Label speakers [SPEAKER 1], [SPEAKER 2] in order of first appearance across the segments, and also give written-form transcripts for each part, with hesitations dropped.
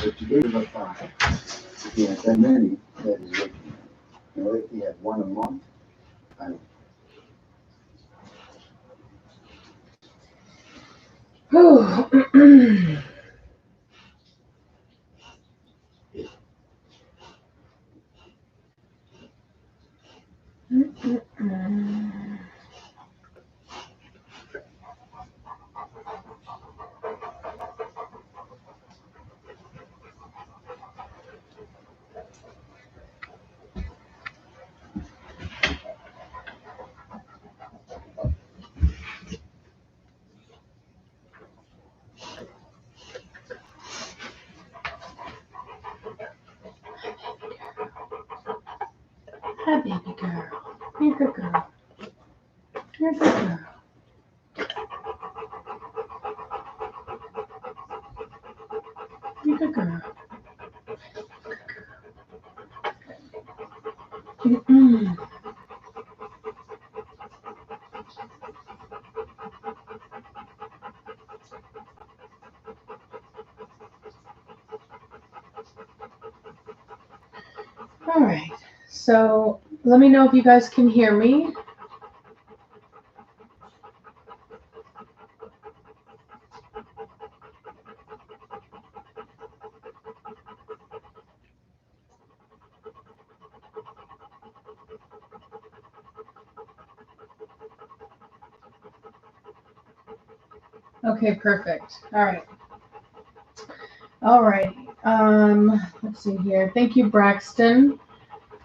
[SPEAKER 1] But you gave him a 5. If he had that many, that is waking him. You know, if he had 1 a month, I don't.
[SPEAKER 2] Hi, baby girl. You're a good girl. You're a good girl. You're a good girl. All right. So let me know if you guys can hear me. Okay, perfect. All right. All right. Let's see here. Thank you, Braxton.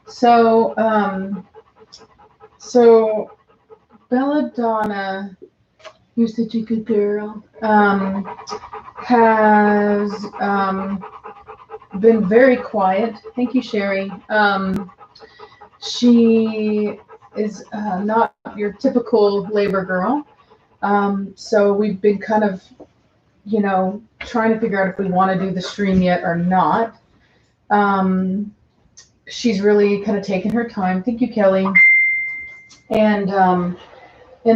[SPEAKER 2] So, Belladonna, you're such a good girl, has been very quiet. Thank you, Sherry. She is not your typical labor girl. So we've been kind of, trying to figure out if we want to do the stream yet or not. She's really kind of taken her time. Thank you, Kelly. And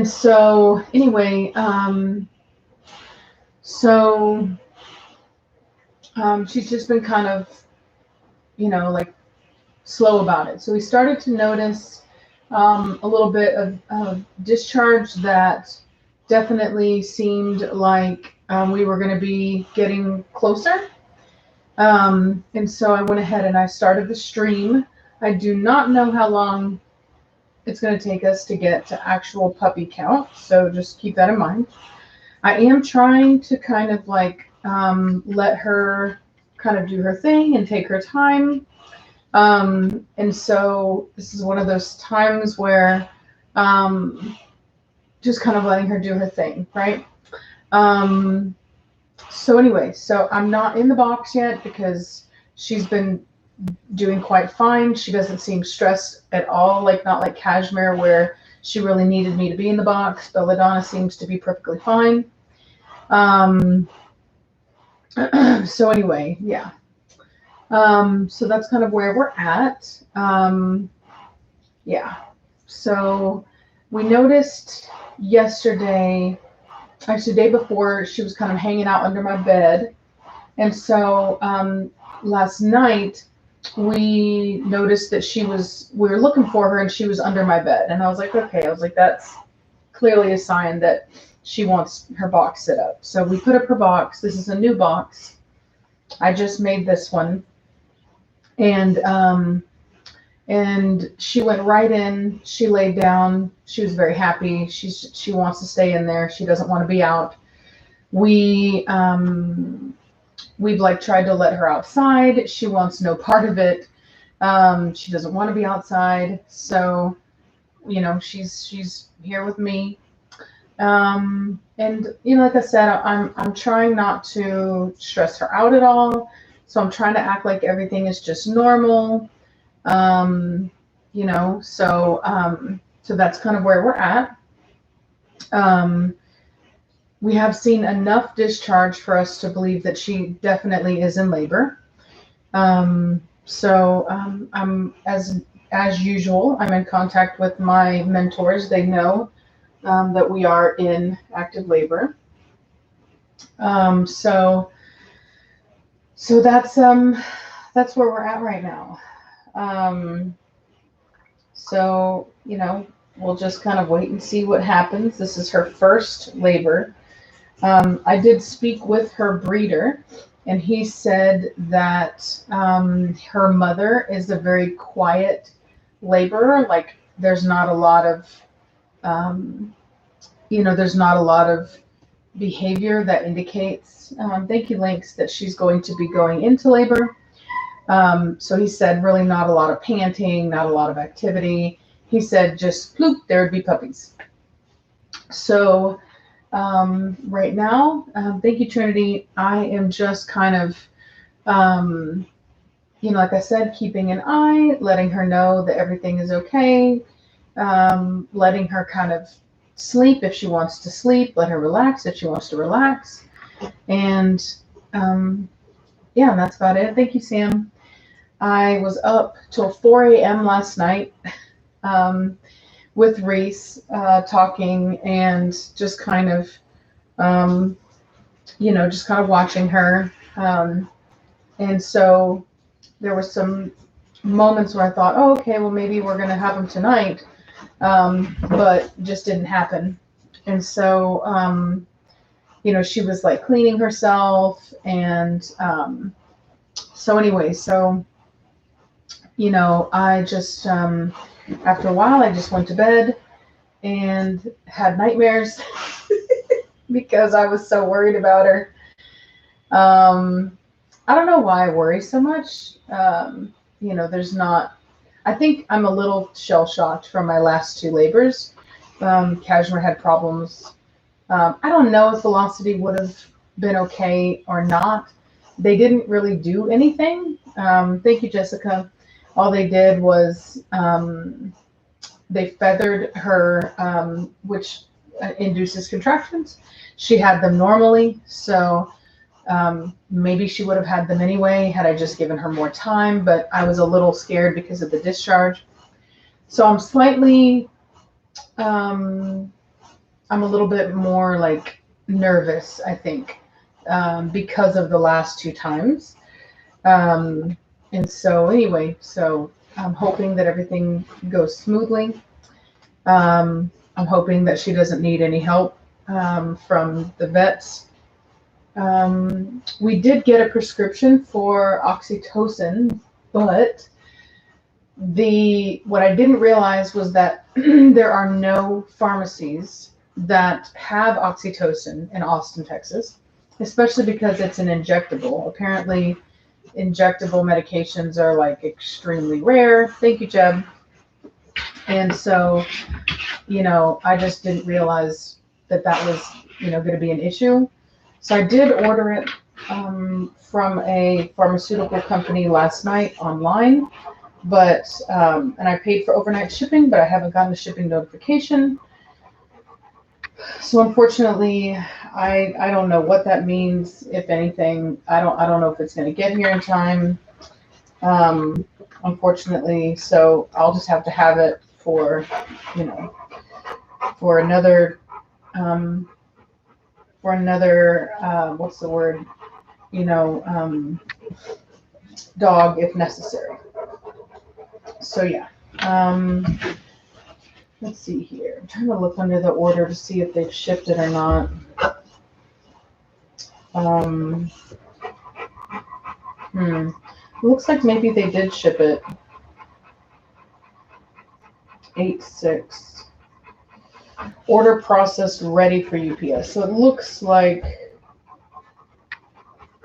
[SPEAKER 2] so anyway, she's just been kind of, like slow about it. So we started to notice a little bit of discharge that definitely seemed like we were going to be getting closer. And so I went ahead and I started the stream. I do not know how long it's going to take us to get to actual puppy count, so just keep that in mind. I am trying to kind of like let her kind of do her thing and take her time. And so this is one of those times where just kind of letting her do her thing, right? So anyway, so I'm not in the box yet because she's been doing quite fine. She doesn't seem stressed at all, like not like Cashmere where she really needed me to be in the box. Belladonna seems to be perfectly fine. So anyway, yeah. So that's kind of where we're at. Yeah. So we noticed yesterday, actually the day before, she was kind of hanging out under my bed. And so last night we noticed that we were looking for her and she was under my bed. And I was like, okay, that's clearly a sign that she wants her box set up. So we put up her box. This is a new box. I just made this one. And she went right in. She laid down. She was very happy. She wants to stay in there. She doesn't want to be out. We've like tried to let her outside. She wants no part of it. She doesn't want to be outside. So, she's here with me. And like I said, I'm trying not to stress her out at all. So I'm trying to act like everything is just normal. So that's kind of where we're at. We have seen enough discharge for us to believe that she definitely is in labor. I'm as usual, I'm in contact with my mentors. They know that we are in active labor. So that's where we're at right now. So, you know, we'll just kind of wait and see what happens. This is her first labor. I did speak with her breeder, and he said that her mother is a very quiet laborer. Like, there's not a lot of, there's not a lot of behavior that indicates, thank you, Lynx, that she's going to be going into labor. So he said really not a lot of panting, not a lot of activity. He said just bloop, there would be puppies. So right now, thank you, Trinity. I am just kind of, like I said, keeping an eye, letting her know that everything is okay, letting her kind of sleep if she wants to sleep, let her relax if she wants to relax. And yeah, that's about it. Thank you, Sam. I was up till 4 a.m. last night with Reese, talking and just kind of, just kind of watching her. And so there were some moments where I thought, oh, okay, well, maybe we're going to have them tonight, but just didn't happen. And so, she was like cleaning herself. And so anyway, I just, after a while, I just went to bed and had nightmares because I was so worried about her. I don't know why I worry so much. There's not, I think I'm a little shell-shocked from my last 2 labors. Cashmere had problems. I don't know if Velocity would have been okay or not. They didn't really do anything. Thank you, Jessica. All they did was they feathered her, which induces contractions. She had them normally, so maybe she would have had them anyway had I just given her more time, but I was a little scared because of the discharge. So I'm slightly, I'm a little bit more like nervous, I think, because of the last 2 times. And so anyway, so I'm hoping that everything goes smoothly. I'm hoping that she doesn't need any help from the vets. We did get a prescription for oxytocin, but what I didn't realize was that there are no pharmacies that have oxytocin in Austin, Texas, especially because it's an injectable. Apparently, injectable medications are like extremely rare. Thank you, Jeb. And so, I just didn't realize that was, going to be an issue. So I did order it from a pharmaceutical company last night online, but and I paid for overnight shipping, but I haven't gotten a shipping notification. So unfortunately, I don't know what that means, if anything. I don't know if it's going to get here in time. Unfortunately, so I'll just have to have it for another what's the word? Dog if necessary. So yeah. Let's see here. I'm trying to look under the order to see if they've shipped it or not. It looks like maybe they did ship it. 8/6. Order processed, ready for UPS. So it looks like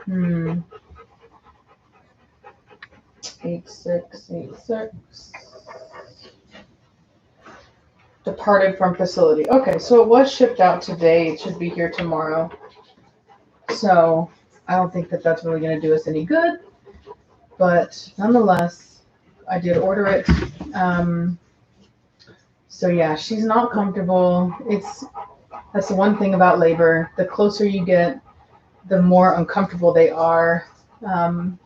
[SPEAKER 2] 8/6. Departed from facility. Okay, so it was shipped out today. It should be here tomorrow. So I don't think that that's really going to do us any good. But nonetheless, I did order it. So yeah, she's not comfortable. That's the one thing about labor. The closer you get, the more uncomfortable they are. And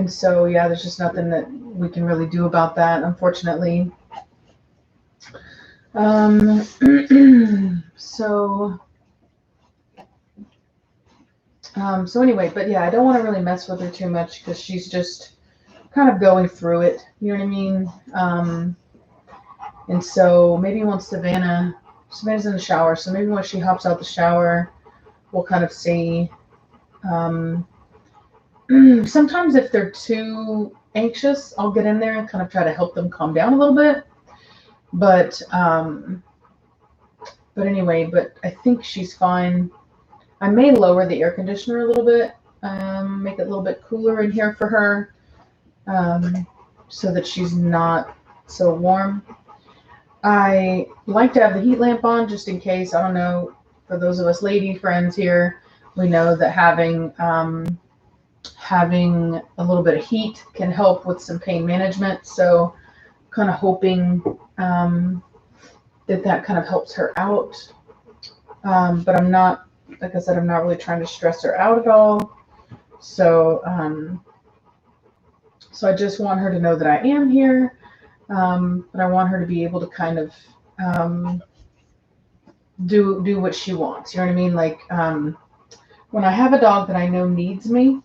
[SPEAKER 2] so yeah, there's just nothing that we can really do about that, unfortunately. So So anyway, but yeah, I don't want to really mess with her too much because she's just kind of going through it. You know what I mean? And so maybe once Savannah's in the shower, so maybe when she hops out the shower, we'll kind of see. Sometimes if they're too anxious, I'll get in there and kind of try to help them calm down a little bit. But anyway, but I think she's fine. I may lower the air conditioner a little bit, make it a little bit cooler in here for her, so that she's not so warm. I like to have the heat lamp on just in case. I don't know, for those of us lady friends here, we know that having a little bit of heat can help with some pain management. So kind of hoping that kind of helps her out. But I'm not, like I said, I'm not really trying to stress her out at all. So so I just want her to know that I am here. But I want her to be able to kind of do what she wants. You know what I mean? Like when I have a dog that I know needs me,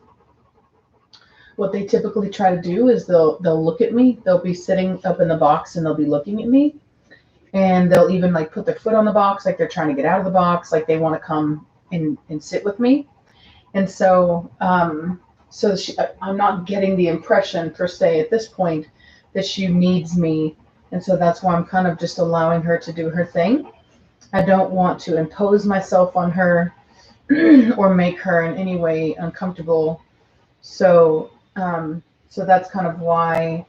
[SPEAKER 2] what they typically try to do is they'll look at me. They'll be sitting up in the box and they'll be looking at me. And they'll even like put their foot on the box, like they're trying to get out of the box, like they want to come and sit with me. And so, I'm not getting the impression per se at this point that she needs me. And so that's why I'm kind of just allowing her to do her thing. I don't want to impose myself on her or make her in any way uncomfortable. So, so that's kind of why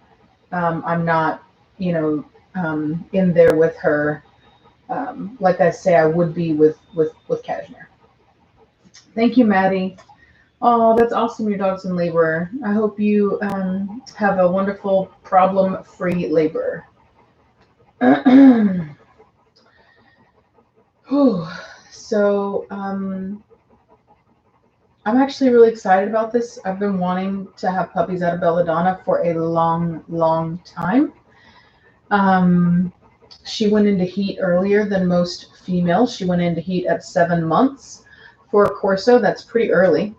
[SPEAKER 2] I'm not, in there with her, like I say I would be with Cashmere. Thank you, Maddie. Oh, that's awesome. Your dog's in labor. I hope you have a wonderful, problem-free labor. So, I'm actually really excited about this. I've been wanting to have puppies out of Belladonna for a long, long time. She went into heat earlier than most females. She went into heat at 7 months. For a Corso, that's pretty early.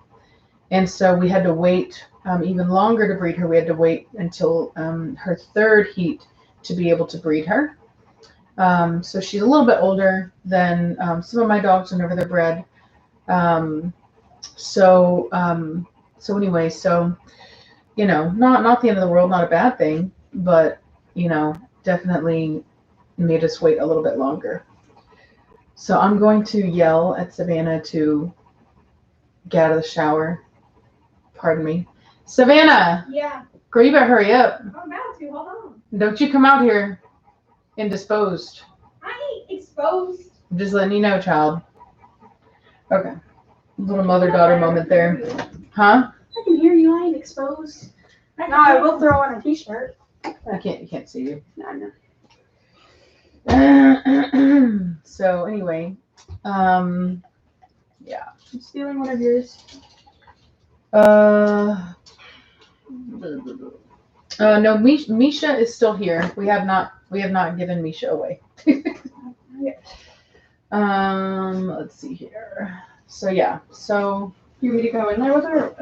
[SPEAKER 2] And so we had to wait even longer to breed her. We had to wait until her third heat to be able to breed her. So she's a little bit older than some of my dogs whenever they're bred. So anyway, so, not the end of the world, not a bad thing, but, definitely made us wait a little bit longer. So I'm going to yell at Savannah to get out of the shower. Pardon me. Savannah!
[SPEAKER 3] Yeah.
[SPEAKER 2] Girl, you better hurry up.
[SPEAKER 3] I'm about to. Hold on.
[SPEAKER 2] Don't you come out here indisposed.
[SPEAKER 3] I ain't exposed.
[SPEAKER 2] I'm just letting you know, child. Okay. Little mother-daughter moment there. Huh?
[SPEAKER 3] I can hear you. I ain't exposed. No, I will throw on a t-shirt.
[SPEAKER 2] You can't see you.
[SPEAKER 3] No.
[SPEAKER 2] So anyway, yeah.
[SPEAKER 3] I'm stealing one of yours.
[SPEAKER 2] No, Misha is still here. We have not given Misha away. Let's see here. So yeah, so
[SPEAKER 3] You want me to go in there with her?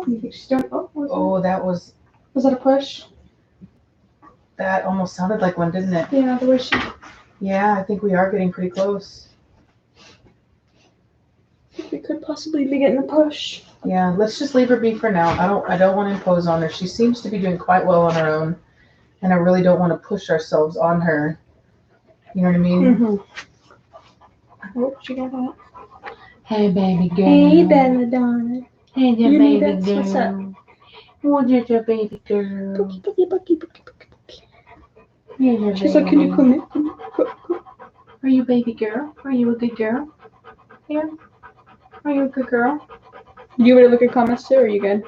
[SPEAKER 3] You think she's doing?
[SPEAKER 2] that was
[SPEAKER 3] that a push?
[SPEAKER 2] that almost sounded like one, didn't it?
[SPEAKER 3] Yeah, the way she.
[SPEAKER 2] Yeah, I think we are getting pretty close.
[SPEAKER 3] We could possibly be getting a push.
[SPEAKER 2] Yeah, let's just leave her be for now. I don't want to impose on her. She seems to be doing quite well on her own, and I really don't want to push ourselves on her. You know what I mean?
[SPEAKER 3] Mm-hmm. Oh, she got that.
[SPEAKER 2] Hey, baby girl.
[SPEAKER 3] Hey, Belladonna.
[SPEAKER 2] Hey, there,
[SPEAKER 3] You need
[SPEAKER 2] baby
[SPEAKER 3] that?
[SPEAKER 2] girl.
[SPEAKER 3] What's up?
[SPEAKER 2] What's your baby girl?
[SPEAKER 3] Bookie.
[SPEAKER 2] Here's your
[SPEAKER 3] She's like, can you come in? Come.
[SPEAKER 2] Are you a baby girl? Are you a good girl? Yeah. Are you a good girl?
[SPEAKER 3] Do you want to look at comments too, or are you good?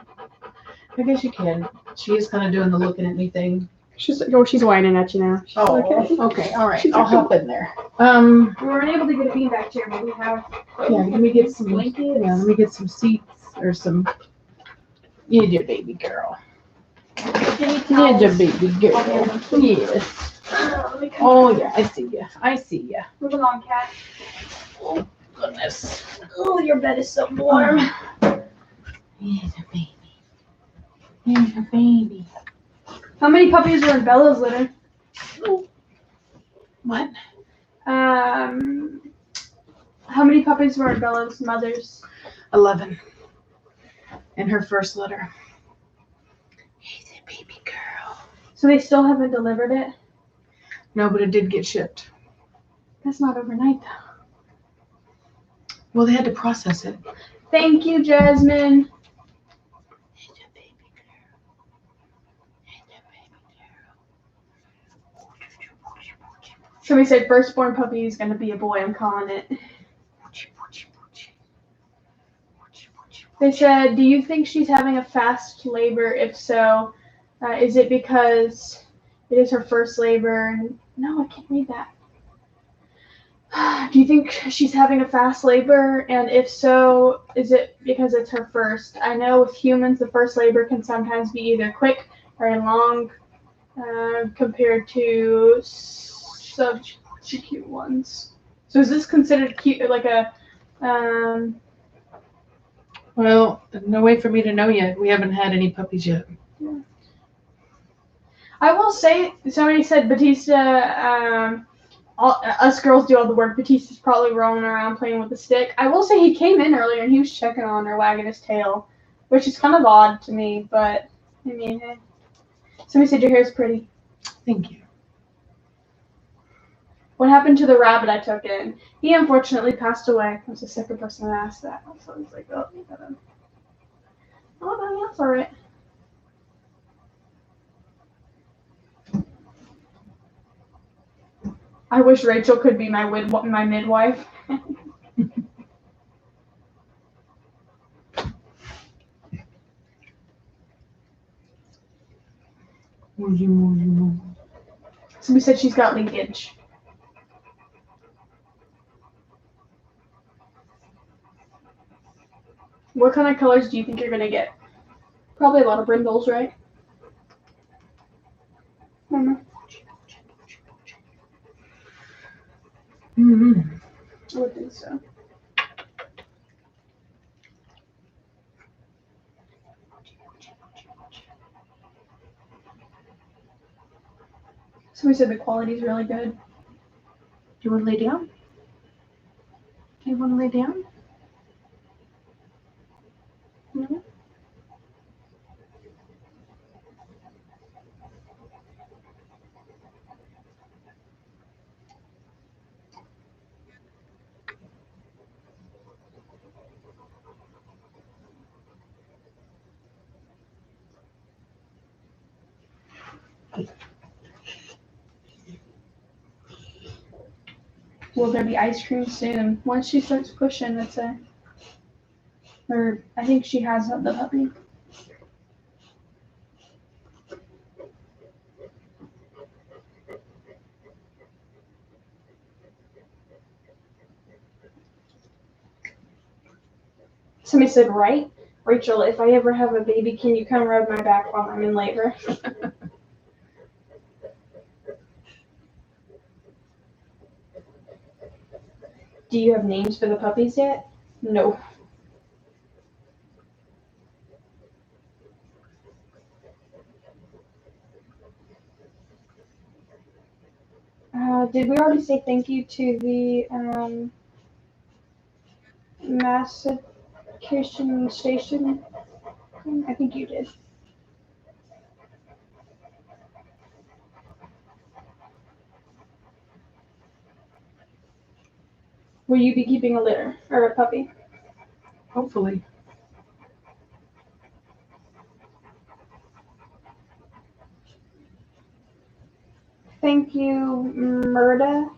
[SPEAKER 2] I guess you can. She is kind of doing the looking at me thing.
[SPEAKER 3] She's whining at you now. She's
[SPEAKER 2] Okay, all right. I'll hop in there.
[SPEAKER 3] We weren't able to get a beanbag chair, but we have.
[SPEAKER 2] Yeah, let me get some
[SPEAKER 3] blankets.
[SPEAKER 2] Yeah, let me get some seats or some. Yeah, your baby girl. Yeah, your baby girl. Yes. Oh yeah, I see ya.
[SPEAKER 3] Move along, cat.
[SPEAKER 2] goodness.
[SPEAKER 3] Oh, your bed is so warm.
[SPEAKER 2] He's a baby. He's a baby.
[SPEAKER 3] How many puppies were in Bella's litter?
[SPEAKER 2] What?
[SPEAKER 3] How many puppies were in Bella's mother's?
[SPEAKER 2] 11. In her first litter. He's a baby girl.
[SPEAKER 3] So they still haven't delivered it?
[SPEAKER 2] No, but it did get shipped.
[SPEAKER 3] That's not overnight though.
[SPEAKER 2] Well, they had to process it.
[SPEAKER 3] Thank you, Jasmine.
[SPEAKER 2] He's a baby girl. He's a baby girl.
[SPEAKER 3] Somebody said firstborn puppy is going to be a boy. I'm calling it. They said, do you think she's having a fast labor? If so, is it because it is her first labor? No, I can't read that. Do you think she's having a fast labor? And if so, is it because it's her first? I know with humans, the first labor can sometimes be either quick or long compared to subacute ones. So is this considered cute, like a...
[SPEAKER 2] Well, no way for me to know yet. We haven't had any puppies yet.
[SPEAKER 3] I will say, somebody said Batista, us girls do all the work. Batista's probably rolling around playing with a stick. I will say he came in earlier and he was checking on her, wagging his tail, which is kind of odd to me, but I mean, hey. Somebody said your hair's pretty.
[SPEAKER 2] Thank you.
[SPEAKER 3] What happened to the rabbit I took in? He unfortunately passed away. I was the second person to ask that. So I was like, oh, you gotta... Oh, no, that's all right. I wish Rachel could be my midwife. Somebody said she's got leakage. What kind of colors do you think you're gonna get? Probably a lot of brindles, right? Mama.
[SPEAKER 2] Mm-hmm.
[SPEAKER 3] I would think so. Somebody said the quality's really good.
[SPEAKER 2] Do you want to lay down? Do you want to lay down?
[SPEAKER 3] No? Will there be ice cream soon? Once she starts pushing, let's say. Or I think she has the puppy. Somebody said, right? Rachel, if I ever have a baby, can you come rub my back while I'm in labor? Do you have names for the puppies yet? No. Did we already say thank you to the mastication station? I think you did. Will you be keeping a litter or a puppy?
[SPEAKER 2] Hopefully.
[SPEAKER 3] Thank you, Murda.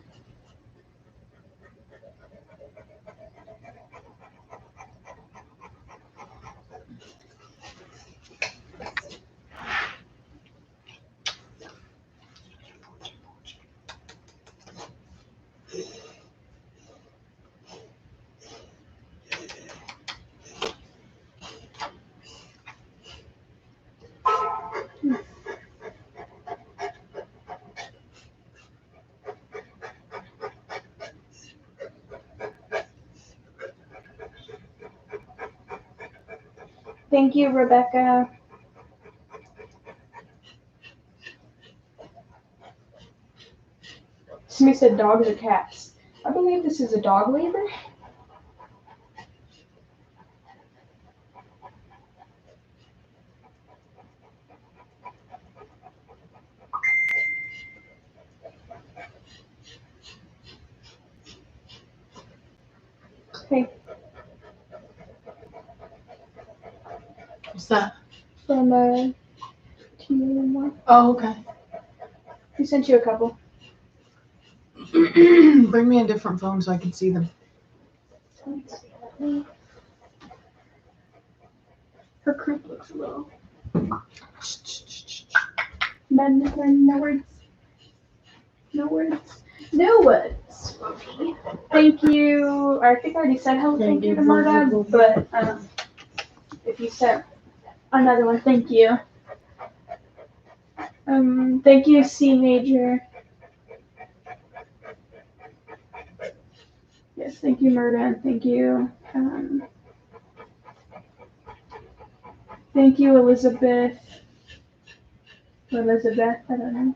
[SPEAKER 3] Thank you, Rebecca. Somebody said dogs or cats. I believe this is a dog labor. Okay,
[SPEAKER 2] What's that?
[SPEAKER 3] from T1.
[SPEAKER 2] Oh, okay.
[SPEAKER 3] We sent you a couple.
[SPEAKER 2] Bring me a different phone so I can see them.
[SPEAKER 3] Her croup looks a little. No words. No words. No words. Okay. Thank you. I think I already said hello. Thank you to Murda, but if you said another one, thank you. Thank you, C Major. Yes, thank you, Murda. Thank you. Thank you, Elizabeth. Elizabeth, I don't know.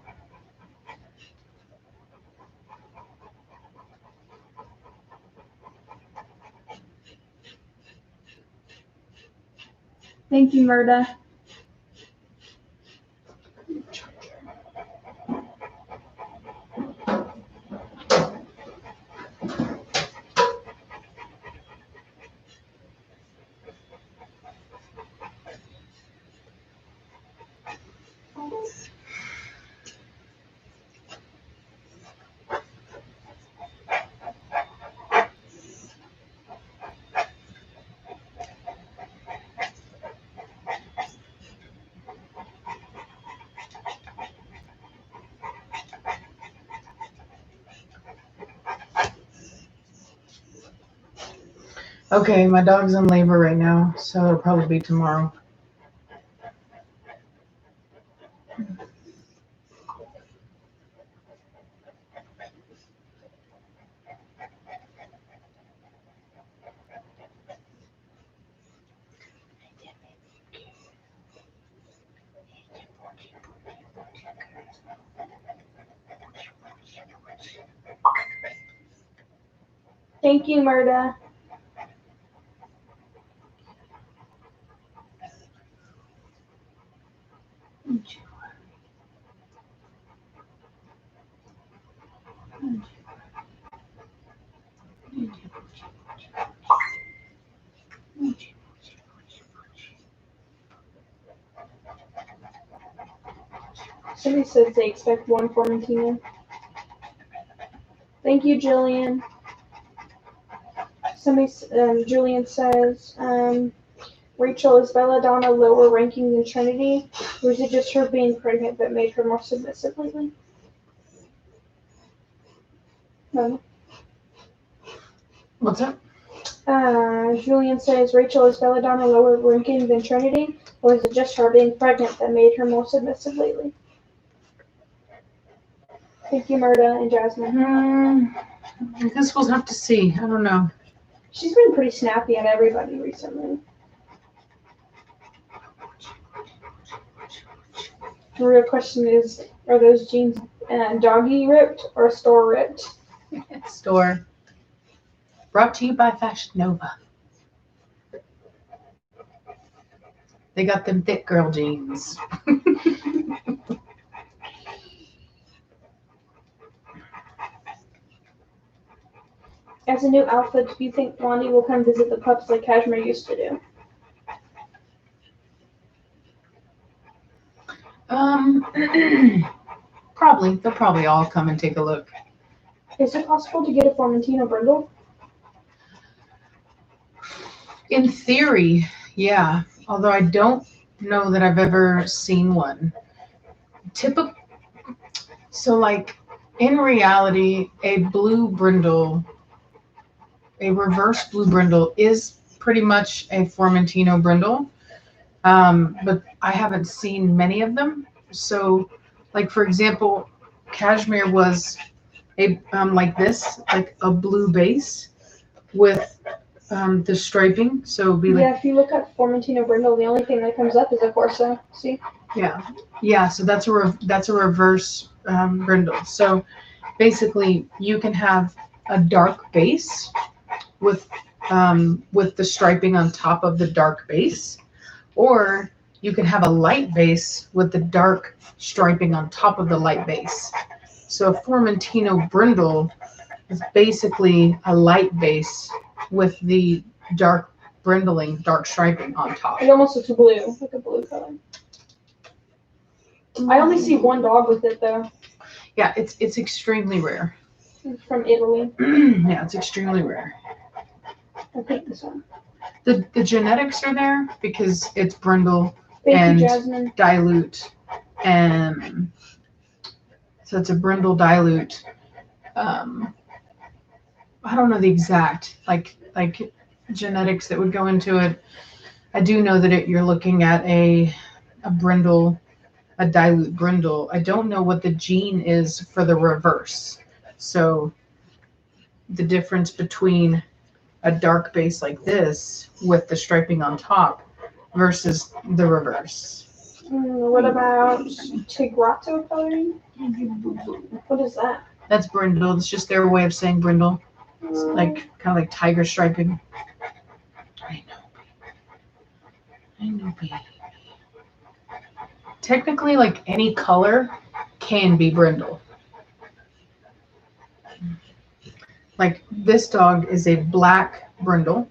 [SPEAKER 3] Thank you, Murda.
[SPEAKER 2] Okay, my dog's in labor right now, so it'll probably be tomorrow.
[SPEAKER 3] Thank you, Murda. Somebody says they expect one Formentino. Thank you, Jillian. Somebody, Julian says, Rachel, is Belladonna lower ranking than Trinity, or is it just her being pregnant that made her more submissive lately? No.
[SPEAKER 2] What's up?
[SPEAKER 3] Julian says, Rachel, is Belladonna lower ranking than Trinity, or is it just her being pregnant that made her more submissive lately? Thank you, Murda and Jasmine.
[SPEAKER 2] I guess we'll have to see. I don't know.
[SPEAKER 3] She's been pretty snappy at everybody recently. The real question is, are those jeans doggy ripped or store ripped?
[SPEAKER 2] Store. Brought to you by Fashion Nova. They got them thick girl jeans.
[SPEAKER 3] As a new alpha, do you think Blondie will come visit the pups like Cashmere used to do?
[SPEAKER 2] Probably. They'll probably all come and take a look.
[SPEAKER 3] Is it possible to get a Formentino brindle?
[SPEAKER 2] In theory, yeah. Although I don't know that I've ever seen one. So like in reality, a blue brindle, a reverse blue brindle is pretty much a Formentino brindle. But I haven't seen many of them. So like, for example, Cashmere was a like this, like a blue base with the striping. So it'd be like,
[SPEAKER 3] Yeah, if you look at Formentino brindle, the only thing that comes up is a Corso. See?
[SPEAKER 2] yeah. So that's a reverse brindle. So basically, you can have a dark base with the striping on top of the dark base, or you can have a light base with the dark striping on top of the light base. So a Formentino brindle is basically a light base with the dark dark striping on top.
[SPEAKER 3] It almost looks blue, like a blue color. I only see one dog with it though.
[SPEAKER 2] Yeah, it's extremely rare.
[SPEAKER 3] It's from Italy.
[SPEAKER 2] Yeah, it's extremely rare.
[SPEAKER 3] I think this one.
[SPEAKER 2] The genetics are there because it's brindle
[SPEAKER 3] Thank
[SPEAKER 2] and
[SPEAKER 3] you, Jasmine.
[SPEAKER 2] dilute, and so it's a brindle dilute. I don't know the exact like genetics that would go into it. I do know that you're looking at a brindle, a dilute brindle. I don't know what the gene is for the reverse. So the difference between a dark base like this with the striping on top versus the reverse.
[SPEAKER 3] What about Tigrato coloring? What is that?
[SPEAKER 2] That's brindle. It's just their way of saying brindle. It's like kind of like tiger striping. I know, baby. Technically, like any color can be brindle. Like this dog is a black brindle.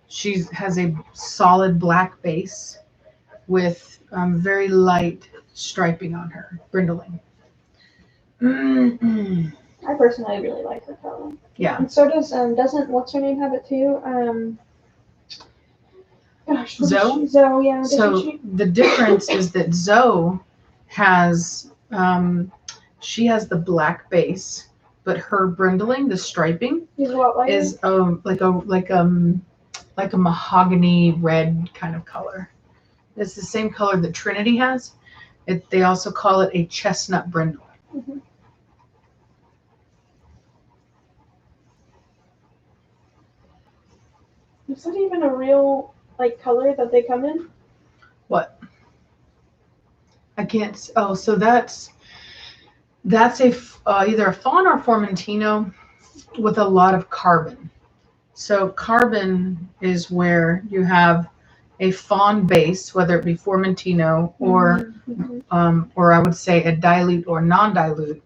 [SPEAKER 2] She has a solid black base with very light striping on her, brindling.
[SPEAKER 3] I personally really like her color.
[SPEAKER 2] Yeah.
[SPEAKER 3] And so doesn't what's her name have it too? Gosh,
[SPEAKER 2] Zoe?
[SPEAKER 3] Zoe, yeah.
[SPEAKER 2] So the difference is that Zoe has she has the black base, but her brindling, the striping, is like a mahogany red kind of color. It's the same color that Trinity has. They also call it a chestnut brindle.
[SPEAKER 3] Mm-hmm. Is that even a real color that they come in?
[SPEAKER 2] What? I can't. Oh, so that's a either a fawn or Formentino with a lot of carbon. So carbon is where you have a fawn base, whether it be Formentino or or I would say a dilute or non-dilute.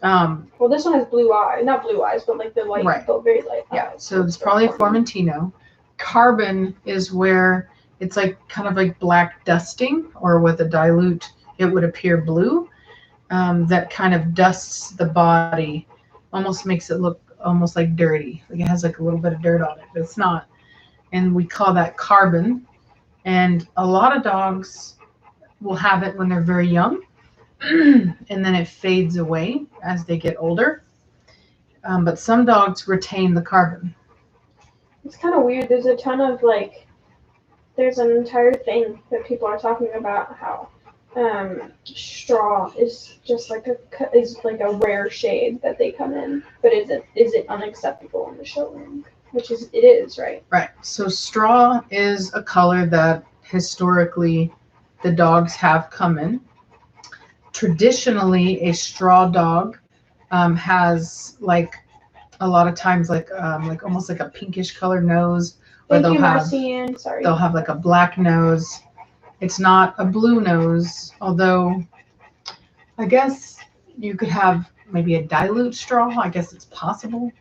[SPEAKER 3] Well, this one has blue eyes, not blue eyes, but like the light,
[SPEAKER 2] right.
[SPEAKER 3] very light.
[SPEAKER 2] Yeah, so it's probably a Formentino. Carbon is where it's like kind of like black dusting, or with a dilute, it would appear blue. That kind of dusts the body, almost makes it look almost like dirty. Like it has like a little bit of dirt on it, but it's not. And we call that carbon. And a lot of dogs will have it when they're very young, and then it fades away as they get older. But some dogs retain the carbon.
[SPEAKER 3] It's kind of weird. There's a ton of there's an entire thing that people are talking about how straw is just like a rare shade that they come in, but is it unacceptable in the showroom? Which it is, right? Right.
[SPEAKER 2] So straw is a color that historically the dogs have come in. Traditionally, a straw dog has like a lot of times like almost like a pinkish color nose, or they'll have like a black nose. It's not a blue nose, although I guess you could have maybe a dilute straw. I guess it's possible.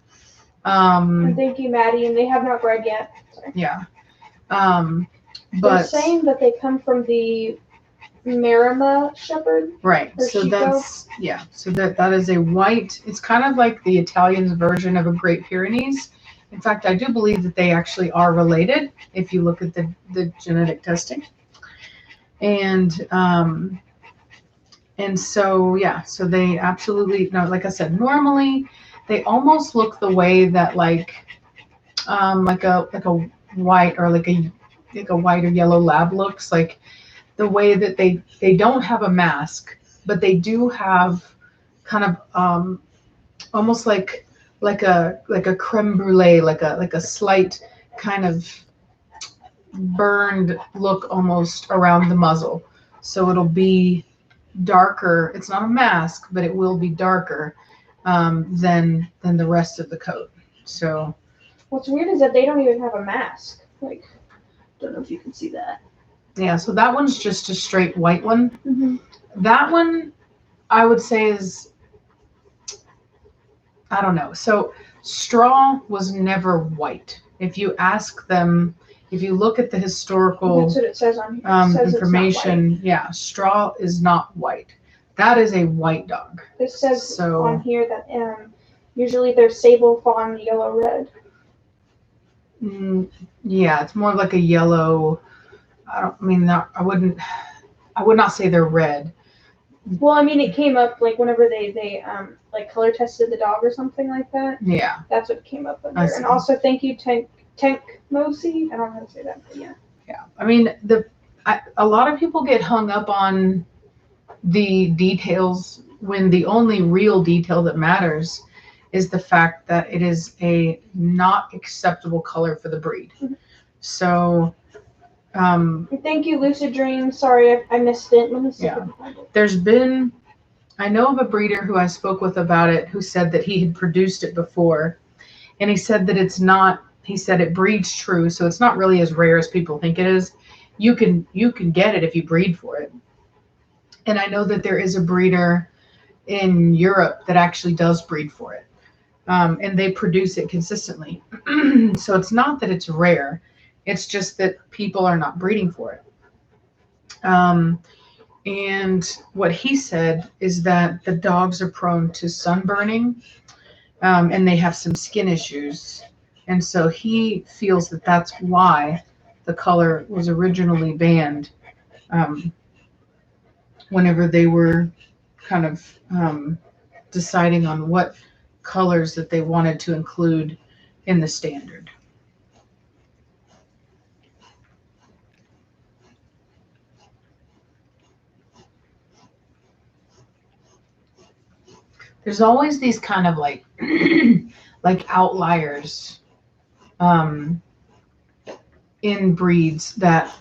[SPEAKER 3] Thank you, Maddie, and they have not bred yet. Sorry.
[SPEAKER 2] Yeah.
[SPEAKER 3] But they're saying that they come from the Marima Shepherd.
[SPEAKER 2] Right. So
[SPEAKER 3] Chico.
[SPEAKER 2] that's So that is a white. It's kind of like the Italian's version of a Great Pyrenees. In fact, I do believe that they actually are related if you look at the genetic testing. And so so they absolutely like I said, normally they almost look the way that like a white or like a white or yellow lab looks, like the way that they don't have a mask, but they do have kind of almost like a creme brulee, like a slight kind of burned look almost around the muzzle. So it'll be darker. It's not a mask, but it will be darker than the rest of the coat. So
[SPEAKER 3] what's weird is that they don't even have a mask. Like, don't know if you can see that.
[SPEAKER 2] yeah, so that one's just a straight white one.
[SPEAKER 3] Mm-hmm.
[SPEAKER 2] That one, I would say is, I don't know. So straw was never white. If you ask them, if you look at the historical
[SPEAKER 3] That's what it says on here. It says
[SPEAKER 2] information, yeah, straw is not white. That is a white dog.
[SPEAKER 3] It says
[SPEAKER 2] So,
[SPEAKER 3] on here that usually they're sable, fawn, yellow, red.
[SPEAKER 2] Yeah, it's more like a yellow. I would not say they're red.
[SPEAKER 3] Well, I mean, it came up like whenever they like color tested the dog or something like that.
[SPEAKER 2] Yeah.
[SPEAKER 3] That's what came up under. And also, thank you, Tank Mosi. I don't know how to say that, but yeah.
[SPEAKER 2] Yeah. I mean, a lot of people get hung up on the details when the only real detail that matters is the fact that it is a not acceptable color for the breed.
[SPEAKER 3] Mm-hmm.
[SPEAKER 2] So,
[SPEAKER 3] thank you, Lucid Dream. Sorry, I missed it. Let me see.
[SPEAKER 2] Yeah. I know of a breeder who I spoke with about it who said that he had produced it before, and he said that it's not. He said it breeds true, so it's not really as rare as people think it is. You can get it if you breed for it. And I know that there is a breeder in Europe that actually does breed for it, and they produce it consistently. So it's not that it's rare; it's just that people are not breeding for it. And what he said is that the dogs are prone to sunburning, and they have some skin issues. And so he feels that that's why the color was originally banned whenever they were kind of deciding on what colors that they wanted to include in the standard. There's always these kind of like like outliers in breeds that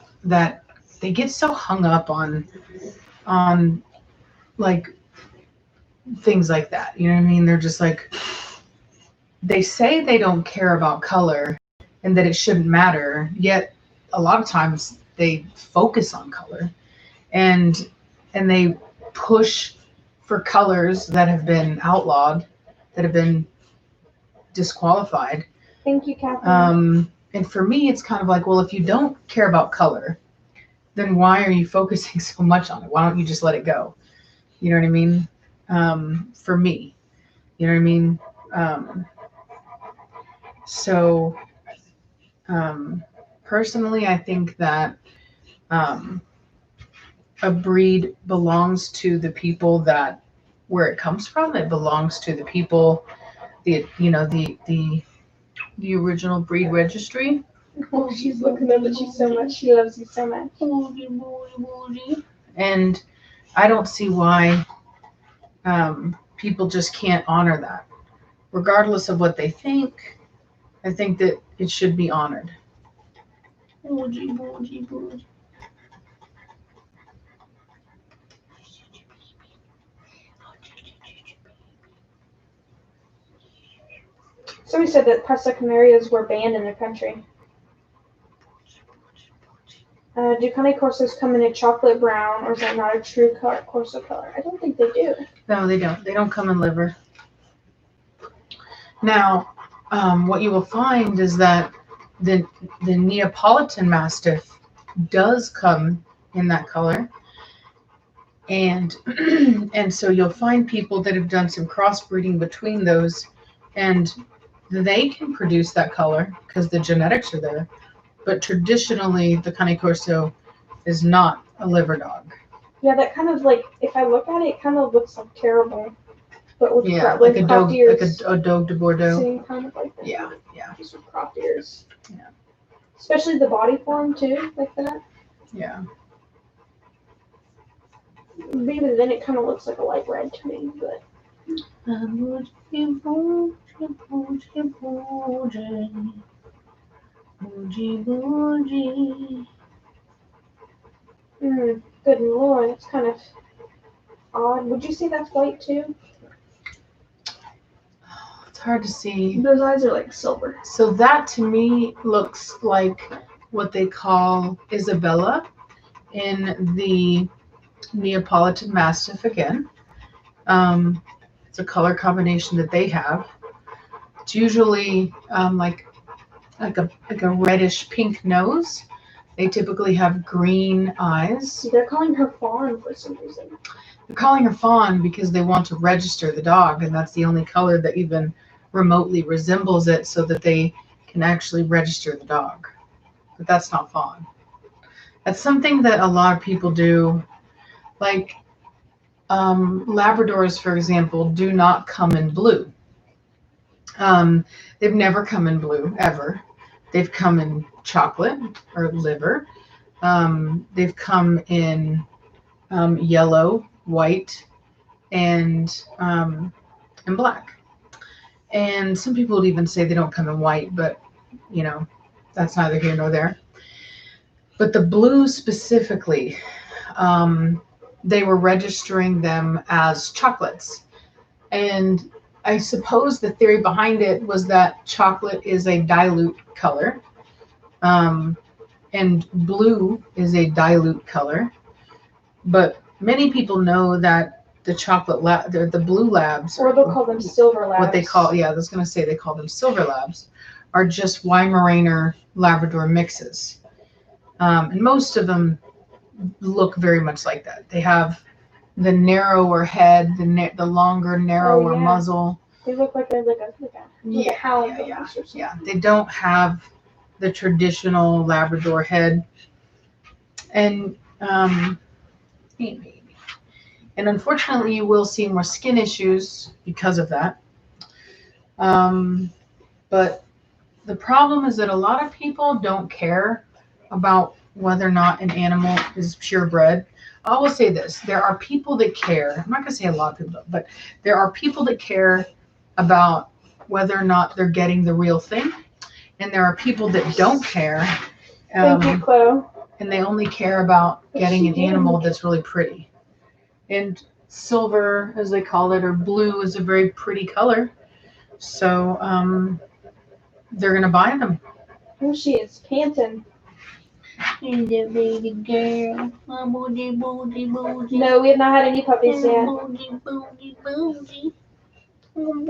[SPEAKER 2] they get so hung up on like things like that. You know what I mean? They're just like, they say they don't care about color and that it shouldn't matter, yet a lot of times they focus on color and they push for colors that have been outlawed, that have been disqualified.
[SPEAKER 3] Thank you, Catherine.
[SPEAKER 2] And for me, it's kind of like, well, if you don't care about color, then why are you focusing so much on it? Why don't you just let it go? You know what I mean? For me, you know what I mean? So personally, I think that a breed belongs to the people that where it comes from. It belongs to the people, the original breed registry.
[SPEAKER 3] Oh, she's looking up at you so much. She loves you so much.
[SPEAKER 2] And I don't see why people just can't honor that. Regardless of what they think, I think that it should be honored.
[SPEAKER 3] Somebody said that Presa Canarias were banned in their country. Do Cane Corsos come in a chocolate brown, or is that not a true Corso color? I don't think they do.
[SPEAKER 2] No, they don't. They don't come in liver. Now, what you will find is that the Neapolitan Mastiff does come in that color. And so you'll find people that have done some crossbreeding between those, and they can produce that color because the genetics are there. But traditionally, the Cane Corso is not a liver dog.
[SPEAKER 3] Yeah, that kind of like, if I look at it, it kind of looks like terrible. But with
[SPEAKER 2] like a dog, ears, like a dog de Bordeaux.
[SPEAKER 3] Same kind of like that.
[SPEAKER 2] Yeah.
[SPEAKER 3] Just with cropped ears.
[SPEAKER 2] Yeah.
[SPEAKER 3] Especially the body form too, like that.
[SPEAKER 2] Yeah.
[SPEAKER 3] Maybe then it kind of looks like a light red to me, but.
[SPEAKER 2] Bougie, bougie.
[SPEAKER 3] Good lord, it's kind of odd. Would you say that's white too?
[SPEAKER 2] It's hard to see.
[SPEAKER 3] Those eyes are like silver.
[SPEAKER 2] So that to me looks like what they call Isabella in the Neapolitan Mastiff again. It's a color combination that they have. It's usually like a reddish pink nose. They typically have green eyes.
[SPEAKER 3] They're calling her fawn for some reason.
[SPEAKER 2] They're calling her fawn because they want to register the dog, and that's the only color that even remotely resembles it so that they can actually register the dog. But that's not fawn. That's something that a lot of people do. Like Labradors, for example, do not come in blue. They've never come in blue, ever. They've come in chocolate or liver. They've come in yellow, white, and black. And some people would even say they don't come in white, but you know, that's neither here nor there. But the blue specifically, they were registering them as chocolates. And I suppose the theory behind it was that chocolate is a dilute color, and blue is a dilute color. But many people know that the the blue labs,
[SPEAKER 3] or they'll call them silver labs.
[SPEAKER 2] What they call, I was going to say they call them silver labs, are just Weimaraner Labrador mixes. And most of them look very much like that. They have the narrower head, the longer, narrower muzzle.
[SPEAKER 3] They look like they're like a hound.
[SPEAKER 2] Yeah. They don't have the traditional Labrador head, and unfortunately, you will see more skin issues because of that. But the problem is that a lot of people don't care about whether or not an animal is purebred. I will say this. There are people that care. I'm not going to say a lot of people don't, but there are people that care about whether or not they're getting the real thing. And there are people that don't care.
[SPEAKER 3] Thank you, Chloe.
[SPEAKER 2] And they only care about getting an animal that's really pretty. And silver, as they call it, or blue is a very pretty color. So they're going to buy them.
[SPEAKER 3] Here she is, panting.
[SPEAKER 4] And the baby girl. Booty, booty, booty.
[SPEAKER 3] No, we have not had any puppies yet.
[SPEAKER 4] Booty, booty, booty. Booty,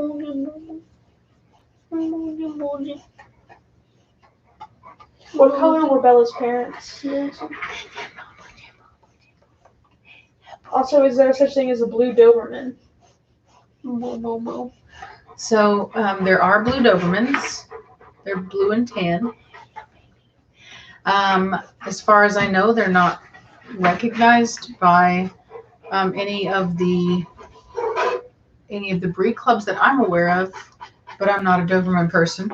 [SPEAKER 4] booty, booty.
[SPEAKER 3] What color were Bella's parents? Also, is there such thing as a blue Doberman?
[SPEAKER 2] So there are blue Dobermans. They're blue and tan. As far as I know, they're not recognized by any of the breed clubs that I'm aware of, but I'm not a Doberman person.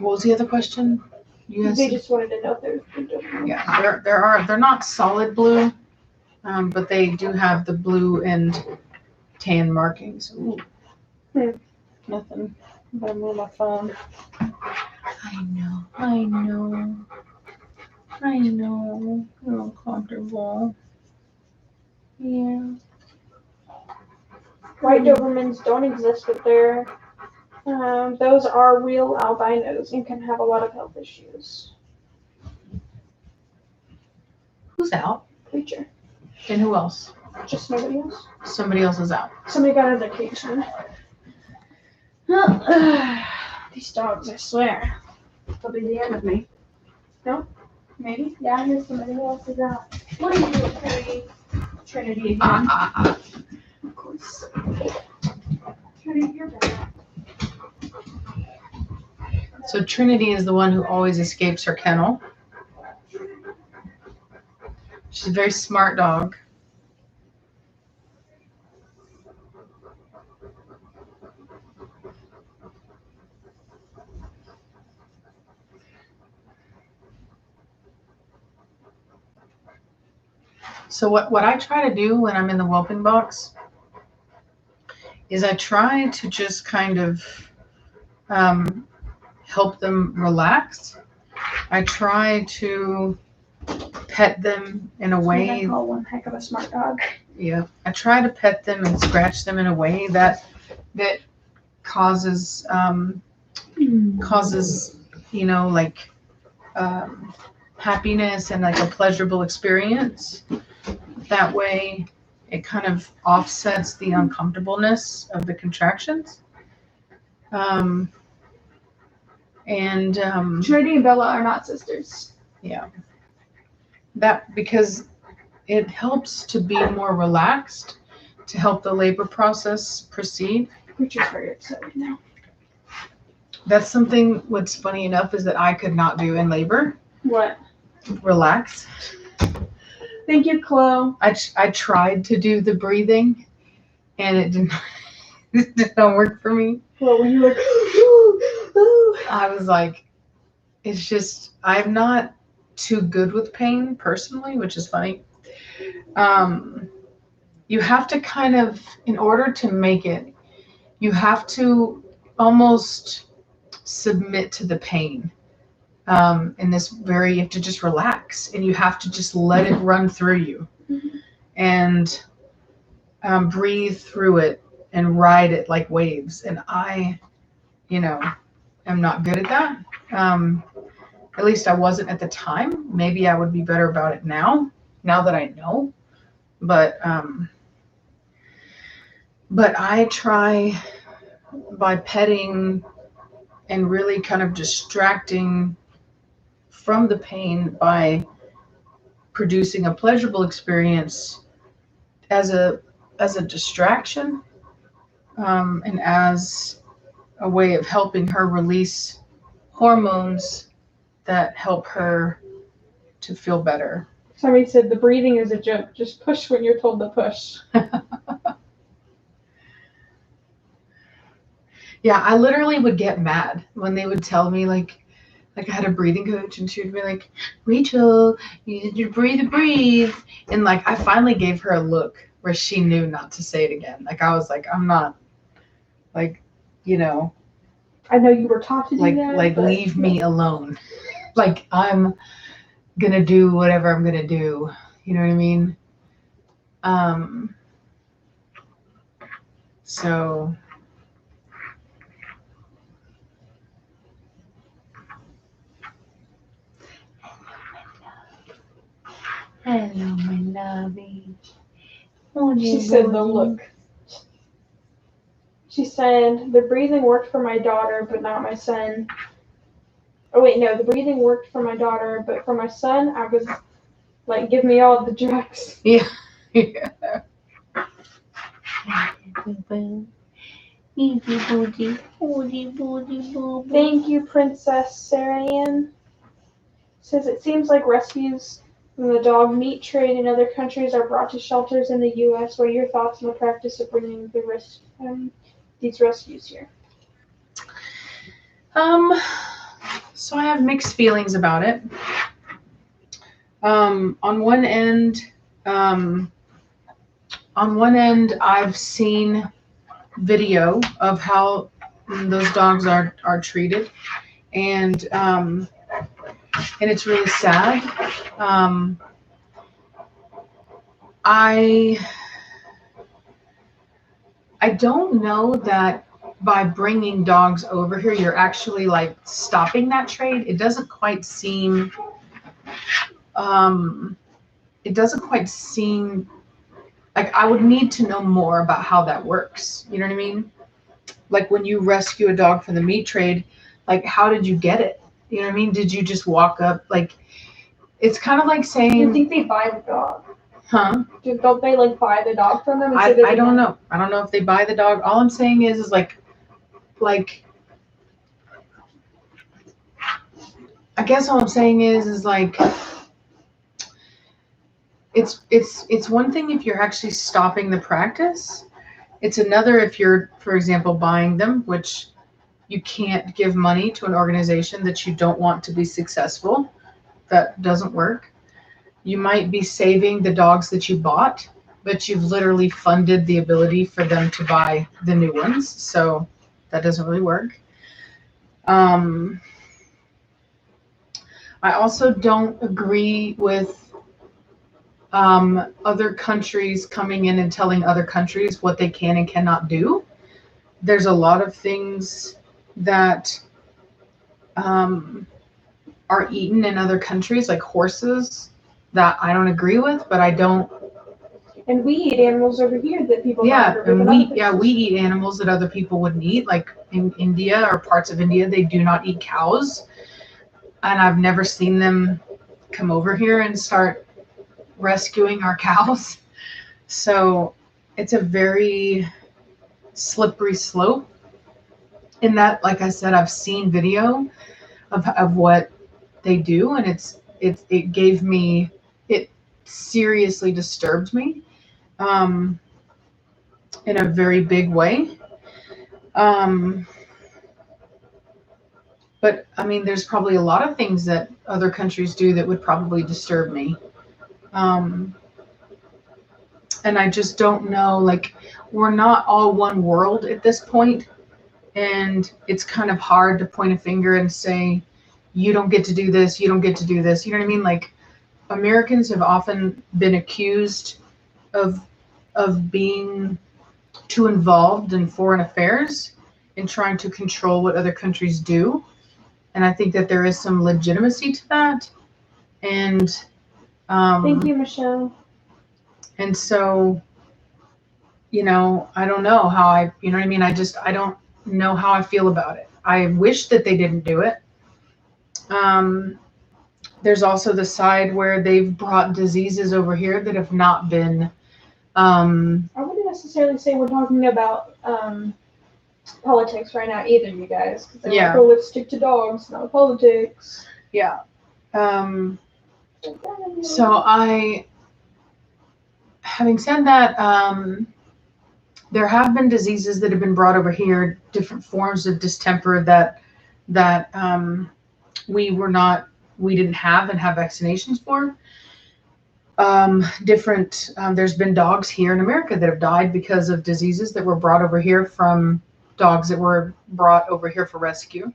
[SPEAKER 2] What was the other question?
[SPEAKER 3] They just wanted to know if there's blue Doberman.
[SPEAKER 2] Yeah, they're not solid blue, but they do have the blue and tan markings. Ooh. Nothing. I'm gonna move my phone. I know. You're uncomfortable. Yeah.
[SPEAKER 3] White Dobermans don't exist, but those are real albinos and can have a lot of health issues.
[SPEAKER 2] Who's out?
[SPEAKER 3] Preacher.
[SPEAKER 2] And who else?
[SPEAKER 3] Just nobody else.
[SPEAKER 2] Somebody else is out.
[SPEAKER 3] Somebody got out of their cage now. These dogs, I swear. They'll be the end of me. No? Maybe? Yeah, here's somebody else is out. What are you doing, Trinity? Trinity again. Of course. Trinity, you're back.
[SPEAKER 2] So Trinity is the one who always escapes her kennel. She's a very smart dog. So what I try to do when I'm in the whelping box is I try to just kind of help them relax. I try to pet them in a way.
[SPEAKER 3] I call one heck of a smart dog.
[SPEAKER 2] Yeah, I try to pet them and scratch them in a way that causes like happiness and like a pleasurable experience. That way, it kind of offsets the uncomfortableness of the contractions.
[SPEAKER 3] Trinity and Bella are not sisters.
[SPEAKER 2] Yeah, that because it helps to be more relaxed, to help the labor process proceed.
[SPEAKER 3] Richard's very upset right now.
[SPEAKER 2] That's something. What's funny enough is that I could not do in labor.
[SPEAKER 3] What?
[SPEAKER 2] Relax.
[SPEAKER 3] Thank you, Chloe.
[SPEAKER 2] I tried to do the breathing, and it did not work for me.
[SPEAKER 3] Well, when you were like, ooh, ooh.
[SPEAKER 2] I was like, it's just I'm not too good with pain personally, which is funny. You have to kind of, in order to make it, you have to almost submit to the pain. In this you have to just relax and you have to just let it run through you and breathe through it and ride it like waves. And I, am not good at that. At least I wasn't at the time. Maybe I would be better about it now that I know. But I try by petting and really kind of distracting from the pain by producing a pleasurable experience as a distraction and as a way of helping her release hormones that help her to feel better.
[SPEAKER 3] Somebody said the breathing is a joke. Just push when you're told to push.
[SPEAKER 2] Yeah, I literally would get mad when they would tell me like I had a breathing coach and she would be like, Rachel, you need to breathe. And like, I finally gave her a look where she knew not to say it again. Like, I was like, I'm not like,
[SPEAKER 3] I know you were taught to do that.
[SPEAKER 2] Like leave me alone. Like, I'm going to do whatever I'm going to do. You know what I mean? So hello, my lovey.
[SPEAKER 3] She said the look. She said the breathing worked for my daughter, but not my son. Oh wait, no, the breathing worked for my daughter, but for my son, I was like, give me all the drugs.
[SPEAKER 2] Yeah.
[SPEAKER 3] Thank you, Princess Sarian. Says it seems like rescues from the dog meat trade in other countries are brought to shelters in the U.S. What are your thoughts on the practice of bringing these rescues here?
[SPEAKER 2] So I have mixed feelings about it. On one end, I've seen video of how those dogs are treated, and it's really sad. I don't know that by bringing dogs over here, you're actually like stopping that trade. It doesn't quite seem like I would need to know more about how that works. You know what I mean? Like when you rescue a dog from the meat trade, like how did you get it? You know what I mean? Did you just walk up? Like, it's kind of like saying.
[SPEAKER 3] I think they buy the dog.
[SPEAKER 2] Huh?
[SPEAKER 3] Don't they like buy the dog from them?
[SPEAKER 2] I don't know. I don't know if they buy the dog. All I'm saying is like, I guess all I'm saying is like, it's one thing if you're actually stopping the practice. It's another if you're, for example, buying them, which you can't give money to an organization that you don't want to be successful. That doesn't work. You might be saving the dogs that you bought, but you've literally funded the ability for them to buy the new ones. So that doesn't really work. I also don't agree with other countries coming in and telling other countries what they can and cannot do. There's a lot of things that are eaten in other countries, like horses, that I don't agree with, but I don't.
[SPEAKER 3] And we eat animals over here that people
[SPEAKER 2] Yeah,
[SPEAKER 3] don't
[SPEAKER 2] and
[SPEAKER 3] agree with.
[SPEAKER 2] we eat animals that other people wouldn't eat. Like in India or parts of India, they do not eat cows, and I've never seen them come over here and start rescuing our cows. So it's a very slippery slope. In that, like I said, I've seen video of what they do, and it gave me, it seriously disturbed me in a very big way. But I mean, there's probably a lot of things that other countries do that would probably disturb me. And I just don't know, like, we're not all one world at this point, and it's kind of hard to point a finger and say, you don't get to do this, you don't get to do this. You know what I mean? Like, Americans have often been accused of being too involved in foreign affairs and trying to control what other countries do. And I think that there is some legitimacy to that. And
[SPEAKER 3] Thank you, Michelle.
[SPEAKER 2] and so, you know, I don't know how you know what I mean? I don't know how I feel about it. I wish that they didn't do it. There's also the side where they've brought diseases over here that have not been.
[SPEAKER 3] I wouldn't necessarily say we're talking about politics right now either, you guys. Because they're like, oh, let's stick to dogs, not politics.
[SPEAKER 2] Yeah. So having said that, there have been diseases that have been brought over here, different forms of distemper that we didn't have and have vaccinations for. There's been dogs here in America that have died because of diseases that were brought over here from dogs that were brought over here for rescue.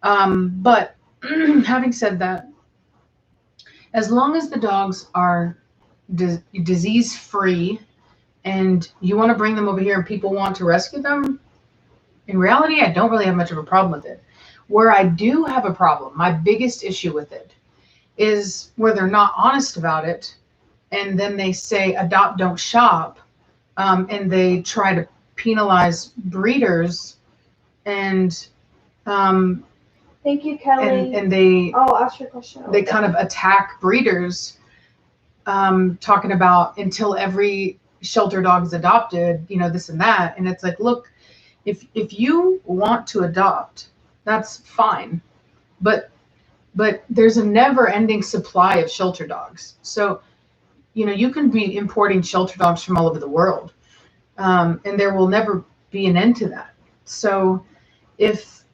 [SPEAKER 2] But having said that, as long as the dogs are disease free and you want to bring them over here and people want to rescue them, in reality, I don't really have much of a problem with it. Where I do have a problem, my biggest issue with it, is where they're not honest about it, and then they say adopt, don't shop, and they try to penalize breeders, and
[SPEAKER 3] thank you, Kelly.
[SPEAKER 2] and they
[SPEAKER 3] I'll ask your question.
[SPEAKER 2] They kind of attack breeders, talking about until every shelter dog is adopted, you know, this and that. And it's like, look, if you want to adopt, that's fine, but there's a never-ending supply of shelter dogs. So, you know, you can be importing shelter dogs from all over the world, and there will never be an end to that. So if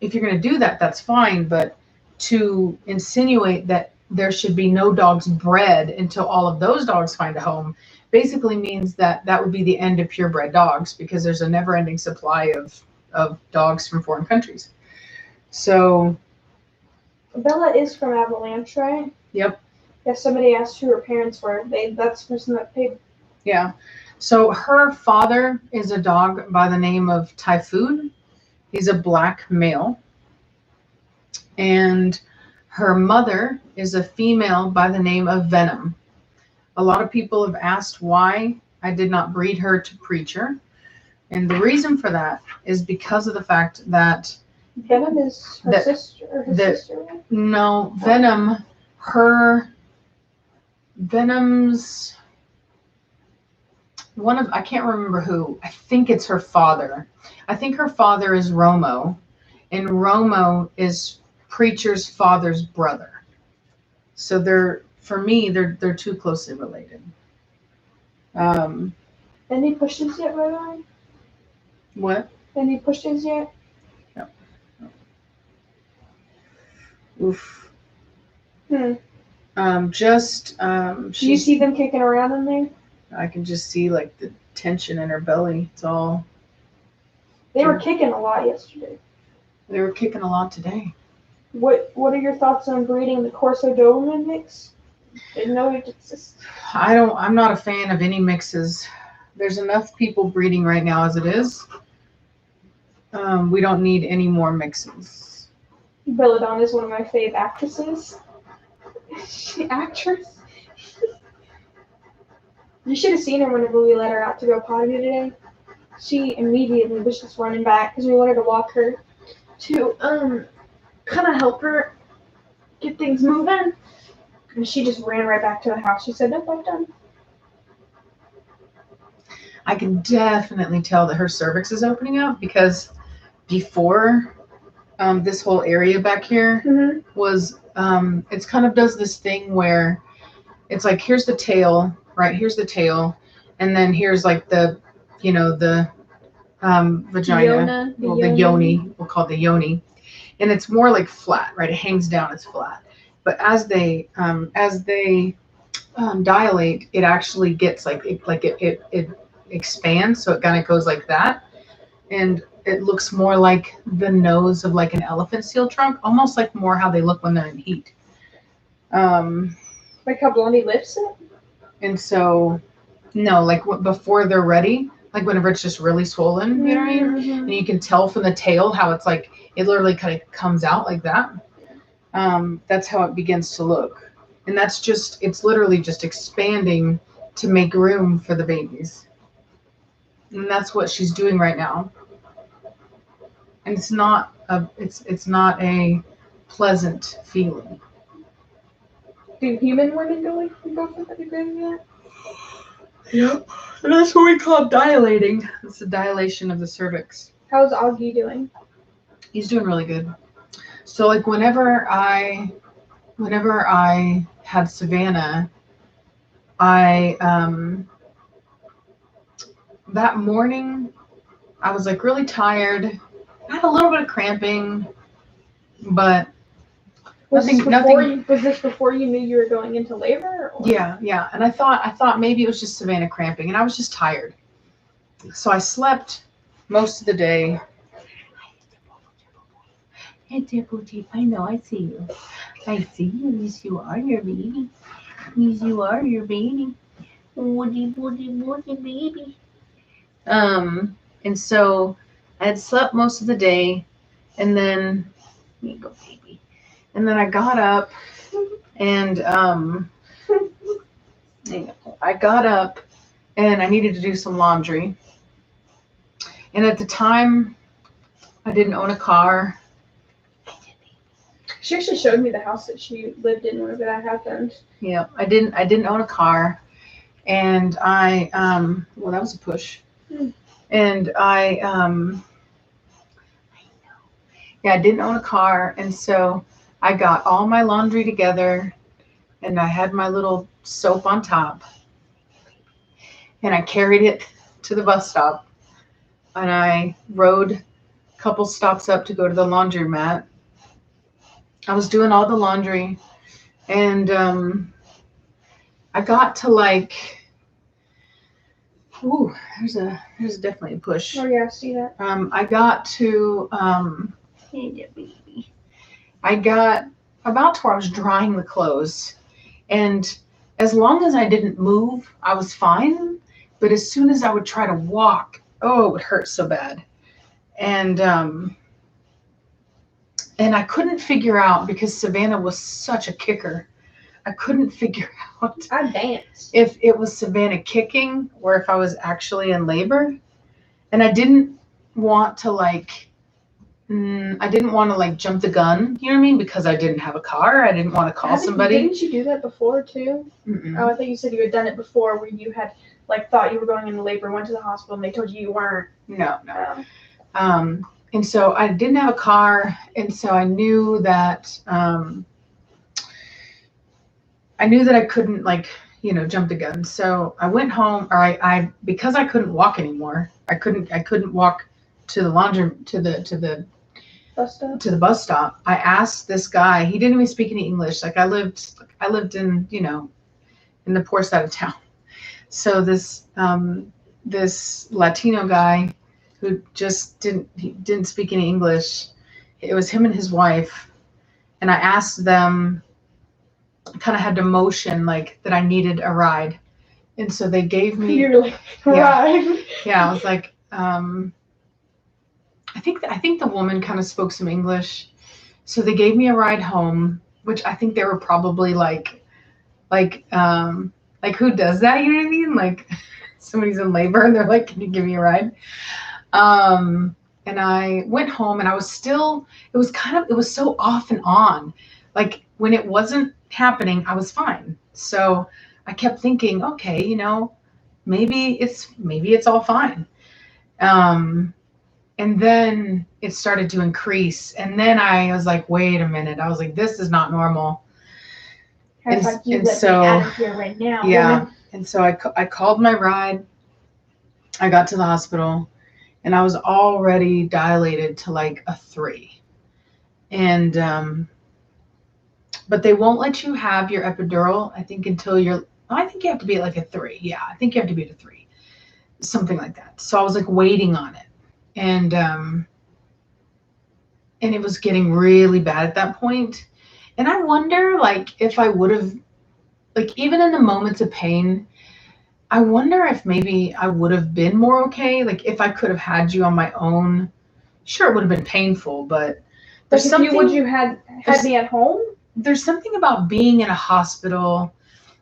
[SPEAKER 2] you're going to do that, that's fine. But to insinuate that there should be no dogs bred until all of those dogs find a home basically means that would be the end of purebred dogs, because there's a never-ending supply of dogs from foreign countries. So
[SPEAKER 3] Bella is from Avalanche, right?
[SPEAKER 2] Yep.
[SPEAKER 3] Yeah, somebody asked who her parents were. That's the person that paid.
[SPEAKER 2] Yeah. So her father is a dog by the name of Typhoon. He's a black male. And her mother is a female by the name of Venom. A lot of people have asked why I did not breed her to Preacher. And the reason for that is because of the fact that
[SPEAKER 3] Venom is her sister, or his sister? Right?
[SPEAKER 2] No, Venom's I can't remember who. I think it's her father. I think her father is Romo, and Romo is Preacher's father's brother. So they're too closely related.
[SPEAKER 3] Any pushes yet, Romo?
[SPEAKER 2] What?
[SPEAKER 3] Any pushes yet?
[SPEAKER 2] No. Oof.
[SPEAKER 3] Do you see them kicking around in there?
[SPEAKER 2] I can just see like the tension in her belly. It's all.
[SPEAKER 3] They were kicking a lot yesterday.
[SPEAKER 2] They were kicking a lot today.
[SPEAKER 3] What are your thoughts on breeding the Corso Doberman mix? Didn't know it exists.
[SPEAKER 2] I'm not a fan of any mixes. There's enough people breeding right now as it is. We don't need any more mixes.
[SPEAKER 3] Belladonna is one of my fave actresses. Actress? You should have seen her whenever we let her out to go potty today. She immediately was just running back because we wanted to walk her to kind of help her get things moving. And she just ran right back to the house. She said, "Nope, I'm done."
[SPEAKER 2] I can definitely tell that her cervix is opening up because before this whole area back here was it's kind of does this thing where it's like here's the tail, right? Here's the tail, and then here's like the vagina, the yoni, we'll call it the yoni, and it's more like flat, right? It hangs down, it's flat. But as they dilate, it actually gets it expands, so it kind of goes like that, and it looks more like the nose of like an elephant seal trunk, almost like more how they look when they're in heat.
[SPEAKER 3] Like how Blondie lifts it?
[SPEAKER 2] And so, no, like before they're ready, like whenever it's just really swollen, you know what I mean? And you can tell from the tail how it's like, it literally kind of comes out like that. That's how it begins to look. And that's just, it's literally just expanding to make room for the babies. And that's what she's doing right now. And it's not a pleasant feeling.
[SPEAKER 3] Do human women go for that?
[SPEAKER 2] Yep. And that's what we call dilating. It's the dilation of the cervix.
[SPEAKER 3] How's Augie doing?
[SPEAKER 2] He's doing really good. So like whenever I had Savannah, that morning I was like really tired. I had a little bit of cramping, but
[SPEAKER 3] was this before you knew you were going into labor? Or?
[SPEAKER 2] Yeah. And I thought maybe it was just Savannah cramping, and I was just tired. So I slept most of the day. I know, I see you. I see you. Yes, you are your baby. Yes, you are your baby.
[SPEAKER 4] Woody, baby.
[SPEAKER 2] And so I had slept most of the day, and then here you go, baby. And then I got up, and I needed to do some laundry. And at the time, I didn't own a car.
[SPEAKER 3] She actually showed me the house that she lived in whenever that happened.
[SPEAKER 2] Yeah, I didn't own a car, and well, that was a push. And I didn't own a car, and so I got all my laundry together, and I had my little soap on top, and I carried it to the bus stop, and I rode a couple stops up to go to the laundromat. I was doing all the laundry, and I got to like, ooh, there's definitely a push.
[SPEAKER 3] Oh yeah, I see that.
[SPEAKER 2] I got to I got about to where I was drying the clothes, and as long as I didn't move, I was fine. But as soon as I would try to walk, oh, it would hurt so bad. And I couldn't figure out, because Savannah was such a kicker, I couldn't figure out
[SPEAKER 3] I danced.
[SPEAKER 2] if it was Savannah kicking or if I was actually in labor. And I didn't want to jump the gun, you know what I mean? Because I didn't have a car. I didn't want to call somebody.
[SPEAKER 3] Didn't you do that before too?
[SPEAKER 2] Mm-mm.
[SPEAKER 3] Oh, I think you said you had done it before, where you had like thought you were going into labor, went to the hospital, and they told you weren't.
[SPEAKER 2] No. And so I didn't have a car, and so I knew that I couldn't jump the gun. So I went home, or I because I couldn't walk anymore. I couldn't walk to the laundry to the
[SPEAKER 3] Bus stop.
[SPEAKER 2] to the bus stop, I asked this guy. He didn't even speak any English. Like I lived in, you know, in the poor side of town. So this Latino guy who just didn't speak any English. It was him and his wife, and I asked them. Kind of had to motion like that I needed a ride, and so they gave me.
[SPEAKER 3] You're like, right.
[SPEAKER 2] Yeah, I was like, I think the woman kind of spoke some English, so they gave me a ride home, which I think they were probably like who does that? You know what I mean? Like somebody's in labor and they're like, can you give me a ride? And I went home and I was still, it was so off and on. Like when it wasn't happening, I was fine. So I kept thinking, okay, you know, maybe it's all fine. And then it started to increase. And then I was like, wait a minute. I was like, this is not normal.
[SPEAKER 3] I
[SPEAKER 2] And-
[SPEAKER 3] thought you
[SPEAKER 2] and
[SPEAKER 3] let
[SPEAKER 2] so-
[SPEAKER 3] me out of here right now.
[SPEAKER 2] Yeah.
[SPEAKER 3] woman.
[SPEAKER 2] And so I called my ride. I got to the hospital and I was already dilated to like a 3. And, but they won't let you have your epidural, I think, until I think you have to be at like a 3. Yeah, I think you have to be at a 3. Something like that. So I was like waiting on it. And it was getting really bad at that point. And I wonder, like, if I would have, like, even in the moments of pain, I wonder if maybe I would have been more okay. Like, if I could have had you on my own, sure, it would have been painful, but there's
[SPEAKER 3] Like,
[SPEAKER 2] something.
[SPEAKER 3] would you had me at home?
[SPEAKER 2] There's something about being in a hospital,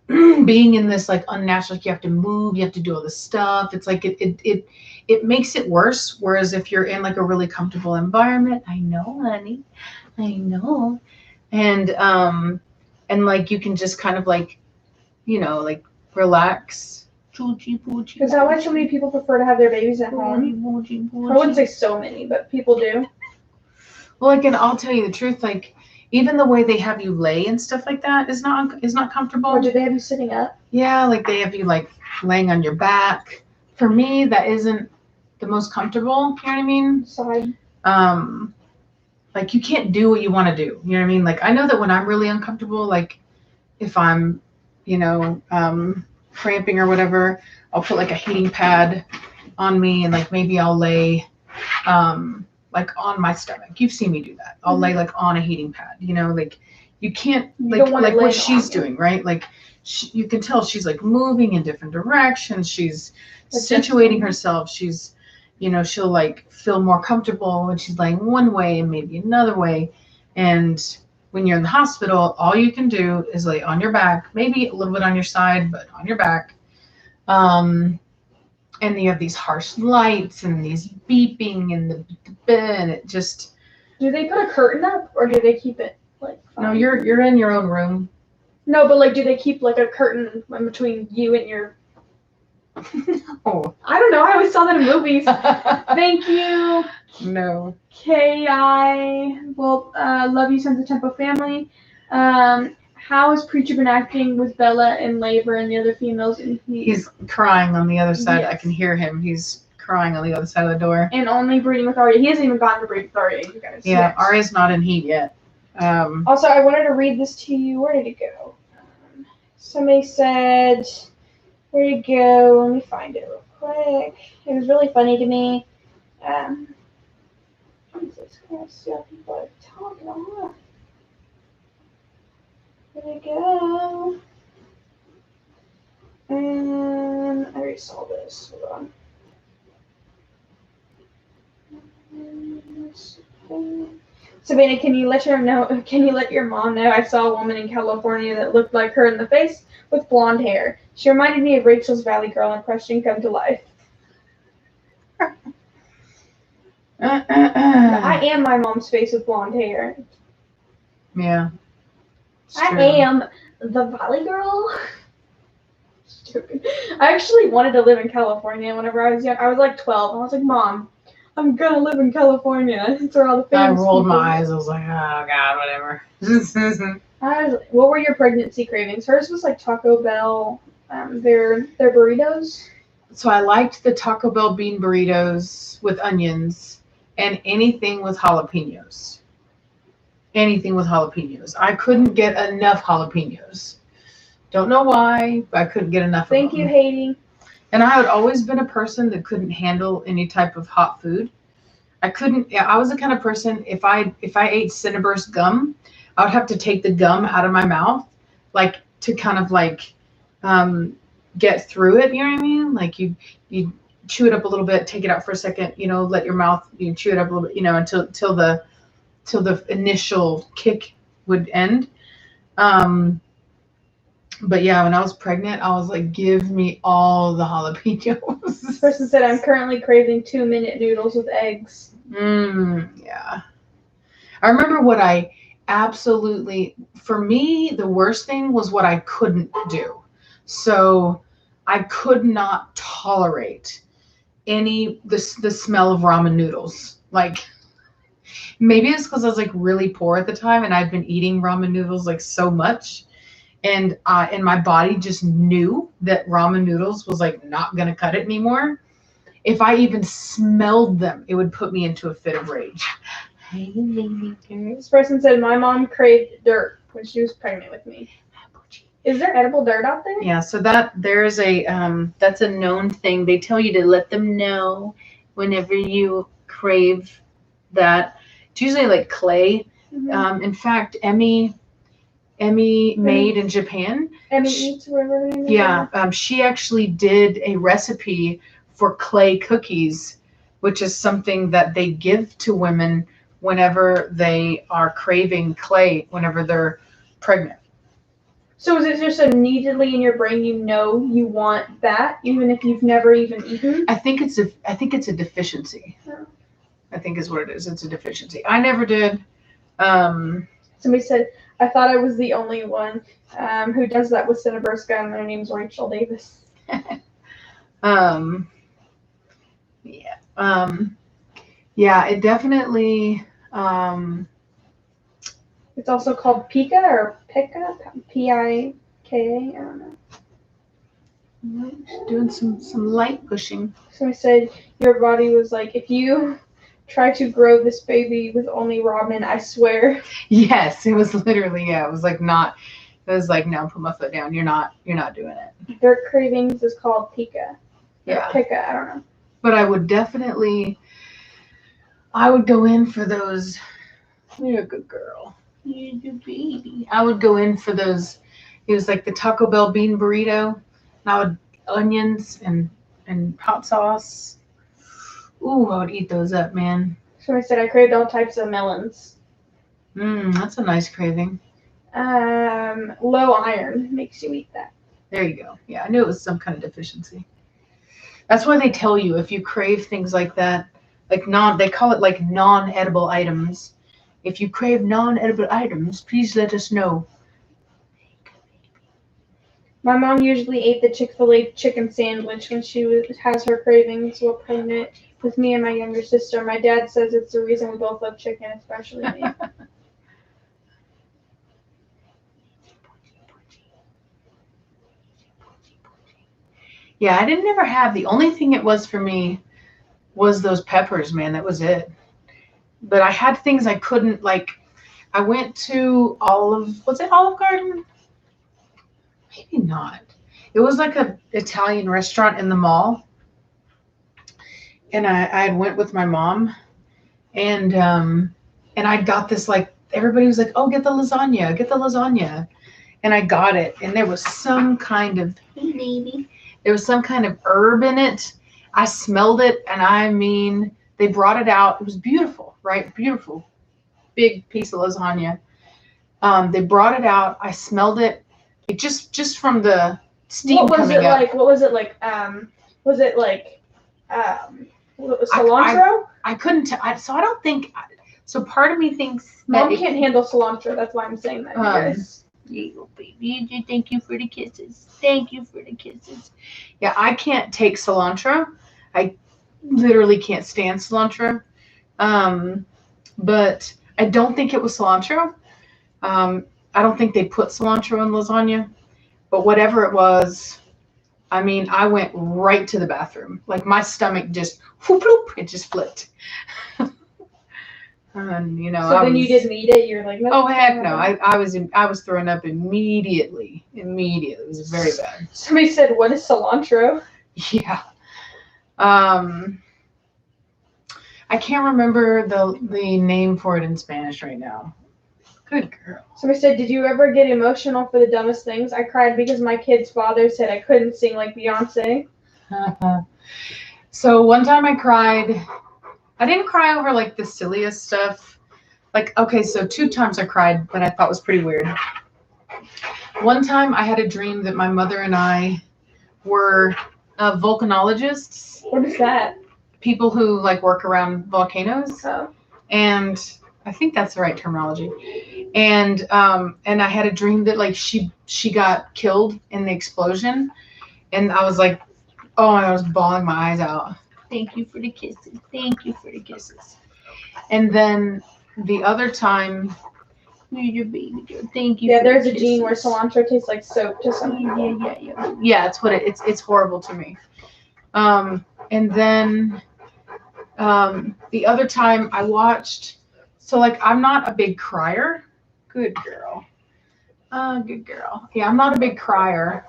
[SPEAKER 2] being in this like unnatural. Like you have to move, you have to do all this stuff. It's like it makes it worse. Whereas if you're in like a really comfortable environment, I know, honey, I know, and like you can just kind of like, you know, like relax.
[SPEAKER 3] Is that why so many people prefer to have their babies at home? I wouldn't say so many, but people do.
[SPEAKER 2] Well, like, and I'll tell you the truth, like even the way they have you lay and stuff like that is not comfortable.
[SPEAKER 3] Or do they have you sitting up?
[SPEAKER 2] Yeah, like they have you like laying on your back. For me, that isn't the most comfortable. You know what I mean?
[SPEAKER 3] Side.
[SPEAKER 2] Like you can't do what you want to do. You know what I mean? Like I know that when I'm really uncomfortable, like if I'm, you know, cramping or whatever, I'll put like a heating pad on me and like maybe I'll lay like on my stomach. You've seen me do that. I'll lay like on a heating pad, you know, like you can't
[SPEAKER 3] You
[SPEAKER 2] like
[SPEAKER 3] don't wanna lay
[SPEAKER 2] what
[SPEAKER 3] on
[SPEAKER 2] she's
[SPEAKER 3] you.
[SPEAKER 2] doing, right? Like you can tell she's like moving in different directions. She's
[SPEAKER 3] Adjusting.
[SPEAKER 2] situating herself. She's, you know, she'll like feel more comfortable when she's laying one way and maybe another way. And when you're in the hospital, all you can do is lay on your back, maybe a little bit on your side, but on your back. And you have these harsh lights and these beeping and the and it just.
[SPEAKER 3] Do they put a curtain up or do they keep it like?
[SPEAKER 2] No,
[SPEAKER 3] fine?
[SPEAKER 2] you're in your own room.
[SPEAKER 3] No, but like, do they keep like a curtain in between you and your?
[SPEAKER 2] Oh.
[SPEAKER 3] I don't know. I always saw that in movies. Thank you,
[SPEAKER 2] No.
[SPEAKER 3] K.I. Well, love you, Sons of Tempo family. How has Preacher been acting with Bella in labor and the other females? And
[SPEAKER 2] He's crying on the other side. I
[SPEAKER 3] Yes.
[SPEAKER 2] can hear him. He's crying on the other side of the door.
[SPEAKER 3] and only breeding with Arya. He hasn't even gotten to breed with Arya, you guys.
[SPEAKER 2] Yeah,
[SPEAKER 3] yet.
[SPEAKER 2] Arya's not in heat yet.
[SPEAKER 3] Also, I wanted to read this to you. Where did it go? Somebody said, where did it go? Let me find it real quick. It was really funny to me. Jesus Christ, yeah, people are talking a lot. Where did it go? I already saw this. Hold on. Savannah, can you let your mom know I saw a woman in California that looked like her in the face with blonde hair? She reminded me of Rachel's Valley Girl impression come to life. I am my mom's face with blonde hair.
[SPEAKER 2] Yeah. It's
[SPEAKER 3] I
[SPEAKER 2] true.
[SPEAKER 3] am the Valley Girl. Stupid. I actually wanted to live in California whenever I was young. I was like 12. I was like, Mom, I'm gonna live in California. It's where all the
[SPEAKER 2] I
[SPEAKER 3] famous
[SPEAKER 2] rolled
[SPEAKER 3] people
[SPEAKER 2] my eyes. I was like, oh God, whatever.
[SPEAKER 3] What were your pregnancy cravings? Hers was like Taco Bell, their burritos.
[SPEAKER 2] So I liked the Taco Bell bean burritos with onions and anything with jalapenos. Anything with jalapenos. I couldn't get enough jalapenos. Don't know why, but I couldn't get enough
[SPEAKER 3] Thank
[SPEAKER 2] of
[SPEAKER 3] you,
[SPEAKER 2] them.
[SPEAKER 3] Haiti.
[SPEAKER 2] And I had always been a person that couldn't handle any type of hot food. I was the kind of person, if I ate Cinnaburst gum, I would have to take the gum out of my mouth, like to kind of like get through it, you know what I mean? Like you chew it up a little bit, take it out for a second, let your mouth, chew it up a little bit, until the initial kick would end. But yeah, when I was pregnant, I was like, give me all the jalapenos.
[SPEAKER 3] This person said, I'm currently craving 2-minute noodles with eggs.
[SPEAKER 2] Yeah. I remember what I absolutely, for me, the worst thing was what I couldn't do. So I could not tolerate the smell of ramen noodles. Like, maybe it's because I was like really poor at the time and I'd been eating ramen noodles like so much. And my body just knew that ramen noodles was like not going to cut it anymore. If I even smelled them, it would put me into a fit of rage.
[SPEAKER 3] This person said, my mom craved dirt when she was pregnant with me. Is there edible dirt out there?
[SPEAKER 2] Yeah, so there's that's a known thing. They tell you to let them know whenever you crave that. It's usually like clay.
[SPEAKER 3] Mm-hmm.
[SPEAKER 2] In fact, Emmy made in Japan.
[SPEAKER 3] Emmy Eats, whatever her name is.
[SPEAKER 2] Yeah, she actually did a recipe for clay cookies, which is something that they give to women whenever they are craving clay, whenever they're pregnant.
[SPEAKER 3] So is it just immediately in your brain you want that, even if you've never even eaten?
[SPEAKER 2] I think it's a deficiency.
[SPEAKER 3] Oh.
[SPEAKER 2] I think is what it is. It's a deficiency. I never did.
[SPEAKER 3] Somebody said, I thought I was the only one who does that with Cinnaburst gum. Her name's Rachel Davis.
[SPEAKER 2] Yeah, it definitely.
[SPEAKER 3] It's also called Pika or Pika, Pika. I don't know.
[SPEAKER 2] Doing some light pushing.
[SPEAKER 3] Somebody said your body was like, if you try to grow this baby with only ramen, I swear.
[SPEAKER 2] Yes, it was literally, yeah. It was like no, put my foot down. You're not doing it.
[SPEAKER 3] Dirt cravings is called Pika.
[SPEAKER 2] Yeah.
[SPEAKER 3] Pika, I don't know.
[SPEAKER 2] But I would go in for those. You're a good girl. You're a good baby. I would go in for those. It was like the Taco Bell bean burrito. And I would onions and hot sauce. Ooh, I would eat those up, man.
[SPEAKER 3] Somebody said I craved all types of melons.
[SPEAKER 2] That's a nice craving.
[SPEAKER 3] Low iron makes you eat that.
[SPEAKER 2] There you go. Yeah, I knew it was some kind of deficiency. That's why they tell you if you crave things like that, like they call it like non-edible items. If you crave non-edible items, please let us know.
[SPEAKER 3] My mom usually ate the Chick-fil-A chicken sandwich when she has her cravings while pregnant with me and my younger sister. My dad says it's the reason we both love chicken, especially me.
[SPEAKER 2] Yeah, I didn't ever have. The only thing it was for me was those peppers, man. That was it. But I had things I couldn't, like, I went to was it Olive Garden? Maybe not. It was like an Italian restaurant in the mall. And I had went with my mom. And I got this, like, everybody was like, oh, get the lasagna. And I got it. And there was some kind of, hey, baby. There was some kind of herb in it. I smelled it, and I mean, they brought it out. It was beautiful, right? Beautiful. Big piece of lasagna. They brought it out. I smelled it. It just from the steam coming up.
[SPEAKER 3] What was it like? Was it like cilantro?
[SPEAKER 2] I couldn't tell. So I don't think. So part of me thinks
[SPEAKER 3] Mom can't handle cilantro. That's why I'm saying that.
[SPEAKER 4] Baby, thank you for the kisses. Thank you for the kisses.
[SPEAKER 2] Yeah, I can't take cilantro. I literally can't stand cilantro. But I don't think it was cilantro. I don't think they put cilantro in lasagna. But whatever it was, I mean, I went right to the bathroom. Like my stomach just, whoop, whoop, it just flipped.
[SPEAKER 5] And you know,
[SPEAKER 3] So then you didn't eat it. You're like, nope.
[SPEAKER 5] Oh heck no! I was throwing up immediately. It was very bad.
[SPEAKER 3] Somebody said, "What is cilantro?"
[SPEAKER 5] Yeah. I can't remember the name for it in Spanish right now. Good girl.
[SPEAKER 3] Somebody said, "Did you ever get emotional for the dumbest things?" I cried because my kid's father said I couldn't sing like Beyonce.
[SPEAKER 5] So one time I cried. I didn't cry over like the silliest stuff. Like, okay, so 2 times I cried, but I thought was pretty weird. One time I had a dream that my mother and I were volcanologists.
[SPEAKER 3] What is that?
[SPEAKER 5] People who like work around volcanoes.
[SPEAKER 3] Oh.
[SPEAKER 5] And I think that's the right terminology. And I had a dream that like she got killed in the explosion. And I was like, oh, I was bawling my eyes out.
[SPEAKER 4] Thank you for the kisses. Thank you for the kisses.
[SPEAKER 5] And then the other time,
[SPEAKER 4] You're your baby girl. Thank you.
[SPEAKER 3] Yeah,
[SPEAKER 4] for
[SPEAKER 3] there's
[SPEAKER 4] the
[SPEAKER 3] a gene where
[SPEAKER 4] kisses.
[SPEAKER 3] cilantro tastes like soap to some people.
[SPEAKER 5] yeah, it's what it's horrible to me. And then the other time I watched, so like I'm not a big crier. Good girl. Good girl. Yeah, I'm not a big crier.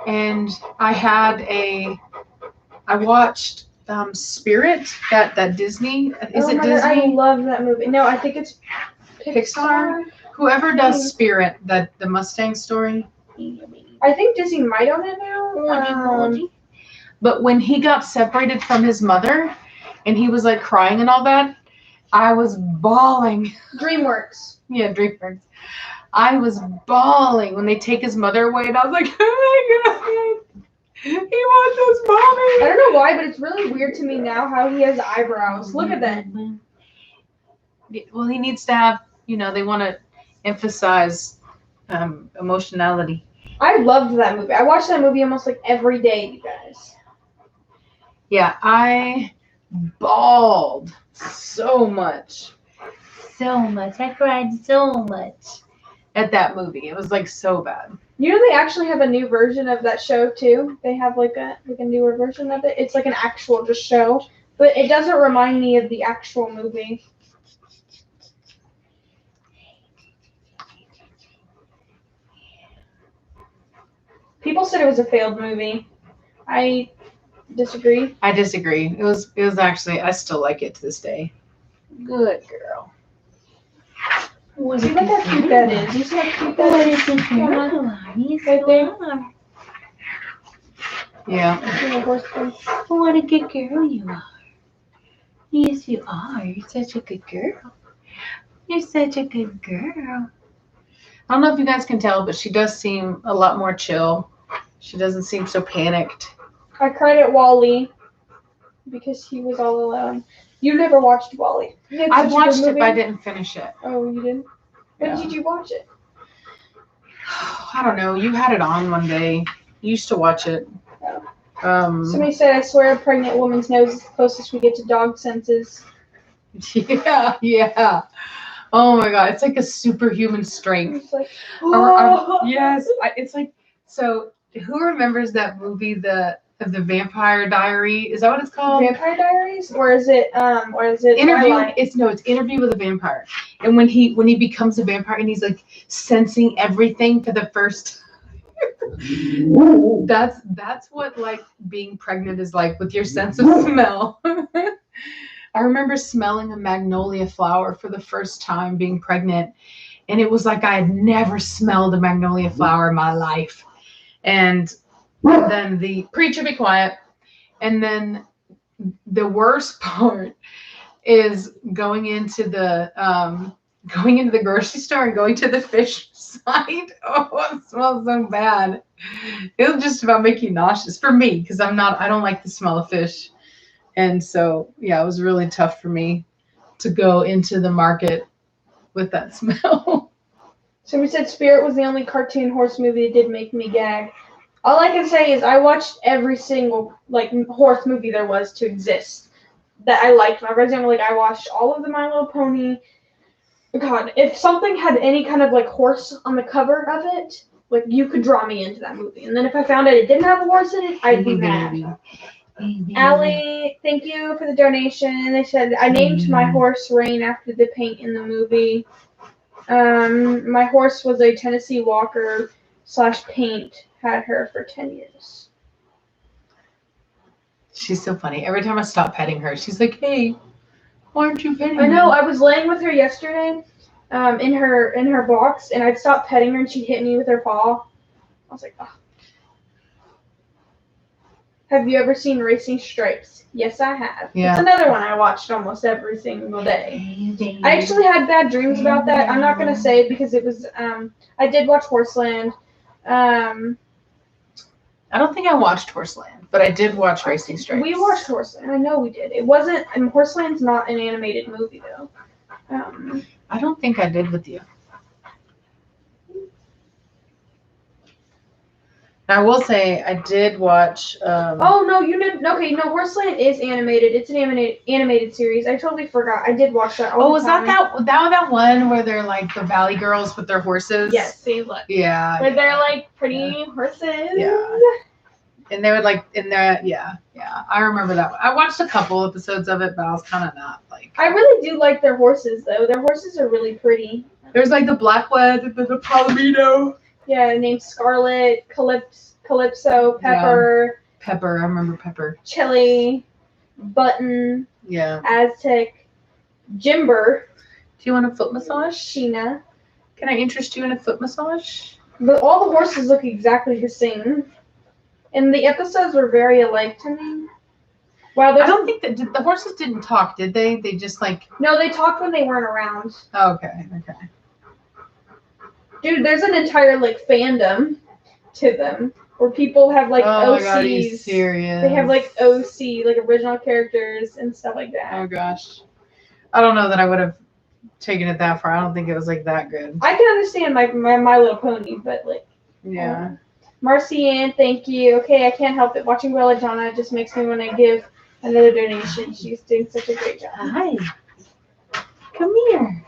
[SPEAKER 5] And I watched Spirit, that Disney. Is it
[SPEAKER 3] God,
[SPEAKER 5] Disney?
[SPEAKER 3] I love that movie. No, I think it's
[SPEAKER 5] Pixar? Whoever does Spirit, the Mustang story.
[SPEAKER 3] I think Disney might own it now.
[SPEAKER 5] But when he got separated from his mother and he was like crying and all that, I was bawling.
[SPEAKER 3] DreamWorks.
[SPEAKER 5] Yeah, DreamWorks. I was bawling when they take his mother away, and I was like, oh my God, he wants his mommy.
[SPEAKER 3] I don't know why, but it's really weird to me now how he has eyebrows. Look at that.
[SPEAKER 5] Well, he needs to have, they want to emphasize emotionality.
[SPEAKER 3] I loved that movie. I watched that movie almost like every day, you guys.
[SPEAKER 5] Yeah, I bawled so much.
[SPEAKER 4] So much. I cried so much
[SPEAKER 5] At that movie. It was like so bad.
[SPEAKER 3] You know they actually have a new version of that show too. They have like a newer version of it. It's like an actual just show, but it doesn't remind me of the actual movie. People said it was a failed movie. I disagree.
[SPEAKER 5] I disagree. It was actually, I still like it to this day. Good girl.
[SPEAKER 3] See, look how cute that is. You see how cute that is? Right there.
[SPEAKER 5] Yeah.
[SPEAKER 4] What a good girl you are. Yes, you are. You're such a good girl. You're such a good girl.
[SPEAKER 5] I don't know if you guys can tell, but she does seem a lot more chill. She doesn't seem so panicked.
[SPEAKER 3] I cried at Wall-E because he was all alone. You never watched Wall-E.
[SPEAKER 5] I watched it, but I didn't finish it.
[SPEAKER 3] Oh, you didn't? When did you watch it?
[SPEAKER 5] I don't know. You had it on one day. You used to watch it.
[SPEAKER 3] Somebody said, I swear a pregnant woman's nose is the closest we get to dog senses.
[SPEAKER 5] Yeah. Oh my God. It's like a superhuman strength.
[SPEAKER 3] It's like,
[SPEAKER 5] yes. It's like, so who remembers that movie, the Vampire Diary? Is that what it's called?
[SPEAKER 3] Vampire Diaries? Or is it
[SPEAKER 5] Interview?
[SPEAKER 3] Twilight?
[SPEAKER 5] It's Interview with a Vampire. And when he becomes a vampire and he's like sensing everything for the first time. That's what like being pregnant is like with your sense of smell. I remember smelling a magnolia flower for the first time being pregnant, and it was like I had never smelled a magnolia flower in my life. And then the preacher, be quiet. And then the worst part is going into the grocery store and going to the fish side. Oh, it smells so bad. It'll just about make you nauseous for me because I don't like the smell of fish. And so, yeah, it was really tough for me to go into the market with that smell.
[SPEAKER 3] Somebody said Spirit was the only cartoon horse movie that did make me gag. All I can say is I watched every single like horse movie there was to exist that I liked. For example, like I watched all of the My Little Pony. God, if something had any kind of like horse on the cover of it, like you could draw me into that movie. And then if I found out it didn't have a horse in it, I'd be mad. Allie, thank you for the donation. They said I named my horse Rain after the paint in the movie. My horse was a Tennessee Walker / paint. Had her for 10 years.
[SPEAKER 5] She's so funny. Every time I stop petting her, she's like, "Hey, why aren't you petting
[SPEAKER 3] I know.
[SPEAKER 5] me?"
[SPEAKER 3] I was laying with her yesterday, in her box, and I'd stop petting her, and she'd hit me with her paw. I was like, oh. Have you ever seen Racing Stripes? Yes, I have.
[SPEAKER 5] Yeah.
[SPEAKER 3] It's another one I watched almost every single day. I actually had bad dreams about that. I'm not gonna say it because it was. I did watch Horseland.
[SPEAKER 5] I don't think I watched Horseland, but I did watch Racing Stripes.
[SPEAKER 3] We watched Horseland. I know we did. It wasn't. And Horseland's not an animated movie though.
[SPEAKER 5] I don't think I did with you. I will say I did watch.
[SPEAKER 3] Oh no, you didn't. Okay, no, Horseland is animated. It's an animated series. I totally forgot. I did watch that.
[SPEAKER 5] Oh, was that one where they're like the Valley Girls with their horses?
[SPEAKER 3] Yes, see, look.
[SPEAKER 5] Yeah.
[SPEAKER 3] Where they're like pretty horses.
[SPEAKER 5] Yeah. And they would like in there. Yeah. I remember that one. I watched a couple episodes of it, but I was kind of not like.
[SPEAKER 3] I really do like their horses though. Their horses are really pretty.
[SPEAKER 5] There's like the Blackwood and the Palomino.
[SPEAKER 3] Yeah, named Scarlet, Calypso, Pepper.
[SPEAKER 5] Yeah. Pepper, I remember Pepper.
[SPEAKER 3] Chili, Button.
[SPEAKER 5] Yeah.
[SPEAKER 3] Aztec, Jimber.
[SPEAKER 5] Do you want a foot massage?
[SPEAKER 3] Sheena.
[SPEAKER 5] Can I interest you in a foot massage?
[SPEAKER 3] But all the horses look exactly the same. And the episodes were very alike to me. Wow,
[SPEAKER 5] I don't think that the horses didn't talk, did they? They just like.
[SPEAKER 3] No, they talked when they weren't around.
[SPEAKER 5] Oh, okay.
[SPEAKER 3] Dude, there's an entire like fandom to them where people have like OCs.
[SPEAKER 5] Oh my God, are you serious?
[SPEAKER 3] They have like OC, like original characters and stuff like that.
[SPEAKER 5] Oh gosh, I don't know that I would have taken it that far. I don't think it was like that good.
[SPEAKER 3] I can understand my Little Pony, but like.
[SPEAKER 5] Yeah.
[SPEAKER 3] Marcy Ann, thank you. Okay, I can't help it. Watching Belladonna just makes me want to give another donation. She's doing such a great job.
[SPEAKER 4] Hi. Come here.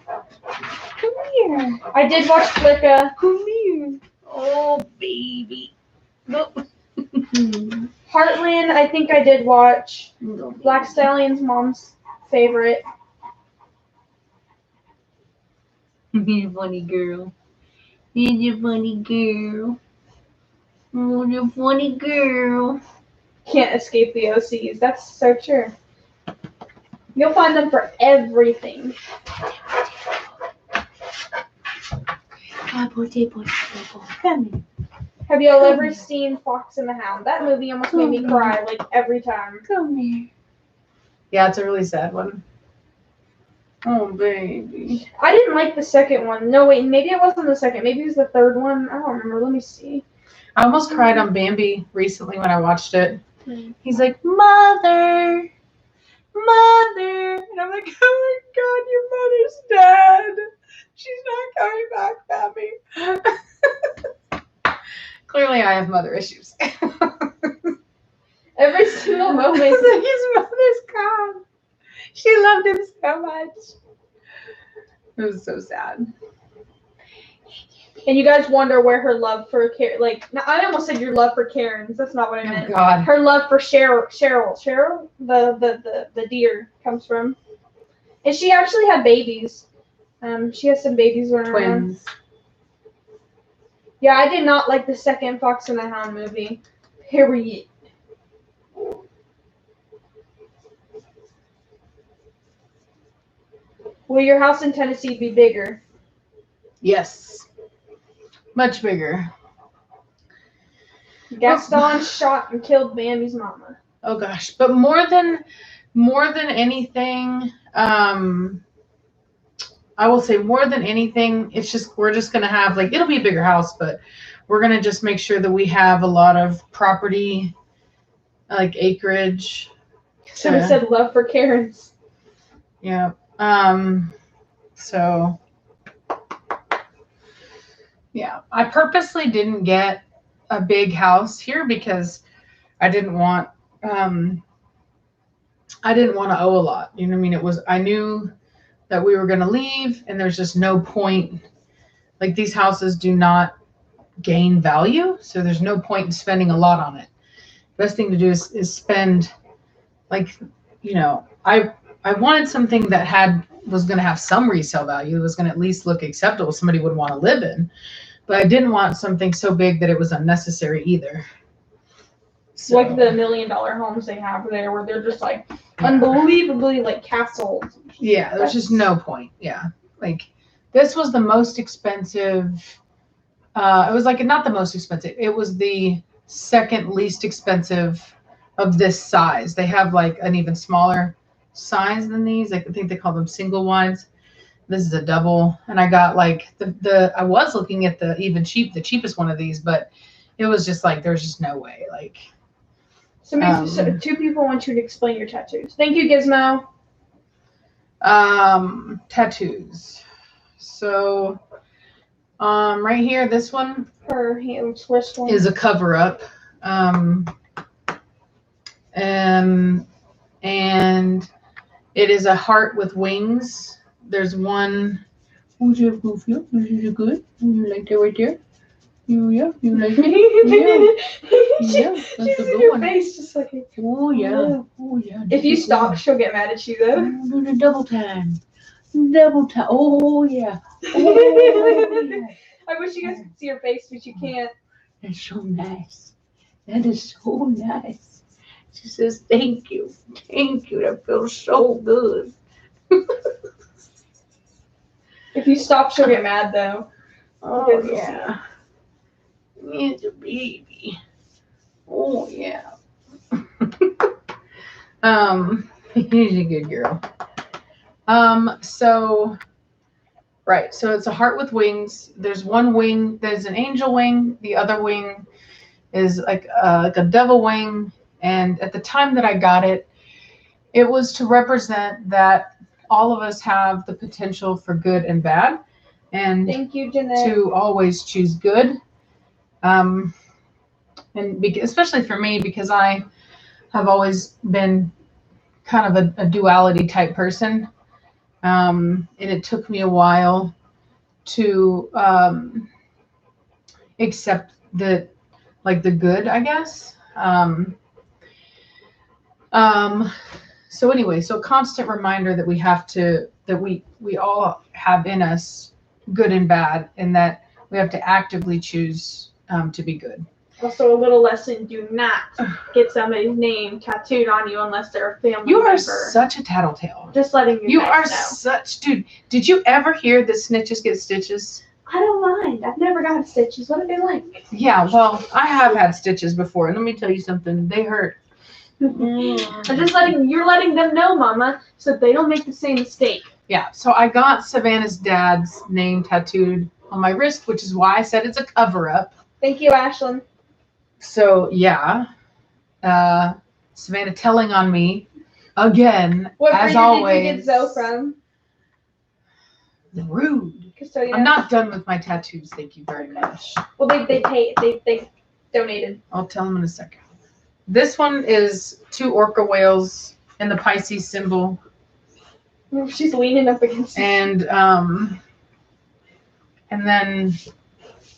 [SPEAKER 4] Come here.
[SPEAKER 3] I did watch Flicka.
[SPEAKER 4] Come here. Oh, baby. No.
[SPEAKER 3] Heartland, I think I did watch. Black Stallion's mom's favorite.
[SPEAKER 4] You're a funny girl. You're a funny girl. Oh, you're a funny girl.
[SPEAKER 3] Can't escape the OCs. That's so true. You'll find them for everything.
[SPEAKER 4] Come here.
[SPEAKER 3] Have y'all ever seen Fox and the Hound? That movie almost made me cry like every time.
[SPEAKER 4] Come here.
[SPEAKER 5] Yeah, it's a really sad one. Oh, baby.
[SPEAKER 3] I didn't like the second one. No, wait, maybe it wasn't the second. Maybe it was the third one. I don't remember. Let me see.
[SPEAKER 5] I almost cried on Bambi recently when I watched it.
[SPEAKER 3] Hmm.
[SPEAKER 5] He's like, Mother. And I'm like, oh my God, your mother's dead. She's not coming back, Bambi. Clearly, I have mother issues.
[SPEAKER 3] Every single moment.
[SPEAKER 5] His mother's gone. She loved him so much. It was so sad.
[SPEAKER 3] And you guys wonder where her love for I almost said your love for Karen's. That's not what I
[SPEAKER 5] Oh
[SPEAKER 3] meant.
[SPEAKER 5] God.
[SPEAKER 3] Her love for Cheryl, the deer comes from. And she actually had babies. She has some babies running around.
[SPEAKER 5] Twins.
[SPEAKER 3] Yeah, I did not like the second Fox and the Hound movie. Period. Will your house in Tennessee be bigger?
[SPEAKER 5] Yes. Much bigger.
[SPEAKER 3] Gaston shot and killed Bambi's mama.
[SPEAKER 5] Oh gosh. But more than anything, I will say more than anything, we're just gonna have it'll be a bigger house, but we're gonna just make sure that we have a lot of property, like acreage.
[SPEAKER 3] Someone said love for Karen's.
[SPEAKER 5] Yeah. So yeah, I purposely didn't get a big house here because I didn't want to owe a lot. You know what I mean? I knew that we were going to leave and there's just no point. Like these houses do not gain value. So there's no point in spending a lot on it. best thing to do is spend, like, I wanted something that was going to have some resale value, was going to at least look acceptable, somebody would want to live in, but I didn't want something so big that it was unnecessary either. So,
[SPEAKER 3] Like the $1 million homes they have there, where they're just like unbelievably like castles.
[SPEAKER 5] yeah, there's just no point. Yeah, like this was the most expensive. It was like not the most expensive. It was the second least expensive of this size. They have like an even smaller size than these. I think they call them single wides. This is a double, and I got like I was looking at the cheapest one of these, but it was just like there's just no way. Like,
[SPEAKER 3] So maybe two people want you to explain your tattoos. Thank you, Gizmo.
[SPEAKER 5] Tattoos. So, right here, this one
[SPEAKER 3] Her hands, wrist one.
[SPEAKER 5] is a cover up. And it is a heart with wings. There's one. Would you go feel? Is it good? You like that right there? Yeah, you like it? Yeah, that's a good
[SPEAKER 3] your
[SPEAKER 5] one.
[SPEAKER 3] face just like.
[SPEAKER 5] Oh yeah, oh yeah.
[SPEAKER 3] If you stop, she'll get mad at you though.
[SPEAKER 5] Do the double time. Oh yeah. Oh, yeah.
[SPEAKER 3] I wish you guys could see your face, but you can't.
[SPEAKER 5] That's so nice. That is so nice. She says, thank you. Thank you. That feels so good.
[SPEAKER 3] If you stop, she'll get mad though.
[SPEAKER 5] Oh, yeah. It's a baby. Oh, yeah. She's a good girl. So it's a heart with wings. There's one wing, there's an angel wing. The other wing is like a devil wing. And at the time that I got it, it was to represent that all of us have the potential for good and bad, and
[SPEAKER 3] Thank you, Jeanette.
[SPEAKER 5] to always choose good. And especially for me, because I have always been kind of a duality type person. And it took me a while to accept the good, I guess. So anyway, so a constant reminder that we all have in us good and bad, and that we have to actively choose to be good.
[SPEAKER 3] Also, a little lesson: do not get somebody's name tattooed on you unless they're a family
[SPEAKER 5] You are
[SPEAKER 3] member.
[SPEAKER 5] such a tattletale.
[SPEAKER 3] Just letting you
[SPEAKER 5] You
[SPEAKER 3] guys
[SPEAKER 5] are
[SPEAKER 3] know.
[SPEAKER 5] such, dude. Did you ever hear that snitches get stitches?
[SPEAKER 3] I don't mind. I've never got stitches. What are they like?
[SPEAKER 5] Yeah, well, I have had stitches before, and let me tell you something. They hurt.
[SPEAKER 3] I'm just you're letting them know, Mama, so that they don't make the same mistake.
[SPEAKER 5] Yeah, so I got Savannah's dad's name tattooed on my wrist, which is why I said it's a cover-up.
[SPEAKER 3] Thank you, Ashlyn.
[SPEAKER 5] So, yeah, Savannah telling on me again,
[SPEAKER 3] What
[SPEAKER 5] as
[SPEAKER 3] breed
[SPEAKER 5] always.
[SPEAKER 3] did you get Zoe from?
[SPEAKER 5] Rude.
[SPEAKER 3] Custodian.
[SPEAKER 5] I'm not done with my tattoos, thank you very much.
[SPEAKER 3] Well, they donated.
[SPEAKER 5] I'll tell them in a second. This one is 2 orca whales and the Pisces symbol.
[SPEAKER 3] She's leaning up against it.
[SPEAKER 5] And then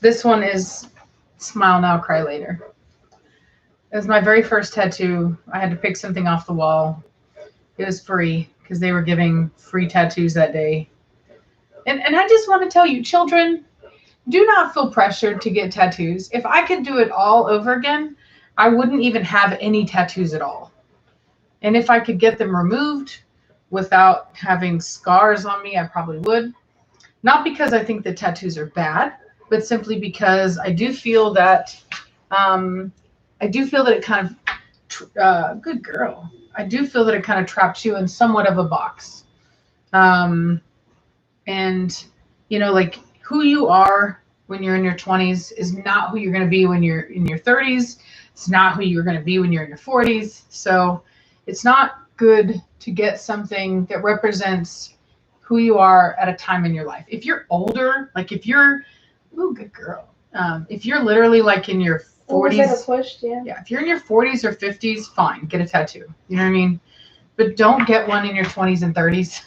[SPEAKER 5] this one is Smile Now, Cry Later. It was my very first tattoo. I had to pick something off the wall. It was free because they were giving free tattoos that day. And I just want to tell you, children, do not feel pressured to get tattoos. If I could do it all over again, I wouldn't even have any tattoos at all. And if I could get them removed without having scars on me, I probably would. Not because I think that tattoos are bad, but simply because I do feel that it kind of good girl. I do feel that it kind of traps you in somewhat of a box. And like who you are when you're in your 20s is not who you're going to be when you're in your 30s. It's not who you're going to be when you're in your 40s. So it's not good to get something that represents who you are at a time in your life. If you're older, like if you're, good girl. If you're literally like in your 40s,
[SPEAKER 3] yeah.
[SPEAKER 5] If you're in your 40s or 50s, fine, get a tattoo. You know what I mean? But don't get one in your 20s and 30s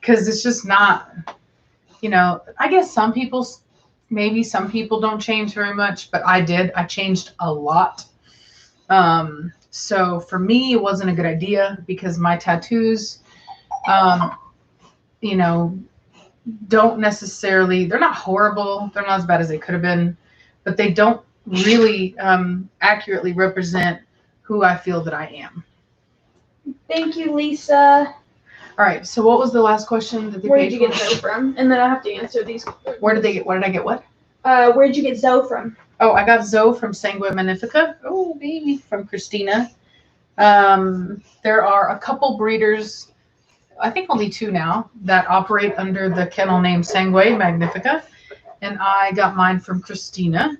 [SPEAKER 5] because it's just not, I guess maybe some people don't change very much, but I did. I changed a lot. So for me, it wasn't a good idea because my tattoos, you know, don't necessarily, they're not horrible. They're not as bad as they could have been, but they don't really accurately represent who I feel that I am.
[SPEAKER 3] Thank you, Lisa.
[SPEAKER 5] All right. So what was the last question that they
[SPEAKER 3] Where
[SPEAKER 5] paid
[SPEAKER 3] did you get
[SPEAKER 5] for?
[SPEAKER 3] Zoe from? And then I have to answer these.
[SPEAKER 5] What did I get what?
[SPEAKER 3] Where'd you get Zoe from?
[SPEAKER 5] Oh, I got Zoe from Sangue Magnifica. Oh, baby, from Christina. There are a couple breeders, I think only 2 now, that operate under the kennel name Sangue Magnifica. And I got mine from Christina.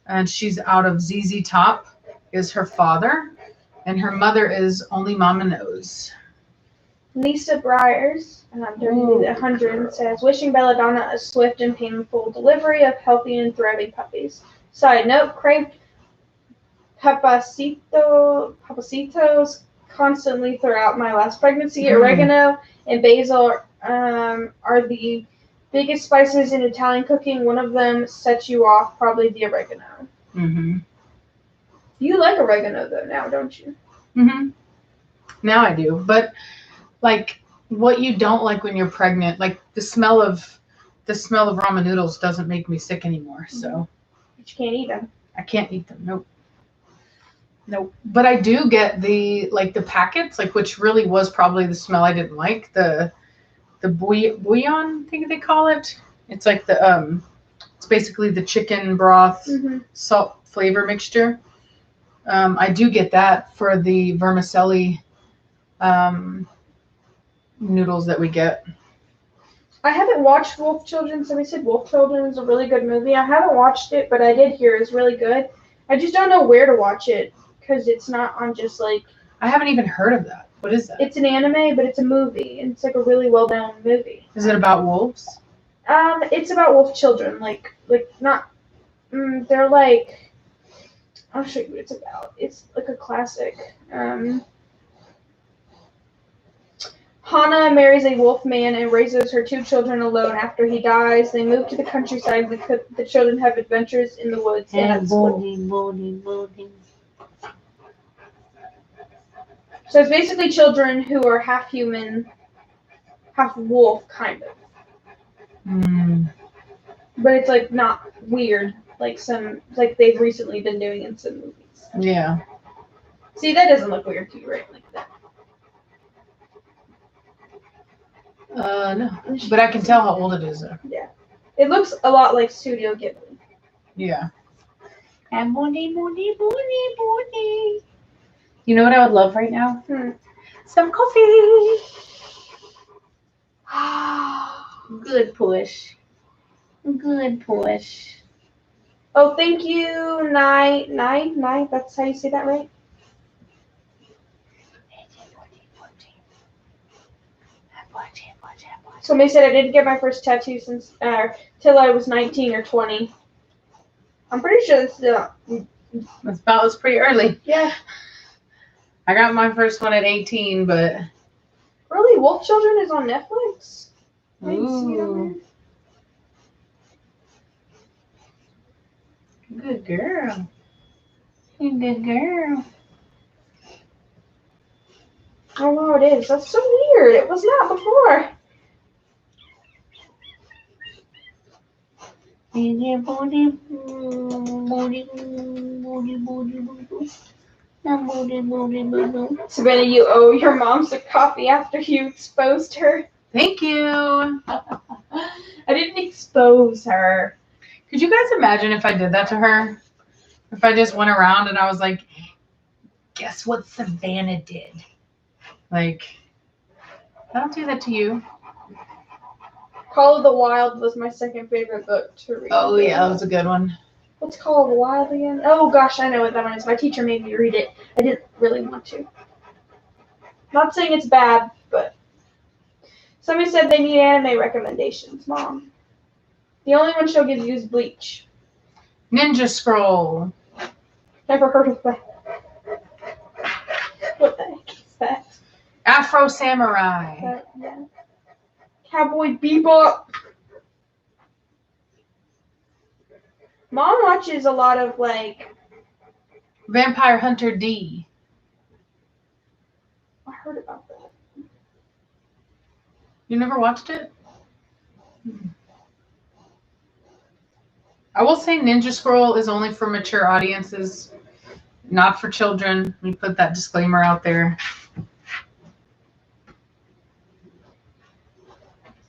[SPEAKER 5] And she's out of ZZ Top, is her father. And her mother is Only Mama Knows.
[SPEAKER 3] Lisa Briers, and I'm dirty 100, says, wishing Belladonna a swift and painful delivery of healthy and thriving puppies. Side note, craved papacitos constantly throughout my last pregnancy. Oregano and basil are the biggest spices in Italian cooking. One of them sets you off, probably the oregano.
[SPEAKER 5] Mm-hmm.
[SPEAKER 3] You like oregano though now, don't you?
[SPEAKER 5] Mm-hmm. Now I do, but like what you don't like when you're pregnant, like the smell of ramen noodles doesn't make me sick anymore. So
[SPEAKER 3] But you can't eat them.
[SPEAKER 5] I can't eat them. Nope. But I do get the packets, like which really was probably the smell I didn't like. The bouillon, I think they call it. It's like it's basically the chicken broth salt flavor mixture. I do get that for the vermicelli noodles that we get.
[SPEAKER 3] I haven't watched Wolf Children. Somebody said Wolf Children is a really good movie. I haven't watched it, but I did hear it's really good. I just don't know where to watch it because it's not on just like.
[SPEAKER 5] I haven't even heard of that. What is that?
[SPEAKER 3] It's an anime, but it's a movie, and it's like a really well-known movie.
[SPEAKER 5] Is it about wolves?
[SPEAKER 3] It's about wolf children. Like not. They're like. I'll show you what it's about. It's like a classic. Hana marries a wolf man and raises her 2 children alone after he dies. They move to the countryside. The children have adventures in the woods and at school. So it's basically children who are half human, half wolf, kind of. But it's like not weird, like they've recently been doing in some movies.
[SPEAKER 5] Yeah.
[SPEAKER 3] See, that doesn't look weird to you, right? Like that.
[SPEAKER 5] No. But I can tell how old it is though.
[SPEAKER 3] Yeah. It looks a lot like Studio Ghibli.
[SPEAKER 5] Yeah.
[SPEAKER 4] And booty.
[SPEAKER 5] You know what I would love right now?
[SPEAKER 4] Some coffee. Good push.
[SPEAKER 3] Oh, thank you, Nye. That's how you say that, right? Somebody said I didn't get my first tattoo since till I was 19 or 20. I'm pretty sure
[SPEAKER 5] It's pretty early.
[SPEAKER 3] Yeah.
[SPEAKER 5] I got my first one at 18, but.
[SPEAKER 3] Really? Wolf Children is on Netflix? I didn't see it on
[SPEAKER 5] Ooh. Good girl.
[SPEAKER 4] You good girl.
[SPEAKER 3] Oh, no, it is. That's so weird. It was not before. Savannah, you owe your mom some coffee after you exposed her.
[SPEAKER 5] Thank you.
[SPEAKER 3] I didn't expose her.
[SPEAKER 5] Could you guys imagine if I did that to her? If I just went around and I was like, guess what Savannah did? Like, I don't do that to you.
[SPEAKER 3] Call of the Wild was my second favorite book to read.
[SPEAKER 5] Oh, yeah, that was a good one.
[SPEAKER 3] What's Call of the Wild again? Oh, gosh, I know what that one is. My teacher made me read it. I didn't really want to. Not saying it's bad, but somebody said they need anime recommendations. Mom. The only one she'll give you is Bleach.
[SPEAKER 5] Ninja Scroll.
[SPEAKER 3] Never heard of that. What the heck is that?
[SPEAKER 5] Afro Samurai.
[SPEAKER 3] Yeah. Cowboy Bebop. Mom watches a lot of like
[SPEAKER 5] Vampire Hunter D.
[SPEAKER 3] I heard about that.
[SPEAKER 5] You never watched it? I will say Ninja Scroll is only for mature audiences, not for children. Let me put that disclaimer out there.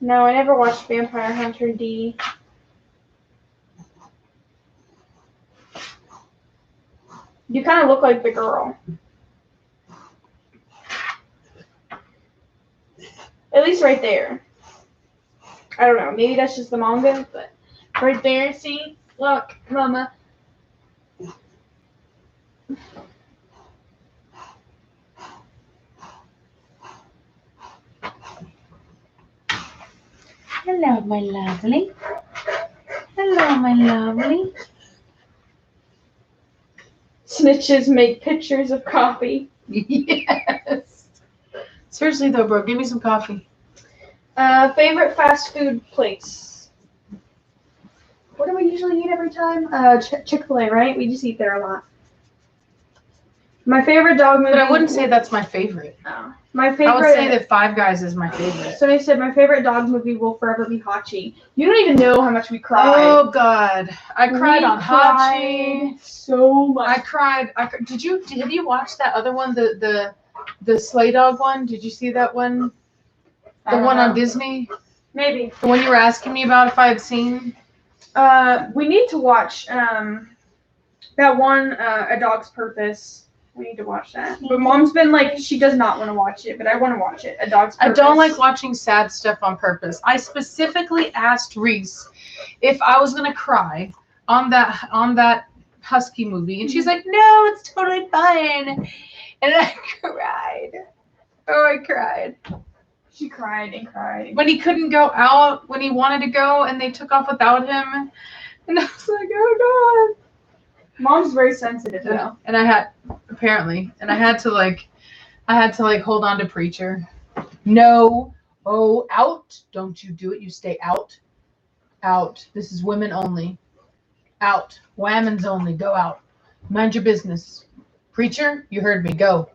[SPEAKER 3] No, I never watched Vampire Hunter D. You kind of look like the girl. At least right there. I don't know. Maybe that's just the manga, but right there, see? Look, mama.
[SPEAKER 4] Hello, my lovely. Hello, my lovely.
[SPEAKER 3] Snitches make pictures of coffee.
[SPEAKER 5] Yes. Seriously though, bro, give me some coffee.
[SPEAKER 3] Favorite fast food place? What do we usually eat every time? Chick-fil-A, right? We just eat there a lot. My favorite dog movie.
[SPEAKER 5] But I wouldn't say that's my favorite.
[SPEAKER 3] Oh. My favorite.
[SPEAKER 5] I would say that Five Guys is my favorite.
[SPEAKER 3] Somebody said my favorite dog movie will forever be Hachi. You don't even know how much we cried.
[SPEAKER 5] Oh God, I cried on Hachi.
[SPEAKER 3] So much.
[SPEAKER 5] I cried. Have you watched that other one, the Sleigh Dog one? Did you see that one? The one on Disney?
[SPEAKER 3] Maybe.
[SPEAKER 5] The one you were asking me about if I had seen?
[SPEAKER 3] We need to watch that one, A Dog's Purpose. We need to watch that. But Mom's been like, she does not want to watch it, but I want to watch it. A Dog's Purpose.
[SPEAKER 5] I don't like watching sad stuff on purpose. I specifically asked Reese if I was gonna cry on that Husky movie, and she's like, "No, it's totally fine." And I cried. Oh, I cried.
[SPEAKER 3] She cried and cried.
[SPEAKER 5] When he couldn't go out, when he wanted to go, and they took off without him, and I was like, "Oh God."
[SPEAKER 3] Mom's very sensitive though.
[SPEAKER 5] And I had to hold on to Preacher. No, out. Don't you do it. You stay out. Out. This is women only. Out. Whammons only. Go out. Mind your business. Preacher, you heard me. Go.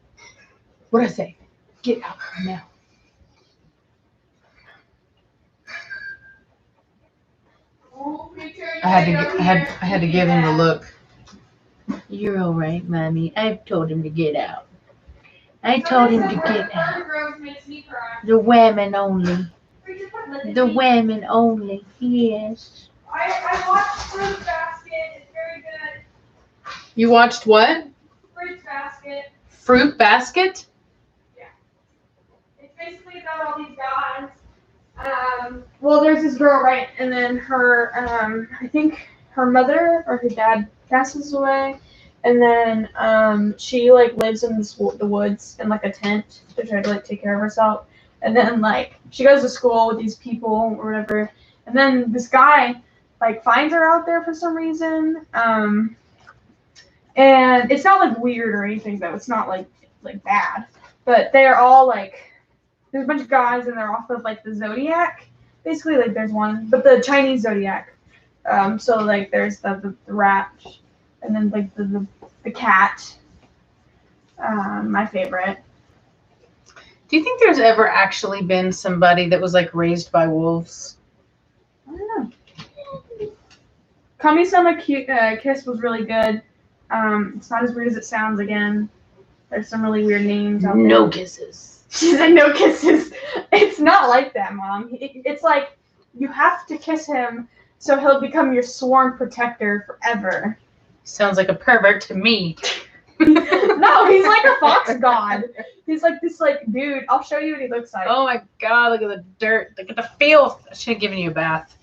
[SPEAKER 5] What'd I say? Get out now. I had to give him the look.
[SPEAKER 4] You're all right, Mommy. I've told him to get out. I told him to get out. The women only. The women only. Yes.
[SPEAKER 3] I watched Fruit Basket. It's very good.
[SPEAKER 5] You watched what?
[SPEAKER 3] Fruit Basket.
[SPEAKER 5] Fruit Basket?
[SPEAKER 3] Yeah. It's basically about all these guys. Well, there's this girl, right? And then her, I think her mother or her dad passes away. And then she like lives in the woods in like a tent to try to like take care of herself. And then like she goes to school with these people or whatever. And then this guy like finds her out there for some reason. And it's not like weird or anything though. It's not like bad. But they're all like, there's a bunch of guys and they're off of like the zodiac. Basically like there's one, but the Chinese zodiac. So like there's the rat. And then like the cat, my favorite.
[SPEAKER 5] Do you think there's ever actually been somebody that was like raised by wolves?
[SPEAKER 3] I don't know. Kami-sama Kiss was really good. It's not as weird as it sounds again. There's some really weird names out there.
[SPEAKER 4] No kisses.
[SPEAKER 3] She said no kisses. It's not like that, Mom. It's like you have to kiss him so he'll become your sworn protector forever.
[SPEAKER 5] Sounds like a pervert to me.
[SPEAKER 3] No, he's like a fox god. He's like this like dude. I'll show you what he looks like.
[SPEAKER 5] Oh my God, look at the dirt. Look at the filth. I should have given you a bath.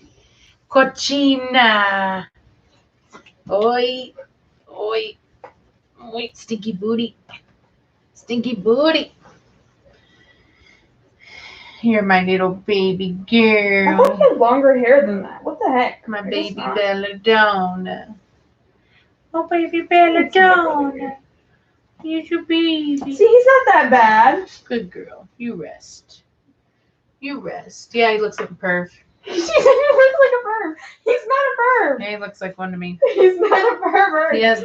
[SPEAKER 5] Cochina. Oi. Oi. Oi. Stinky booty. Stinky booty. You're my little baby
[SPEAKER 3] I
[SPEAKER 5] girl.
[SPEAKER 3] thought he had longer hair than that. What the heck?
[SPEAKER 5] My
[SPEAKER 3] I guess
[SPEAKER 5] baby
[SPEAKER 3] not.
[SPEAKER 5] Belladonna. Oh, baby Belladonna. Here's your baby.
[SPEAKER 3] See, he's not that bad.
[SPEAKER 5] Good girl. You rest. You rest. Yeah, he looks like a perv.
[SPEAKER 3] She said he looks like a perv. He's not a perv.
[SPEAKER 5] Yeah, he looks like one to me.
[SPEAKER 3] He's not a pervert.
[SPEAKER 5] He has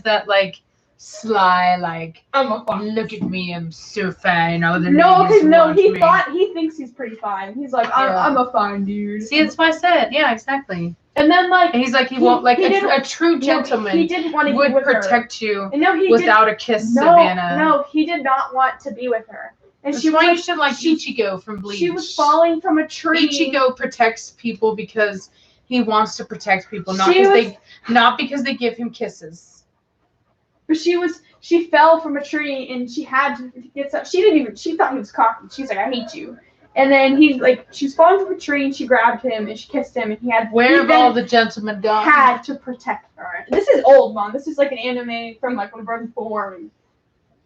[SPEAKER 5] that like sly, like,
[SPEAKER 3] I'm a fox.
[SPEAKER 5] look at me, I'm so fine. All the
[SPEAKER 3] No,
[SPEAKER 5] ladies
[SPEAKER 3] because no,
[SPEAKER 5] want
[SPEAKER 3] he
[SPEAKER 5] me.
[SPEAKER 3] thought he thinks he's pretty fine. He's like,
[SPEAKER 5] Yeah.
[SPEAKER 3] I'm a fine dude.
[SPEAKER 5] See, that's what I said. Yeah, exactly.
[SPEAKER 3] And then like
[SPEAKER 5] And he's like, he won't, like,
[SPEAKER 3] he
[SPEAKER 5] a
[SPEAKER 3] didn't-
[SPEAKER 5] true gentleman
[SPEAKER 3] he didn't want to
[SPEAKER 5] would
[SPEAKER 3] be with her.
[SPEAKER 5] protect you
[SPEAKER 3] And no, he
[SPEAKER 5] without a kiss,
[SPEAKER 3] did.
[SPEAKER 5] Savannah.
[SPEAKER 3] No, he did not want to be with her. And
[SPEAKER 5] That's
[SPEAKER 3] she was
[SPEAKER 5] why you
[SPEAKER 3] like,
[SPEAKER 5] should like Ichigo from Bleach.
[SPEAKER 3] she was falling from a tree.
[SPEAKER 5] Ichigo protects people because he wants to protect people, not
[SPEAKER 3] She
[SPEAKER 5] because they give him kisses.
[SPEAKER 3] But she fell from a tree and she had to get some. She thought he was cocky. She's like, I hate you. And then she was falling from a tree and she grabbed him and she kissed him and
[SPEAKER 5] Where have
[SPEAKER 3] then
[SPEAKER 5] all the gentlemen gone?
[SPEAKER 3] had to protect her. This is old, Mom. This is like an anime from like when I was born.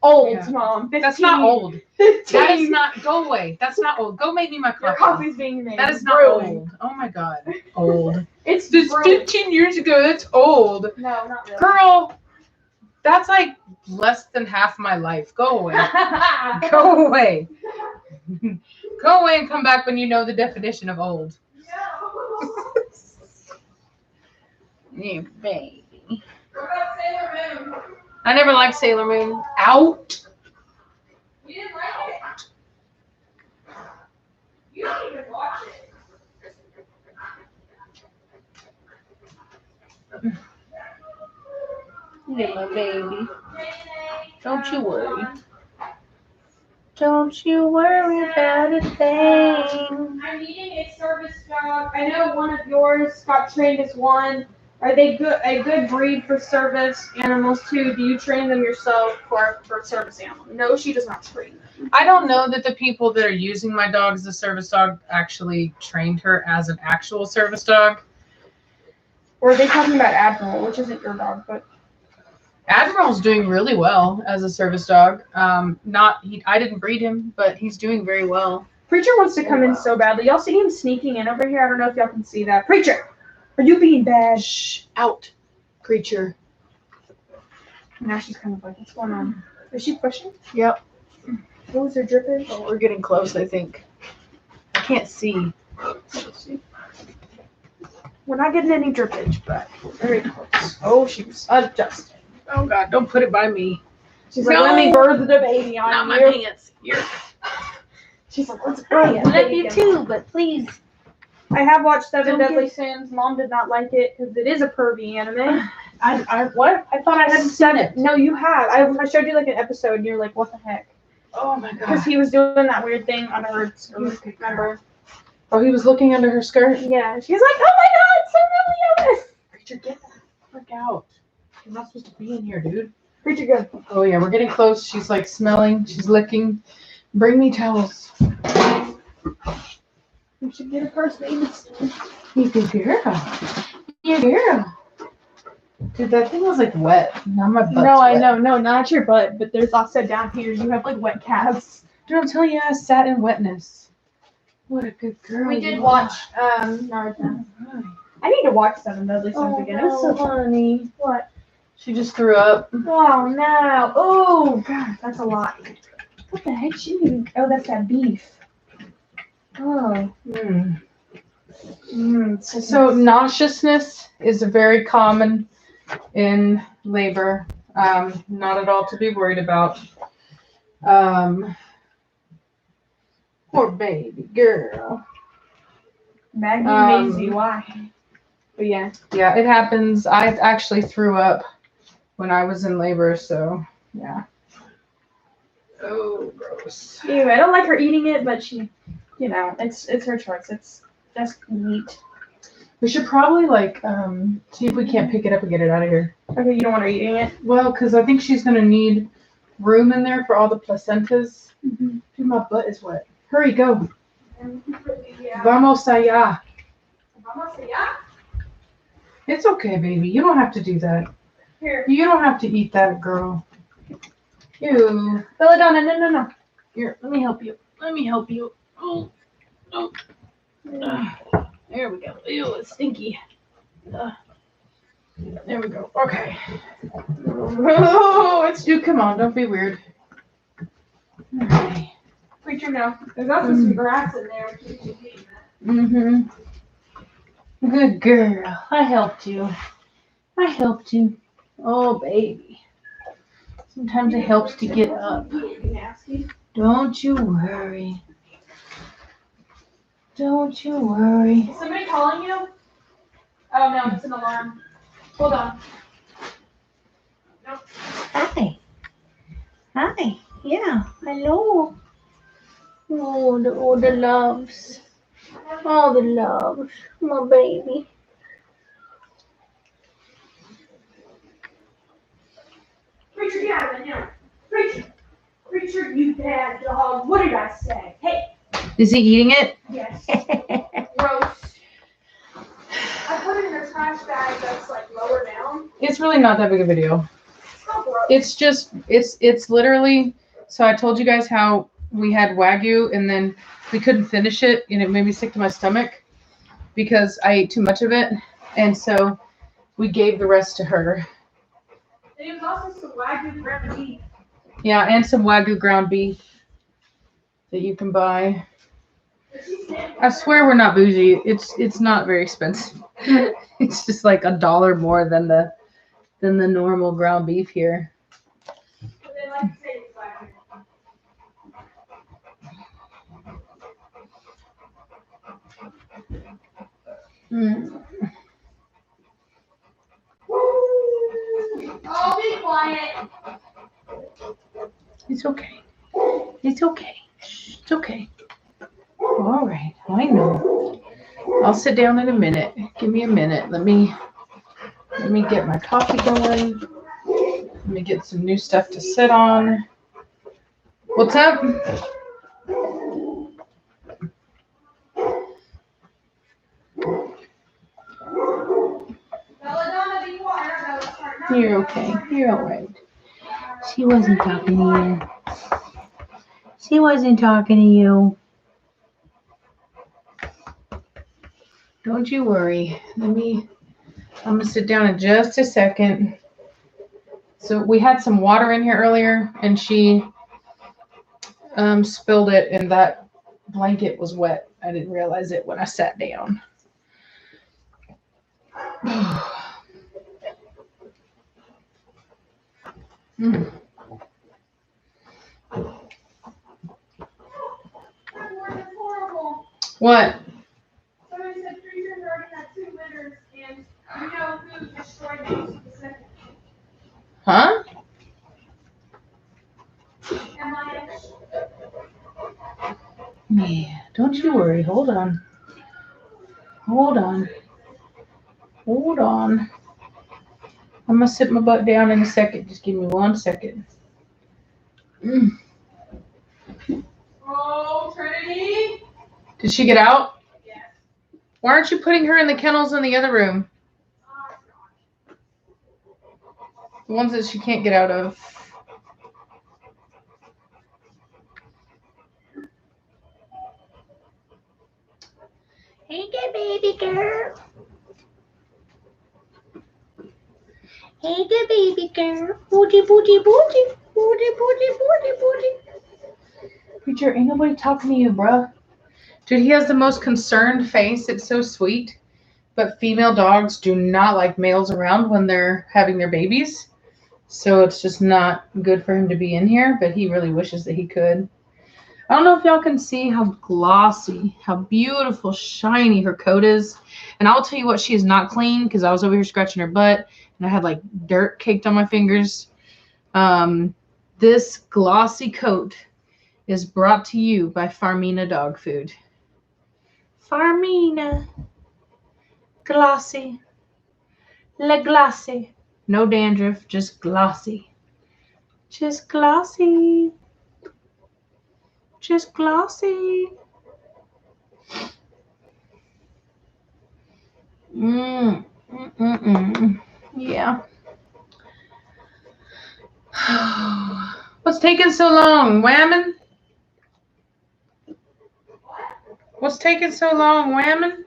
[SPEAKER 3] Old,
[SPEAKER 5] Yeah.
[SPEAKER 3] Mom. 15.
[SPEAKER 5] That's not old.
[SPEAKER 3] 15.
[SPEAKER 5] That is not. Go away. That's not old. Go make me my
[SPEAKER 3] Your
[SPEAKER 5] coffee.
[SPEAKER 3] coffee's being made.
[SPEAKER 5] That is not
[SPEAKER 3] brewing.
[SPEAKER 5] old. Oh my god. Old.
[SPEAKER 3] It's
[SPEAKER 5] This
[SPEAKER 3] brewing.
[SPEAKER 5] 15 years ago. That's old.
[SPEAKER 3] No, not really.
[SPEAKER 5] Girl, that's like less than half my life. Go away. Go away. Go away and come back when you know the definition of old. Yeah, baby.
[SPEAKER 3] What about Sailor Moon?
[SPEAKER 5] I never liked Sailor Moon. Out.
[SPEAKER 3] You didn't like it? You didn't even watch it.
[SPEAKER 4] Yeah, my baby. Don't you worry. Don't you worry about a thing.
[SPEAKER 3] I'm needing a service dog. I know one of yours got trained as one. Are they a good breed for service animals too? Do you train them yourself for service animal? No, she does not train them.
[SPEAKER 5] I don't know that the people that are using my dog as a service dog actually trained her as an actual service dog.
[SPEAKER 3] Or are they talking about Admiral, which isn't your dog, but
[SPEAKER 5] Admiral's doing really well as a service dog. I didn't breed him, but he's doing very well.
[SPEAKER 3] Preacher wants to come in so badly. Y'all see him sneaking in over here? I don't know if y'all can see that. Preacher, are you being bad?
[SPEAKER 5] Shh, out, creature.
[SPEAKER 3] Now she's kind of like, what's going on? Is she pushing?
[SPEAKER 5] Yep.
[SPEAKER 3] What was her dripping?
[SPEAKER 5] Oh, we're getting close, I think. I can't see.
[SPEAKER 3] We're not getting any drippage, but very close. Oh, she was adjusted.
[SPEAKER 5] Oh God, don't put it by me.
[SPEAKER 3] She's like,
[SPEAKER 5] No.
[SPEAKER 3] let me birth the baby on
[SPEAKER 5] Not my
[SPEAKER 3] you.
[SPEAKER 5] pants. Here.
[SPEAKER 3] She's like, let's
[SPEAKER 4] I
[SPEAKER 3] birth it.
[SPEAKER 4] love you too, but please.
[SPEAKER 3] I have watched Seven
[SPEAKER 4] Don't
[SPEAKER 3] Deadly Sins. Mom did not like it because it is a pervy anime.
[SPEAKER 5] What? I thought I hadn't seen it.
[SPEAKER 3] No, you have. I showed you like an episode and you're like, what the heck?
[SPEAKER 5] Oh my
[SPEAKER 3] Because
[SPEAKER 5] God.
[SPEAKER 3] he was doing that weird thing on her skirt, remember?
[SPEAKER 5] Oh, he was looking under her skirt.
[SPEAKER 3] Yeah. She's like, oh my God, Sir
[SPEAKER 5] Creature, get the frick out. You're not supposed to be in here, dude.
[SPEAKER 3] Preacher, good.
[SPEAKER 5] Oh yeah, we're getting close. She's like smelling. She's licking. Bring me towels.
[SPEAKER 3] We should get a first name.
[SPEAKER 5] You good girl. You girl. Dude, that thing was like wet. Now my butt's
[SPEAKER 3] No, I
[SPEAKER 5] wet.
[SPEAKER 3] know. No, not your butt, but there's also down here. You have like wet calves.
[SPEAKER 5] Dude, I'm telling you, I sat in wetness. What a good girl.
[SPEAKER 3] We did
[SPEAKER 5] you
[SPEAKER 3] watch
[SPEAKER 5] are.
[SPEAKER 3] Naruto.
[SPEAKER 5] Alright.
[SPEAKER 3] I need to watch Seven Deadly Sins again. It was so fun.
[SPEAKER 5] honey.
[SPEAKER 3] What?
[SPEAKER 5] She just threw up.
[SPEAKER 3] Oh no! Oh God, that's a lot. What the heck? She didn't even. Oh, that's that beef. Oh.
[SPEAKER 5] So nauseousness is very common in labor. Not at all to be worried about. Poor baby girl.
[SPEAKER 3] Maggie Maisie, why? But yeah.
[SPEAKER 5] Yeah, it happens. I actually threw up when I was in labor, so yeah. Oh, gross.
[SPEAKER 3] Anyway, I don't like her eating it, but she, it's her choice. It's just meat.
[SPEAKER 5] We should probably see if we can't pick it up and get it out of here.
[SPEAKER 3] Okay, you don't want her eating it.
[SPEAKER 5] Well, because I think she's gonna need room in there for all the placentas. Dude, my butt is wet. Hurry, go. Vamos allá. It's okay, baby. You don't have to do that.
[SPEAKER 3] Here,
[SPEAKER 5] You don't have to eat that, girl. Ew.
[SPEAKER 3] Belladonna, no.
[SPEAKER 5] Here, let me help you. Let me help you. Oh. There we go. Ew, it's stinky. There we go. Okay. Oh, it's you. Come on, don't be weird. Okay.
[SPEAKER 3] Preacher, no. There's also some grass in there.
[SPEAKER 5] Good girl. I helped you. Oh, baby.
[SPEAKER 4] Sometimes it helps to get up. Don't you worry. Don't you worry.
[SPEAKER 3] Is somebody calling you? Oh no, it's an alarm. Hold on.
[SPEAKER 4] Hi. Hi. Yeah. Hello. Oh, the loves. All the loves. My baby.
[SPEAKER 3] Preacher, get out of here. Preacher, you bad dog. What did I say? Hey.
[SPEAKER 4] Is he eating it?
[SPEAKER 3] Yes. Gross. I put it in a trash bag that's like lower down.
[SPEAKER 2] It's really not that big of a deal.
[SPEAKER 3] So gross.
[SPEAKER 2] It's just, it's literally, so I told you guys how we had Wagyu and then we couldn't finish it and it made me sick to my stomach because I ate too much of it. And so we gave the rest to her.
[SPEAKER 3] There was also some Wagyu ground beef.
[SPEAKER 2] Yeah, and some Wagyu ground beef that you can buy. I swear we're not bougie. It's not very expensive. It's just like $1 more than the normal ground beef here.
[SPEAKER 3] But they like to say it's Wagyu.
[SPEAKER 2] Mm.
[SPEAKER 3] Oh, be quiet.
[SPEAKER 2] It's okay. It's okay. It's okay. All right. I know. I'll sit down in a minute. Give me a minute. Let me get my coffee going. Let me get some new stuff to sit on. What's up?
[SPEAKER 3] Belladonna, be quiet.
[SPEAKER 4] You're okay. You're all right. She wasn't talking to you. She wasn't talking to you.
[SPEAKER 2] Don't you worry. I'm gonna sit down in just a second. So we had some water in here earlier and she spilled it and that blanket was wet. I didn't realize it when I sat down. Mm.
[SPEAKER 3] Horrible.
[SPEAKER 2] What?
[SPEAKER 3] Somebody said Preacher's already had 2 litters, and you know who destroyed most of the second.
[SPEAKER 2] Huh?
[SPEAKER 3] M.I.H.
[SPEAKER 2] Yeah, don't you worry. Hold on. Hold on. Hold on. I'm gonna sit my butt down in a second. Just give me 1 second. Mm.
[SPEAKER 3] Oh, Trinity.
[SPEAKER 2] Did she get out?
[SPEAKER 3] Yes.
[SPEAKER 2] Why aren't you putting her in the kennels in the other room? The ones that she can't get out of.
[SPEAKER 4] Hey there, baby girl. Hey there, baby girl. Booty, booty, booty. Booty, booty, booty, booty.
[SPEAKER 2] Preacher, ain't nobody talking to you, bruh. Dude, he has the most concerned face. It's so sweet. But female dogs do not like males around when they're having their babies. So it's just not good for him to be in here, but he really wishes that he could. I don't know if y'all can see how glossy, how beautiful, shiny her coat is. And I'll tell you what, she is not clean because I was over here scratching her butt and I had like dirt caked on my fingers. This glossy coat is brought to you by Farmina Dog Food. Farmina. Glossy. Le glossy. No dandruff, just glossy. Just glossy. Just glossy. Yeah. What's taking so long, Whammon? What's taking so long, Whammon?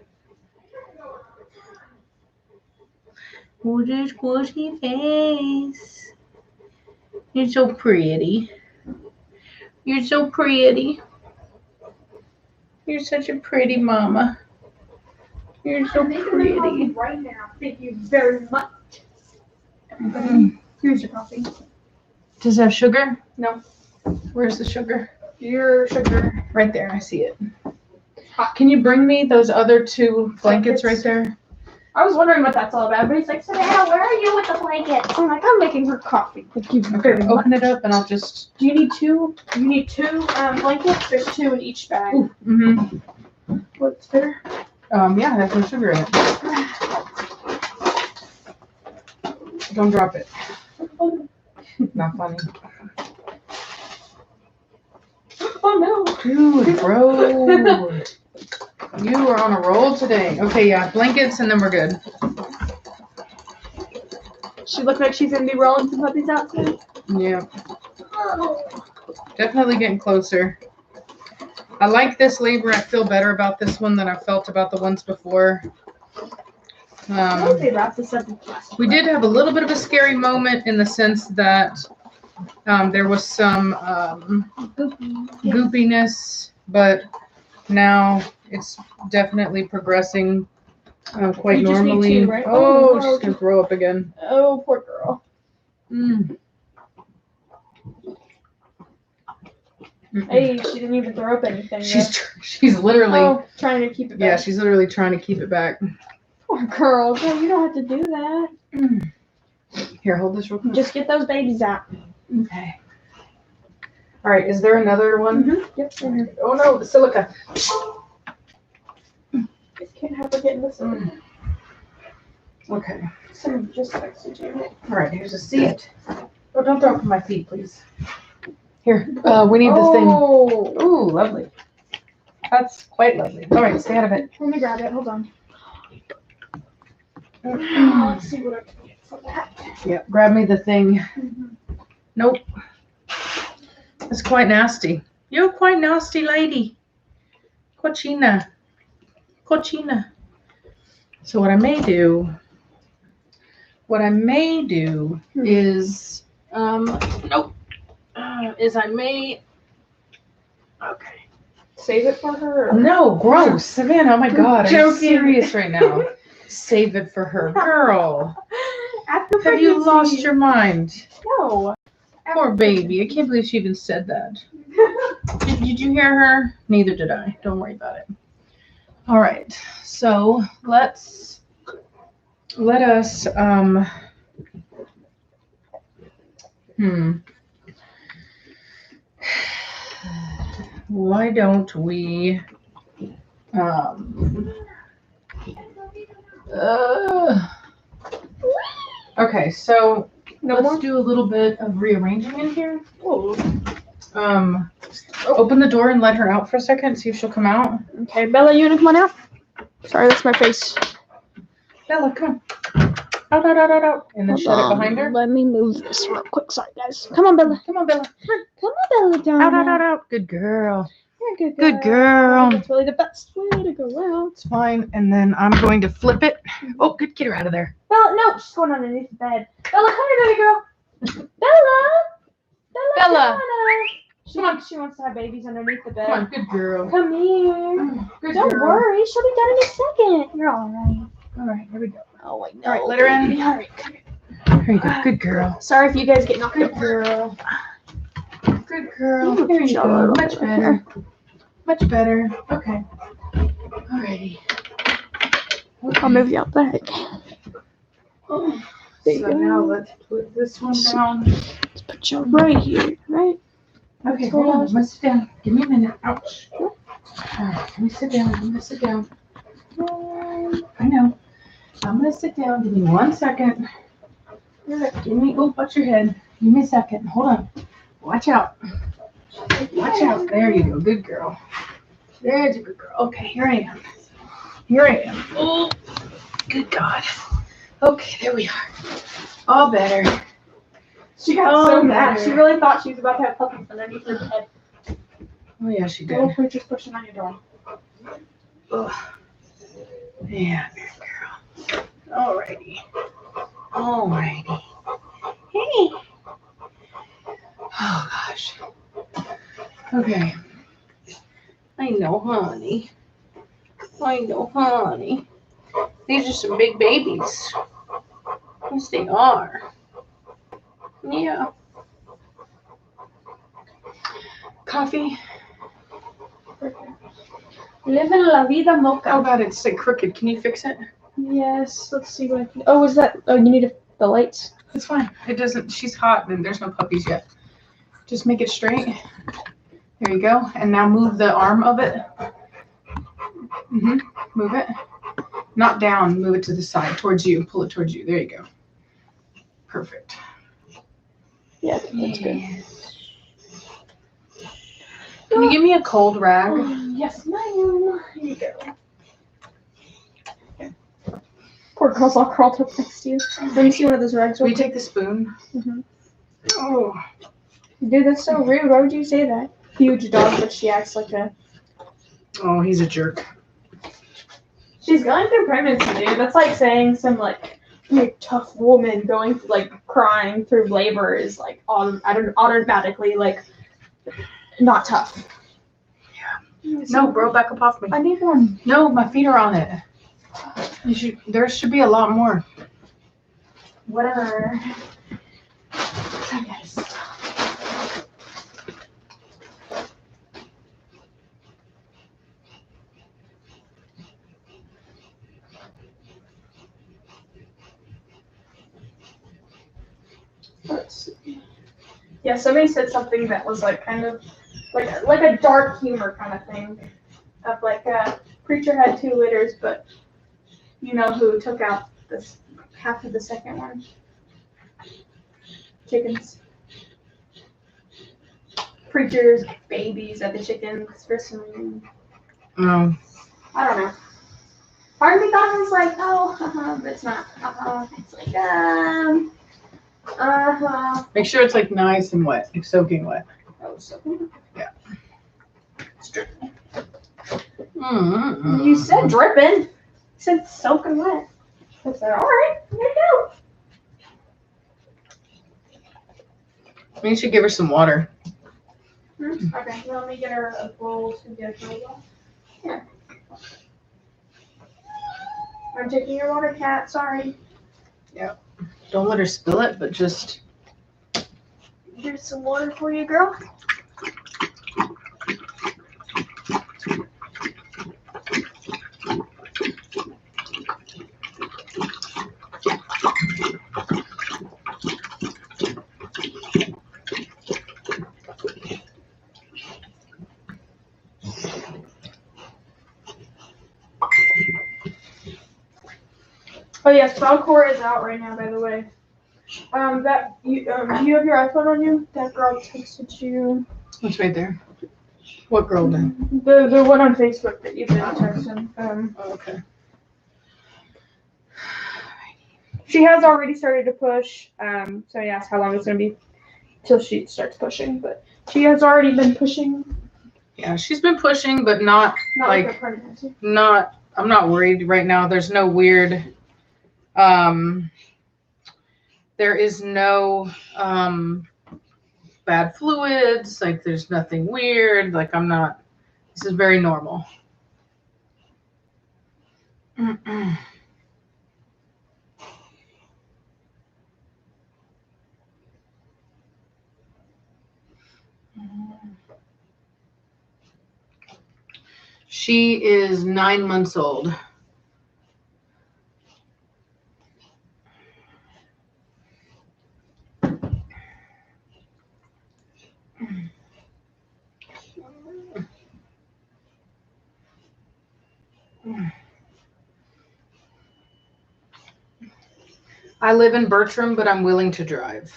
[SPEAKER 4] What a squishy face. You're so pretty. You're so pretty. You're such a pretty mama. You're so pretty.
[SPEAKER 3] Right now. Thank you very much. Here's your coffee.
[SPEAKER 5] Does it have sugar?
[SPEAKER 3] No.
[SPEAKER 5] Where's the sugar?
[SPEAKER 3] Your sugar.
[SPEAKER 5] Right there. I see it. Can you bring me those other 2 blankets right there?
[SPEAKER 3] I was wondering what that's all about. But he's like, Savannah, where are you with the blankets? I'm like, I'm making her coffee. Thank you very much.
[SPEAKER 5] Open it up and I'll just.
[SPEAKER 3] Do you need 2? You need 2 blankets. There's 2 in each bag.
[SPEAKER 5] Mm-hmm.
[SPEAKER 3] What's better?
[SPEAKER 5] Yeah, it has no sugar in it. Don't drop it. Not funny.
[SPEAKER 3] Oh no.
[SPEAKER 5] Dude, bro. You are on a roll today. Okay, yeah, blankets and then we're good.
[SPEAKER 3] She looks like she's gonna be rolling some puppies out soon.
[SPEAKER 5] Yeah. Definitely getting closer. I like this labor. I feel better about this one than I felt about the ones before.
[SPEAKER 3] I would say wrap this up in plastic.
[SPEAKER 5] We did have a little bit of a scary moment in the sense that there was some goopiness, but now it's definitely progressing quite
[SPEAKER 3] You just need
[SPEAKER 5] normally.
[SPEAKER 3] 2, right?
[SPEAKER 5] Oh,
[SPEAKER 3] Oh,
[SPEAKER 5] she's gonna throw up again.
[SPEAKER 3] Oh, poor girl.
[SPEAKER 5] Mm.
[SPEAKER 3] Hey, she didn't even throw up anything.
[SPEAKER 5] She's literally
[SPEAKER 3] trying to keep it back.
[SPEAKER 5] yeah, she's literally trying to keep it back.
[SPEAKER 3] Poor girl. Girl, you don't have to do that.
[SPEAKER 5] Here, hold this real quick.
[SPEAKER 3] Just get those babies out.
[SPEAKER 5] Okay. All right, is there another one?
[SPEAKER 3] Mm-hmm. Yep.
[SPEAKER 5] Oh no, the silica.
[SPEAKER 3] Just can't have her getting this one.
[SPEAKER 5] Okay.
[SPEAKER 3] Someone just texted you.
[SPEAKER 5] All right, here's a seat. Oh, don't throw it on my feet, please. Here, we need this thing.
[SPEAKER 3] Oh.
[SPEAKER 5] Ooh, lovely. That's quite lovely. All right, stay out of it.
[SPEAKER 3] Let me grab it. Hold on. Let's see what I can get for that.
[SPEAKER 5] Yep, grab me the thing.
[SPEAKER 3] Mm-hmm.
[SPEAKER 5] Nope. It's quite nasty. You're quite nasty lady. Cochina. Cochina. So what I may do is, nope, is I may, okay.
[SPEAKER 3] Save it for her? Or?
[SPEAKER 5] No, gross. Savannah, oh my God, I'm
[SPEAKER 3] Joking.
[SPEAKER 5] serious right now. Save it for her. Girl,
[SPEAKER 3] After
[SPEAKER 5] have you
[SPEAKER 3] pregnancy.
[SPEAKER 5] lost your mind?
[SPEAKER 3] No.
[SPEAKER 5] Poor baby. I can't believe she even said that. Did you hear her? Neither did I. Don't worry about it. All right. So let us why don't we okay, so let's do a little bit of rearranging in here. Open the door and let her out for a second, see if she'll come out.
[SPEAKER 3] Okay, Bella, you wanna come on out? Sorry, that's my face.
[SPEAKER 5] Bella, come. Out. And then shut it behind her.
[SPEAKER 3] Let me move this real quick. Sorry, guys. Come on, Bella.
[SPEAKER 5] Come on, Bella.
[SPEAKER 3] Come on, Belladonna.
[SPEAKER 5] Out. Good girl.
[SPEAKER 3] You're a
[SPEAKER 5] Good girl.
[SPEAKER 3] That's really the best way to go out.
[SPEAKER 5] It's fine. And then I'm going to flip it. Oh, good. Get her out of there.
[SPEAKER 3] Bella, no, she's going underneath the bed. Bella, come here, baby girl. Bella.
[SPEAKER 5] Bella.
[SPEAKER 3] She wants to have babies underneath the bed.
[SPEAKER 5] Come on, good girl.
[SPEAKER 3] Come here.
[SPEAKER 5] Good
[SPEAKER 3] Don't
[SPEAKER 5] girl.
[SPEAKER 3] worry, she'll be done in a second. You're all right.
[SPEAKER 5] All right, here we go.
[SPEAKER 3] Oh, I know.
[SPEAKER 5] All right, let her in.
[SPEAKER 3] All right, come here.
[SPEAKER 5] There you go. Good girl.
[SPEAKER 3] Sorry if you guys get knocked
[SPEAKER 5] Good
[SPEAKER 3] up.
[SPEAKER 5] girl. Good girl.
[SPEAKER 3] Ooh,
[SPEAKER 5] There you
[SPEAKER 3] chill
[SPEAKER 5] go.
[SPEAKER 3] out.
[SPEAKER 5] Much better. Much better. Okay. Alrighty.
[SPEAKER 3] I'll move you out back.
[SPEAKER 5] Oh,
[SPEAKER 3] There you
[SPEAKER 5] so
[SPEAKER 3] go.
[SPEAKER 5] now let's put this one down.
[SPEAKER 3] Let's put you right here, right?
[SPEAKER 5] Okay, hold on. I'm gonna sit down. Give me a minute. Ouch. Alright, let me sit down. I'm gonna sit down. I know. I'm gonna sit down. Give me 1 second. Give me. Oh, watch your head. Give me a second. Hold on. Watch out. Watch out. There you go. Good girl. There's a good girl. Okay, here I am. Here I am. Oh, good God. Okay, there we are. All better.
[SPEAKER 3] She got so mad. She really thought she was about to have puppies underneath her bed.
[SPEAKER 5] Oh yeah, she did.
[SPEAKER 3] Oh, we're just pushing on your door.
[SPEAKER 5] Ugh. Yeah, good girl. Alrighty. Alrighty. Hey. Oh gosh. Okay. I know, honey. These are some big babies. Yes, they are. Yeah. coffee?
[SPEAKER 3] Living la vida mocha.
[SPEAKER 5] Oh god, it's like crooked. Can you fix it?
[SPEAKER 3] Yes, let's see what I can. Oh, is that? Oh, you need the lights.
[SPEAKER 5] It's fine. It doesn't. She's hot and there's no puppies yet. Just make it straight. There you go. And now move the arm of it. Move it. Not down. Move it to the side, towards you. Pull it towards you. There you go. Perfect.
[SPEAKER 3] Yeah, that's good.
[SPEAKER 5] Can you give me a cold rag?
[SPEAKER 3] Yes, ma'am. Here you go. Poor girl's all curled up next to you. Let me see one of those rags.
[SPEAKER 5] Will you take the spoon? Oh.
[SPEAKER 3] Dude, that's so rude. Why would you say that? Huge dog, but she acts like a.
[SPEAKER 5] Oh, he's a jerk.
[SPEAKER 3] She's going through pregnancy, dude. That's like saying some like tough woman going like crying through labor is like automatically like not tough.
[SPEAKER 5] Yeah. No, bro, back up off me.
[SPEAKER 3] I need one.
[SPEAKER 5] No, my feet are on it. You should. There should be a lot more.
[SPEAKER 3] Whatever. I guess. Let's see. Yeah, somebody said something that was like kind of like a dark humor kind of thing. Of like preacher had 2 litters, but you know who took out this half of the second one? Chickens. Preacher's babies at the chickens for some.
[SPEAKER 5] No.
[SPEAKER 3] I don't know. Part of me thought it was like, but it's not. It's like,
[SPEAKER 5] Make sure it's like nice and wet, like soaking wet.
[SPEAKER 3] Oh, so.
[SPEAKER 5] Yeah.
[SPEAKER 3] It's dripping.
[SPEAKER 5] Mm-hmm.
[SPEAKER 3] You said dripping. You said soaking wet. I said, all right, here you go.
[SPEAKER 5] You should give her some water.
[SPEAKER 3] Okay, let me get her a bowl to get her water. Here. I'm taking your water, cat. Sorry.
[SPEAKER 5] Yeah. Don't let her spill it, but just.
[SPEAKER 3] Here's some water for you, girl. Oh yes, Falcor is out right now, by the way. That you do you have your iPhone on you? That girl texted you.
[SPEAKER 5] It's right there. What girl then?
[SPEAKER 3] The one on Facebook that you've been texting.
[SPEAKER 5] Okay.
[SPEAKER 3] She has already started to push. So I asked how long it's gonna be till she starts pushing, but she has already been pushing.
[SPEAKER 5] Yeah, she's been pushing, but not like
[SPEAKER 3] a pregnancy.
[SPEAKER 5] not. I'm not worried right now. There's no weird. There is no bad fluids. Like there's nothing weird. Like I'm not. This is very normal. She is 9 months old. I live in Bertram, but I'm willing to drive.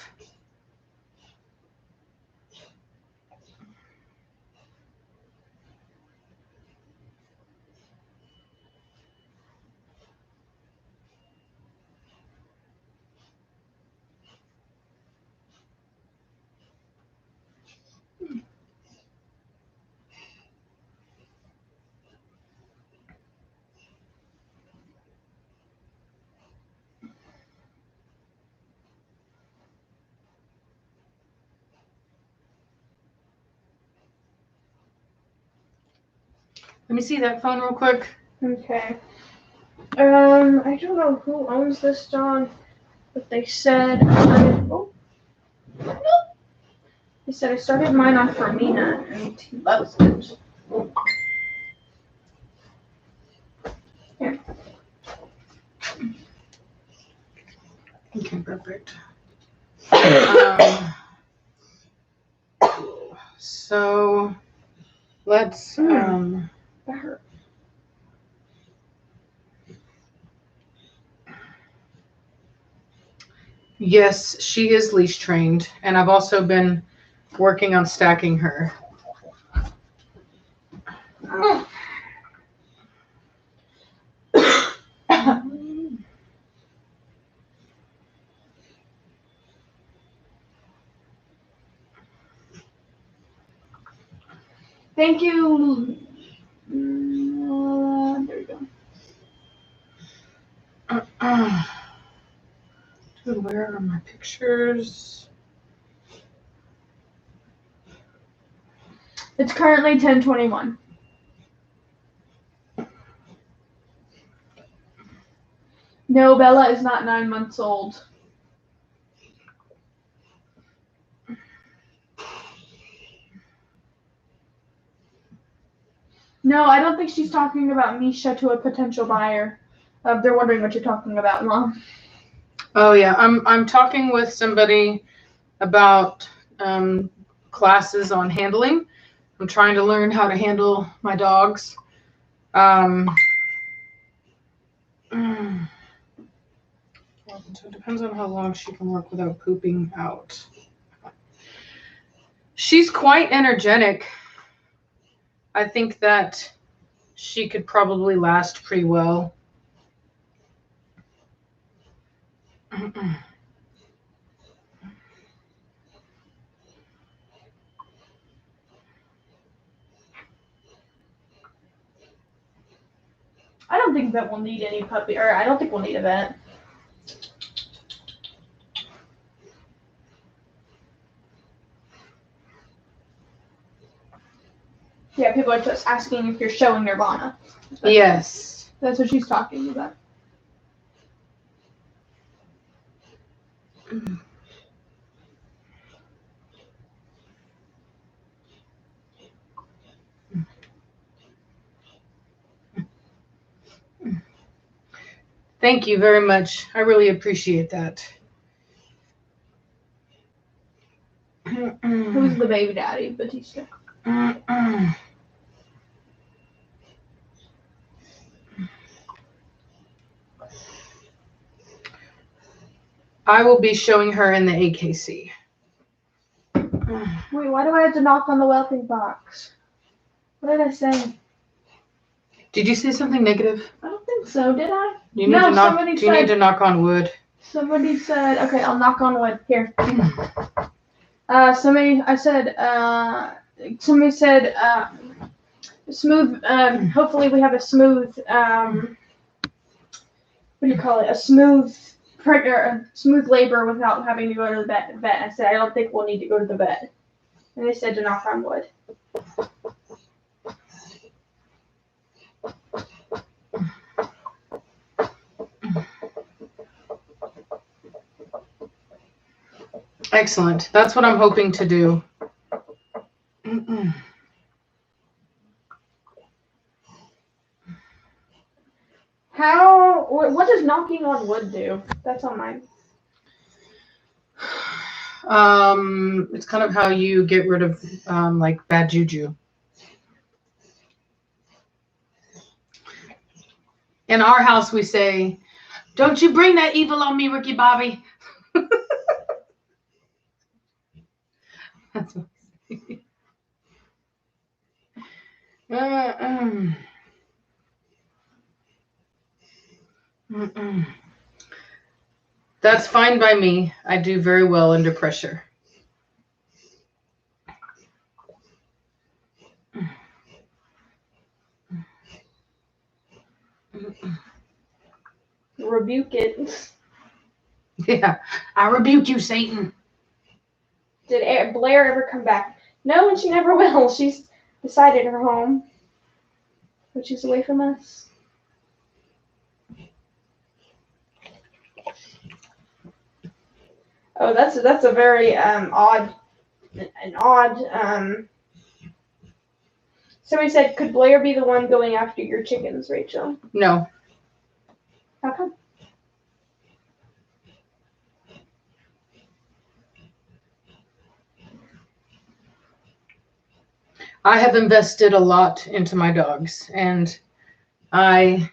[SPEAKER 5] Let me see that phone real quick.
[SPEAKER 3] Okay. I don't know who owns this dog, but they said. Oh. He said I started mine on Fermina and he loves it. Here.
[SPEAKER 5] Okay, perfect. So let's
[SPEAKER 3] That hurt.
[SPEAKER 5] yes, she is leash trained, and I've also been working on stacking her.
[SPEAKER 3] Thank you. There we go.
[SPEAKER 5] Dude, where are my pictures?
[SPEAKER 3] It's currently 10:21. No, Bella is not 9 months old. No, I don't think she's talking about Misha to a potential buyer. They're wondering what you're talking about, Mom.
[SPEAKER 5] Oh yeah, I'm talking with somebody about classes on handling. I'm trying to learn how to handle my dogs. So it depends on how long she can work without pooping out. She's quite energetic. I think that she could probably last pretty well.
[SPEAKER 3] I don't think that we'll need any puppy, or I don't think we'll need a vet. Yeah, people are just asking if you're showing Nirvana.
[SPEAKER 5] Yes.
[SPEAKER 3] That's what she's talking about.
[SPEAKER 5] Thank you very much. I really appreciate that.
[SPEAKER 3] Who's the baby daddy, Batista?
[SPEAKER 5] I will be showing her in the AKC.
[SPEAKER 3] Wait, why do I have to knock on the wealthy box? What did I say?
[SPEAKER 5] Did you say something negative?
[SPEAKER 3] I don't think so, did I?
[SPEAKER 5] You need
[SPEAKER 3] No,
[SPEAKER 5] to knock,
[SPEAKER 3] somebody
[SPEAKER 5] do you
[SPEAKER 3] said-
[SPEAKER 5] need to knock on wood?
[SPEAKER 3] Somebody said, okay, I'll knock on wood. Here. Somebody said, smooth, hopefully we have a smooth, what do you call it? A smooth labor without having to go to the vet. I said, I don't think we'll need to go to the vet. And they said to knock on wood.
[SPEAKER 5] Excellent. That's what I'm hoping to do.
[SPEAKER 3] What does knocking on wood do? That's on mine.
[SPEAKER 5] It's kind of how you get rid of like bad juju. In our house, we say, "Don't you bring that evil on me, Ricky Bobby." That's what we say. That's fine by me. I do very well under pressure.
[SPEAKER 3] Rebuke it.
[SPEAKER 5] Yeah, I rebuke you, Satan.
[SPEAKER 3] Did Blair ever come back? No, and she never will. She's decided her home. But she's away from us. Oh, that's a very odd and odd. Somebody said, could Blair be the one going after your chickens, Rachel?
[SPEAKER 5] No.
[SPEAKER 3] How come?
[SPEAKER 5] I have invested a lot into my dogs, and I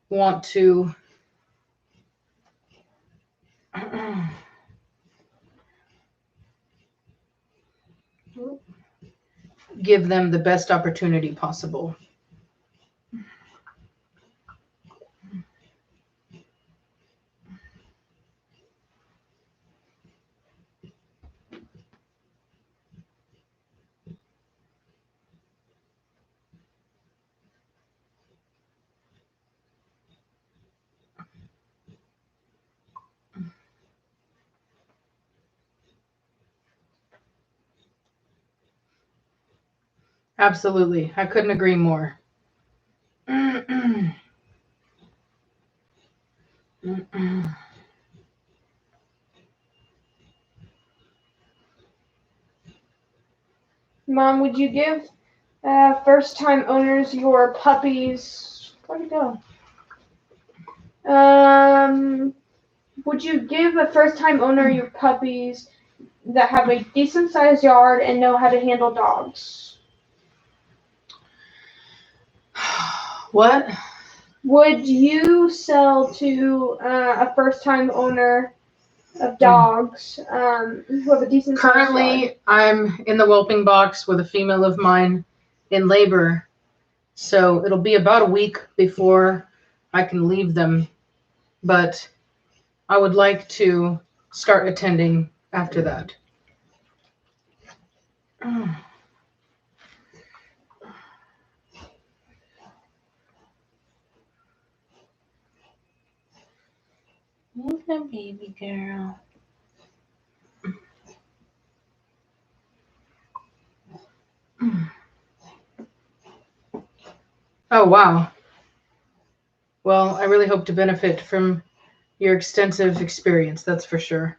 [SPEAKER 5] want to give them the best opportunity possible. Absolutely. I couldn't agree more.
[SPEAKER 3] Mom, would you give first-time owners your puppies? Where'd it go? Would you give a first-time owner your puppies that have a decent-sized yard and know how to handle dogs?
[SPEAKER 5] What?
[SPEAKER 3] Would you sell to a first-time owner of dogs who have a decent yard?
[SPEAKER 5] Currently, I'm in the whelping box with a female of mine in labor. So it'll be about a week before I can leave them. But I would like to start attending after that.
[SPEAKER 4] Okay, baby girl.
[SPEAKER 5] Oh, wow. Well, I really hope to benefit from your extensive experience, that's for sure.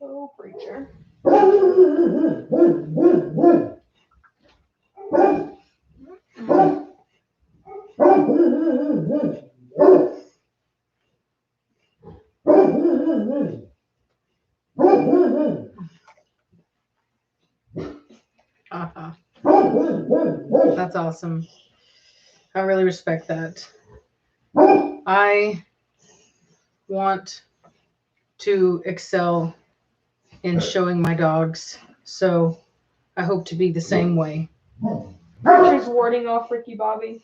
[SPEAKER 3] Oh, preacher.
[SPEAKER 5] Uh-huh. That's awesome. I really respect that. I want to excel in showing my dogs, so I hope to be the same way.
[SPEAKER 3] Preacher's warding off Ricky Bobby.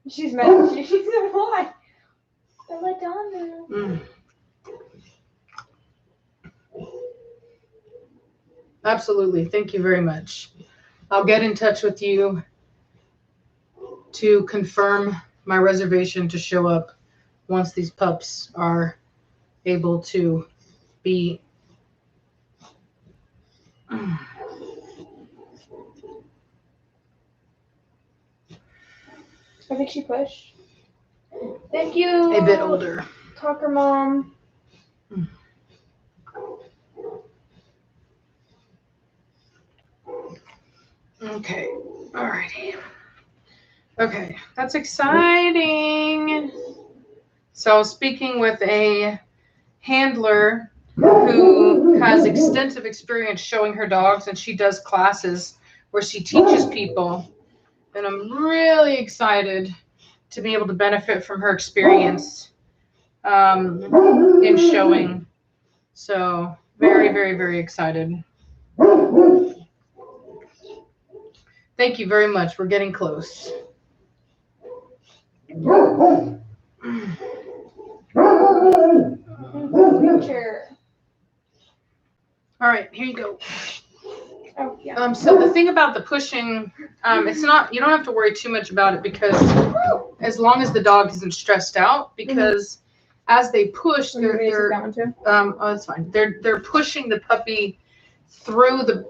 [SPEAKER 3] She's mad. She said, why? Belladonna.
[SPEAKER 5] Absolutely. Thank you very much. I'll get in touch with you to confirm my reservation to show up once these pups are able to be.
[SPEAKER 3] I think she pushed. Thank you.
[SPEAKER 5] A bit older.
[SPEAKER 3] Talker Mom.
[SPEAKER 5] Okay. Alrighty. Okay. That's exciting. So I was speaking with a handler who has extensive experience showing her dogs, and she does classes where she teaches people. And I'm really excited to be able to benefit from her experience in showing. So very, very, very excited. Thank you very much. We're getting close.
[SPEAKER 3] Chair.
[SPEAKER 5] All right, here you go.
[SPEAKER 3] Oh, yeah.
[SPEAKER 5] So the thing about the pushing, it's not, you don't have to worry too much about it because as long as the dog isn't stressed out, because as they push, they're oh, that's fine. They're pushing the puppy through the,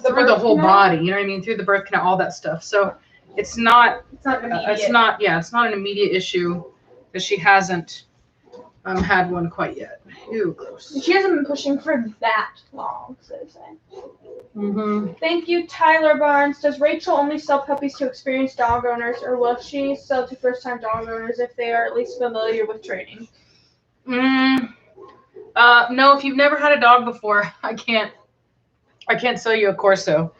[SPEAKER 5] through the whole body, you know what I mean? Through the birth canal, all that stuff. So it's not it's not an immediate issue because she hasn't had one quite yet. Ew, gross.
[SPEAKER 3] She hasn't been pushing for that long, so to say.
[SPEAKER 5] Mm-hmm.
[SPEAKER 3] Thank you, Tyler Barnes. Does Rachel only sell puppies to experienced dog owners, or will she sell to first-time dog owners if they are at least familiar with training?
[SPEAKER 5] No, if you've never had a dog before, I can't sell you a Corso.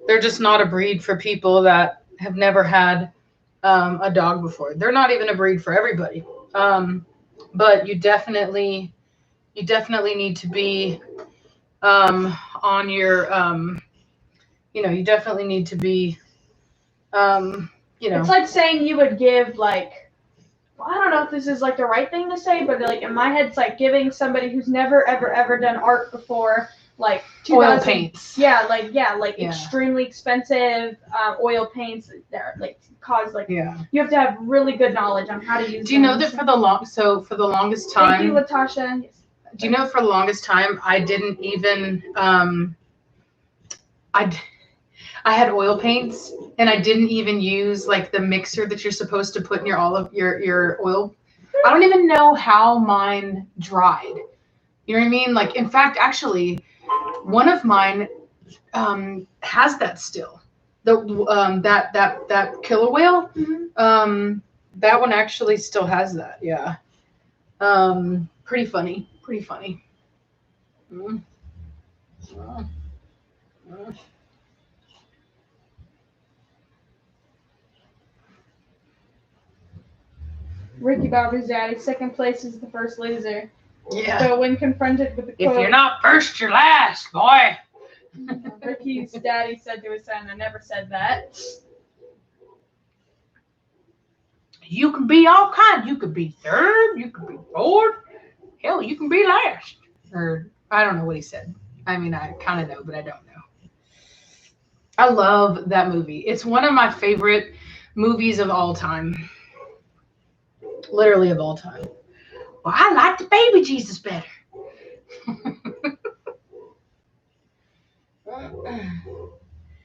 [SPEAKER 5] They're just not a breed for people that have never had a dog before. They're not even a breed for everybody. But you definitely need to be on your you definitely need to be
[SPEAKER 3] It's like saying you would give I don't know if this is the right thing to say, but in my head it's like giving somebody who's never ever done art before
[SPEAKER 5] oil paints.
[SPEAKER 3] Yeah, extremely expensive oil paints that cause you have to have really good knowledge on how to use.
[SPEAKER 5] Do you know that for the longest time?
[SPEAKER 3] Thank you, Latasha. Yes.
[SPEAKER 5] Do you know for the longest time I didn't even I had oil paints and I didn't even use the mixer that you're supposed to put in your oil. I don't even know how mine dried. You know what I mean? In fact, actually, one of mine has that still. That killer whale.
[SPEAKER 3] Mm-hmm.
[SPEAKER 5] That one actually still has that. Yeah. Pretty funny. Mm.
[SPEAKER 3] Ricky Bobby's daddy. Second place is the first loser.
[SPEAKER 5] Yeah.
[SPEAKER 3] So when confronted with the quote,
[SPEAKER 5] if you're not first, you're last, boy.
[SPEAKER 3] Ricky's daddy said to his son, "I never said that."
[SPEAKER 5] You can be all kinds. You could be third. You could be fourth. Hell, you can be last. Or I don't know what he said. I mean, I kind of know, but I don't know. I love that movie. It's one of my favorite movies of all time. Literally of all time. Well, I like the baby Jesus better.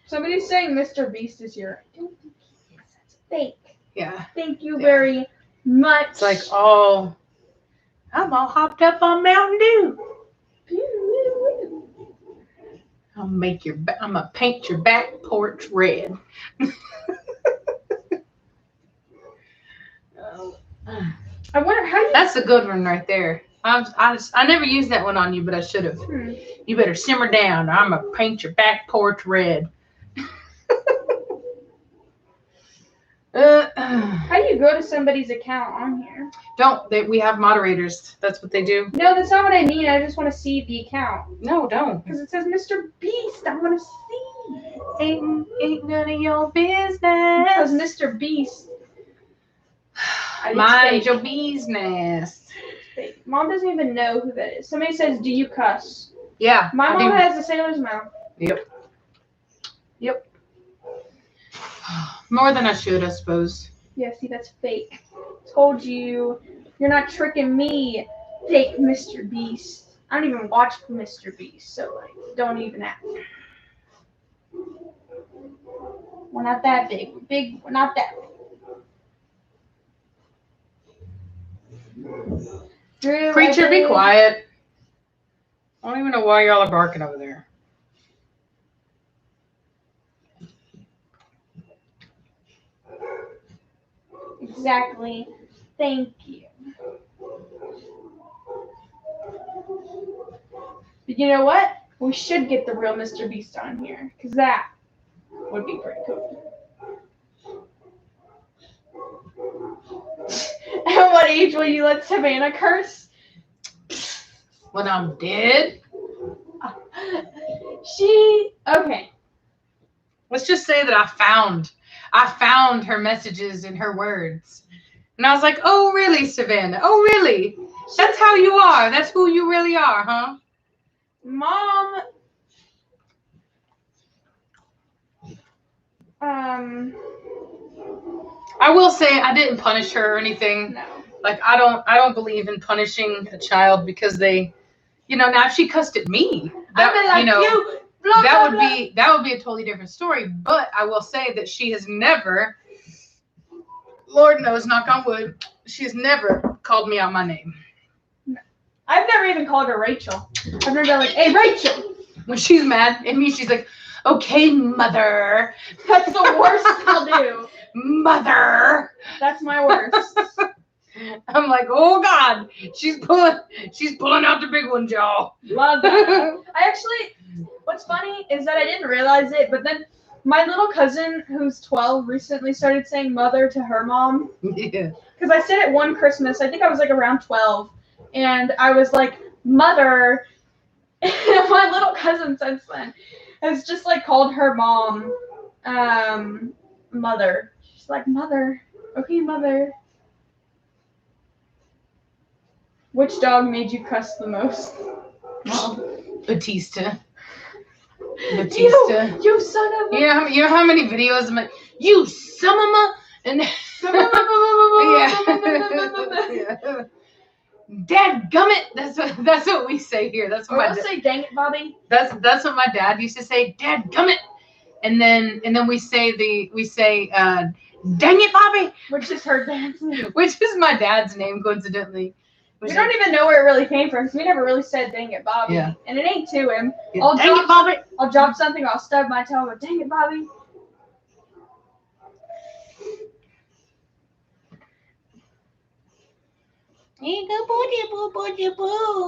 [SPEAKER 3] Somebody's saying Mr. Beast is here. I don't think he is. That's fake.
[SPEAKER 5] Yeah.
[SPEAKER 3] Thank you very much.
[SPEAKER 5] It's I'm all hopped up on Mountain Dew. I'm gonna paint your back porch red.
[SPEAKER 3] I wonder how you.
[SPEAKER 5] That's a good one right there. I never used that one on you, but I should have. You better simmer down. I'm gonna paint your back porch red.
[SPEAKER 3] How do you go to somebody's account on here?
[SPEAKER 5] We have moderators. That's what they do.
[SPEAKER 3] No, that's not what I mean. I just want to see the account.
[SPEAKER 5] No, don't.
[SPEAKER 3] Because it says Mr. Beast. I want to see.
[SPEAKER 5] Ain't none of your business.
[SPEAKER 3] Because Mr. Beast.
[SPEAKER 5] Mind your business.
[SPEAKER 3] Mom doesn't even know who that is. Somebody says, "Do you cuss?"
[SPEAKER 5] Yeah.
[SPEAKER 3] My mom has a sailor's mouth.
[SPEAKER 5] Yep. More than I should, I suppose.
[SPEAKER 3] Yeah, see, that's fake. Told you. You're not tricking me, fake Mr. Beast. I don't even watch Mr. Beast, so, don't even ask. We're not that big. We're not that big. Drew,
[SPEAKER 5] Preacher, be quiet. I don't even know why y'all are barking over there.
[SPEAKER 3] Exactly. Thank you. But you know what? We should get the real Mr. Beast on here, because that would be pretty cool. At what age will you let Savannah curse?
[SPEAKER 5] When I'm dead?
[SPEAKER 3] Okay.
[SPEAKER 5] Let's just say that I found her messages and her words. And I was like, oh, really, Savannah? Oh, really? That's how you are. That's who you really are, huh?
[SPEAKER 3] Mom.
[SPEAKER 5] I will say I didn't punish her or anything.
[SPEAKER 3] No.
[SPEAKER 5] Like I don't believe in punishing a child because they, now if she cussed at me, that
[SPEAKER 3] I'd be like, you, blah,
[SPEAKER 5] that
[SPEAKER 3] blah,
[SPEAKER 5] would
[SPEAKER 3] blah.
[SPEAKER 5] be a totally different story. But I will say that she has never, Lord knows, knock on wood, she has never called me out my name.
[SPEAKER 3] I've never even called her Rachel. I've never been like, hey, Rachel.
[SPEAKER 5] When she's mad at me, she's like, okay, mother.
[SPEAKER 3] That's the worst I'll do.
[SPEAKER 5] Mother.
[SPEAKER 3] That's my worst.
[SPEAKER 5] I'm like, oh God, she's pulling out the big one, y'all.
[SPEAKER 3] Mother. What's funny is that I didn't realize it, but then my little cousin, who's 12, recently started saying mother to her mom.
[SPEAKER 5] Yeah.
[SPEAKER 3] Because I said it one Christmas, I think I was like around 12, and I was like, mother. And my little cousin since then has just like called her mom mother. She's like, mother. Okay, mother. Which dog made you cuss the most? Mom.
[SPEAKER 5] Batista.
[SPEAKER 3] You son of a...
[SPEAKER 5] You know how many videos I'm like, you son of a... And yeah. Dadgummit. That's what we say here. That's what
[SPEAKER 3] say dang it, Bobby.
[SPEAKER 5] That's what my dad used to say, Dadgummit. And then we say dang it, Bobby.
[SPEAKER 3] Which is her dad's name.
[SPEAKER 5] Which is my dad's name, coincidentally.
[SPEAKER 3] We don't even know where it really came from, because we never really said dang it, Bobby.
[SPEAKER 5] Yeah.
[SPEAKER 3] And it ain't to him.
[SPEAKER 5] Yeah. Dang it, Bobby.
[SPEAKER 3] I'll drop something, I'll stub my toe, but dang it, Bobby.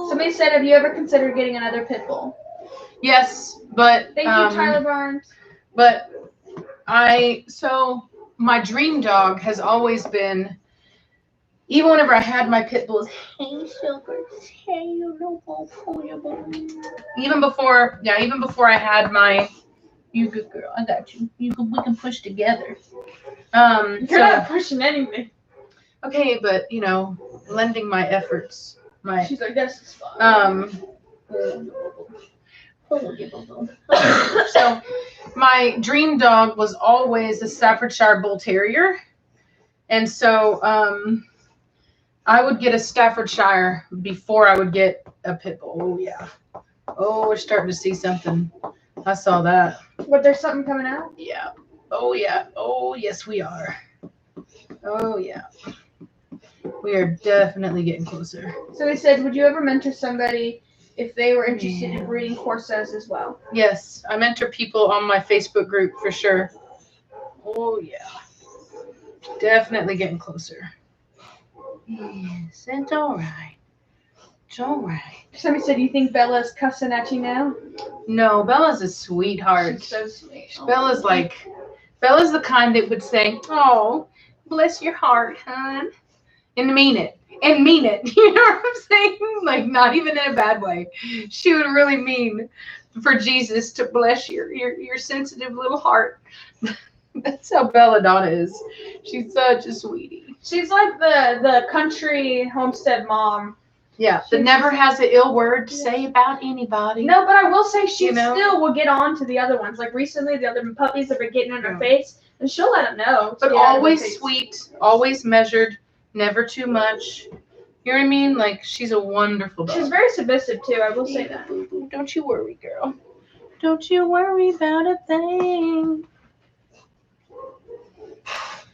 [SPEAKER 3] Somebody said, have you ever considered getting another pit bull?
[SPEAKER 5] Yes, but
[SPEAKER 3] Thank you, Tyler Barnes.
[SPEAKER 5] But so my dream dog has always been, even whenever I had my pit bulls, hey Silver, hey you little even before I had my, you good girl, I got you. We can push together.
[SPEAKER 3] You're not pushing anything.
[SPEAKER 5] Okay, but lending my efforts.
[SPEAKER 3] She's like, this is fun.
[SPEAKER 5] So my dream dog was always a Staffordshire Bull Terrier. And so I would get a Staffordshire before I would get a pit bull. Oh yeah. Oh, we're starting to see something. I saw that.
[SPEAKER 3] What, there's something coming out?
[SPEAKER 5] Yeah. Oh yeah. Oh yes, we are. Oh yeah. We are definitely getting closer.
[SPEAKER 3] So he said, would you ever mentor somebody if they were interested in breeding Corsos as well?
[SPEAKER 5] Yes, I mentor people on my Facebook group for sure. Oh yeah. Definitely getting closer. Yes, it's all right. It's all right.
[SPEAKER 3] Somebody said, you think Bella's cussing at you now?
[SPEAKER 5] No, Bella's a sweetheart.
[SPEAKER 3] She's so sweet.
[SPEAKER 5] Bella's the kind that would say, oh, bless your heart, hon. And mean it. You know what I'm saying? Like, not even in a bad way. She would really mean for Jesus to bless your sensitive little heart. That's how Belladonna is. She's such a sweetie.
[SPEAKER 3] She's like the country homestead mom.
[SPEAKER 5] Yeah, that never has an ill word to say about anybody.
[SPEAKER 3] No, but I will say she still will get on to the other ones. Like recently, the other puppies have been getting on her face, and she'll let them know.
[SPEAKER 5] But always sweet, always measured, never too much. You know what I mean? Like, she's a wonderful dog.
[SPEAKER 3] She's very submissive, too. I will say that.
[SPEAKER 5] Don't you worry, girl. Don't you worry about a thing.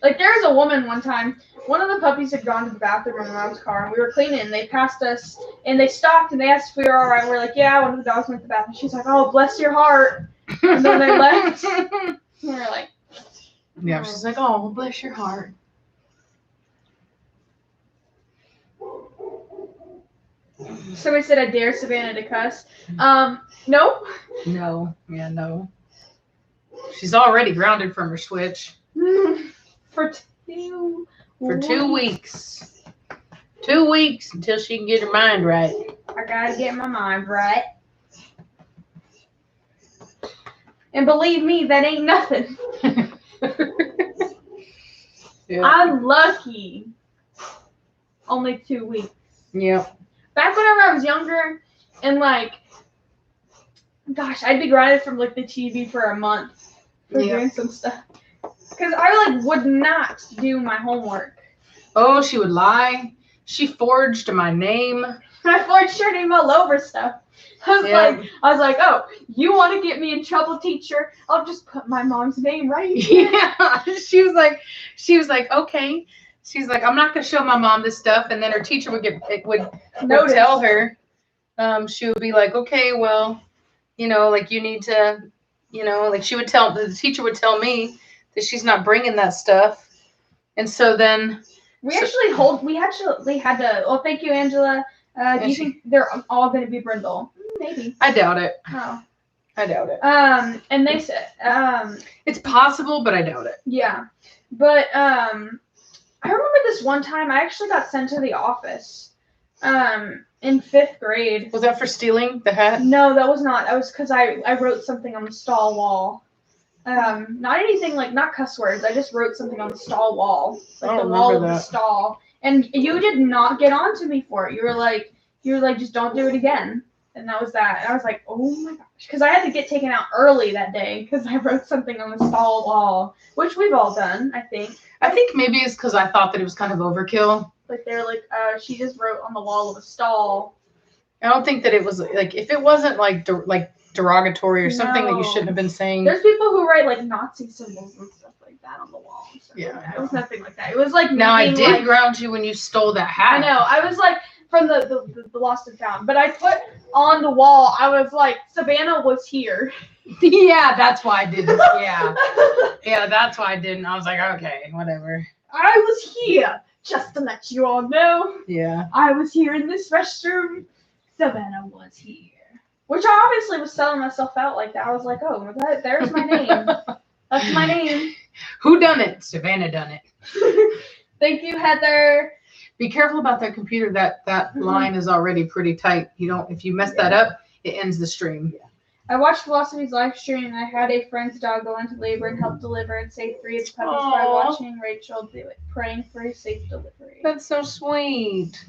[SPEAKER 3] Like, there was a woman one time, one of the puppies had gone to the bathroom in Mom's car, and we were cleaning, and they passed us, and they stopped, and they asked if we were all right. We're like, yeah, one of the dogs went to the bathroom. She's like, oh, bless your heart. And then they left. And we were like,
[SPEAKER 5] yeah, she's like, oh, bless your heart.
[SPEAKER 3] Somebody said, I dare Savannah to cuss. No.
[SPEAKER 5] No. Yeah, no. She's already grounded from her switch.
[SPEAKER 3] For 2
[SPEAKER 5] weeks. 2 weeks until she can get her mind right.
[SPEAKER 3] I gotta get my mind right. And believe me, that ain't nothing.
[SPEAKER 5] Yeah.
[SPEAKER 3] I'm lucky. Only 2 weeks.
[SPEAKER 5] Yep.
[SPEAKER 3] Back whenever I was younger, and like, gosh, I'd be grounded from like the TV for a month for doing some stuff. Because I like would not do my homework.
[SPEAKER 5] Oh, she would lie. She forged my name.
[SPEAKER 3] I forged her name all over stuff. I was like, oh, you want to get me in trouble, teacher? I'll just put my mom's name right here.
[SPEAKER 5] Yeah. She was like, okay. She's like, I'm not gonna show my mom this stuff, and then her teacher would tell her. She would be like, okay, well, like you need to, like the teacher would tell me that she's not bringing that stuff, and so then
[SPEAKER 3] we actually had to. Well, thank you, Angela. Do you think they're all going to be Brindle? Maybe.
[SPEAKER 5] I doubt it.
[SPEAKER 3] Oh.
[SPEAKER 5] I doubt it.
[SPEAKER 3] And they said,
[SPEAKER 5] it's possible, but I doubt it.
[SPEAKER 3] Yeah, but I remember this one time I actually got sent to the office. In 5th grade.
[SPEAKER 5] Was that for stealing the hat?
[SPEAKER 3] No, that was not. That was because I wrote something on the stall wall. Not anything like, not cuss words. I just wrote something on the stall wall, like the wall of the stall. And you did not get on to me for it. You were like, just don't do it again. And that was that. And I was like, oh my gosh, because I had to get taken out early that day because I wrote something on the stall wall, which we've all done, I think.
[SPEAKER 5] I think maybe it's because I thought that it was kind of overkill.
[SPEAKER 3] Like they're like, she just wrote on the wall of a stall.
[SPEAKER 5] I don't think that it was like, if it wasn't like derogatory or something that you shouldn't have been saying.
[SPEAKER 3] There's people who write like Nazi symbols and stuff like that on the wall. Yeah, like it was nothing like that. It was like
[SPEAKER 5] now I did ground you when you stole that hat.
[SPEAKER 3] I know. I was like from the lost and found, but I put on the wall. I was like, Savannah was here.
[SPEAKER 5] Yeah, that's why I didn't. Yeah, that's why I didn't. I was like, okay, whatever.
[SPEAKER 3] I was here. Just to let you all know.
[SPEAKER 5] Yeah.
[SPEAKER 3] I was here in this restroom. Savannah was here. Which I obviously was selling myself out like that. I was like, oh, there's my name. That's my name.
[SPEAKER 5] Who done it? Savannah done it.
[SPEAKER 3] Thank you, Heather.
[SPEAKER 5] Be careful about that computer. That line is already pretty tight. If you mess that up, it ends the stream. Yeah.
[SPEAKER 3] I watched Philosophy's live stream, and I had a friend's dog go into labor and help deliver and save 3 of the puppies by watching Rachel do it, praying for a safe delivery.
[SPEAKER 5] That's so sweet.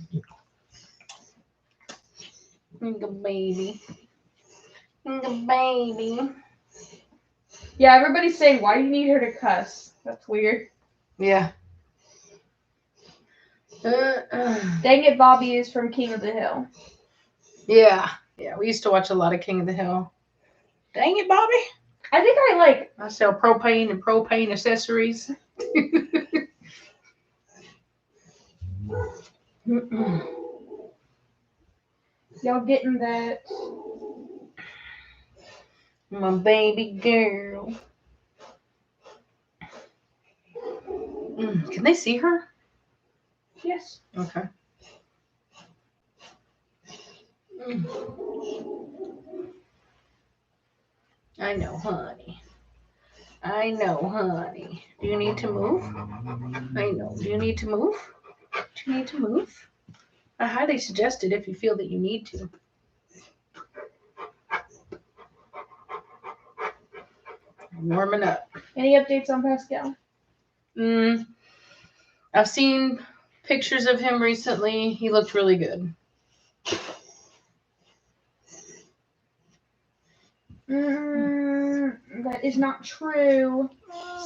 [SPEAKER 5] Good baby. Good baby.
[SPEAKER 3] Yeah, everybody's saying, why do you need her to cuss? That's weird.
[SPEAKER 5] Yeah.
[SPEAKER 3] Dang It, Bobby is from King of the Hill.
[SPEAKER 5] Yeah. Yeah, we used to watch a lot of King of the Hill. Dang it, Bobby.
[SPEAKER 3] I think
[SPEAKER 5] I sell propane and propane accessories.
[SPEAKER 3] Y'all getting that?
[SPEAKER 5] My baby girl. Can they see her?
[SPEAKER 3] Yes.
[SPEAKER 5] Okay. I know, honey. Do you need to move? I know. Do you need to move? I highly suggest it if you feel that you need to. Warming up.
[SPEAKER 3] Any updates on Pascal?
[SPEAKER 5] I've seen pictures of him recently. He looked really good.
[SPEAKER 3] That is not true.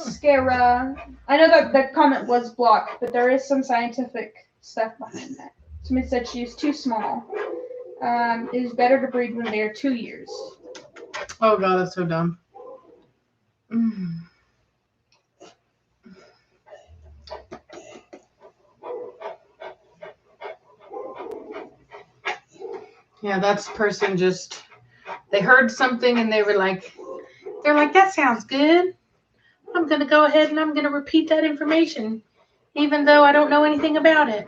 [SPEAKER 3] Scara. I know that comment was blocked, but there is some scientific stuff behind that. Somebody said she is too small. It is better to breed when they are 2 years.
[SPEAKER 5] Oh God, that's so dumb. Yeah, that's person just, they heard something and they're like, that sounds good. I'm going to go ahead and I'm going to repeat that information, even though I don't know anything about it.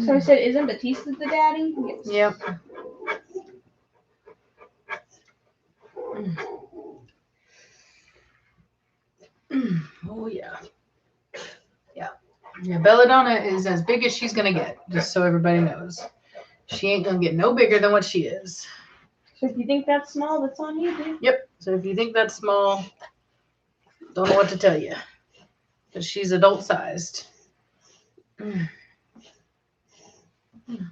[SPEAKER 3] So I said, isn't Batista the daddy? Yes.
[SPEAKER 5] Yep. Oh, yeah. Yeah. Yeah, Belladonna is as big as she's going to get, just so everybody knows. She ain't gonna get no bigger than what she is.
[SPEAKER 3] So if you think that's small, that's on you, dude.
[SPEAKER 5] Yep. So if you think that's small, don't know what to tell you. But she's adult sized. Mm. Mm.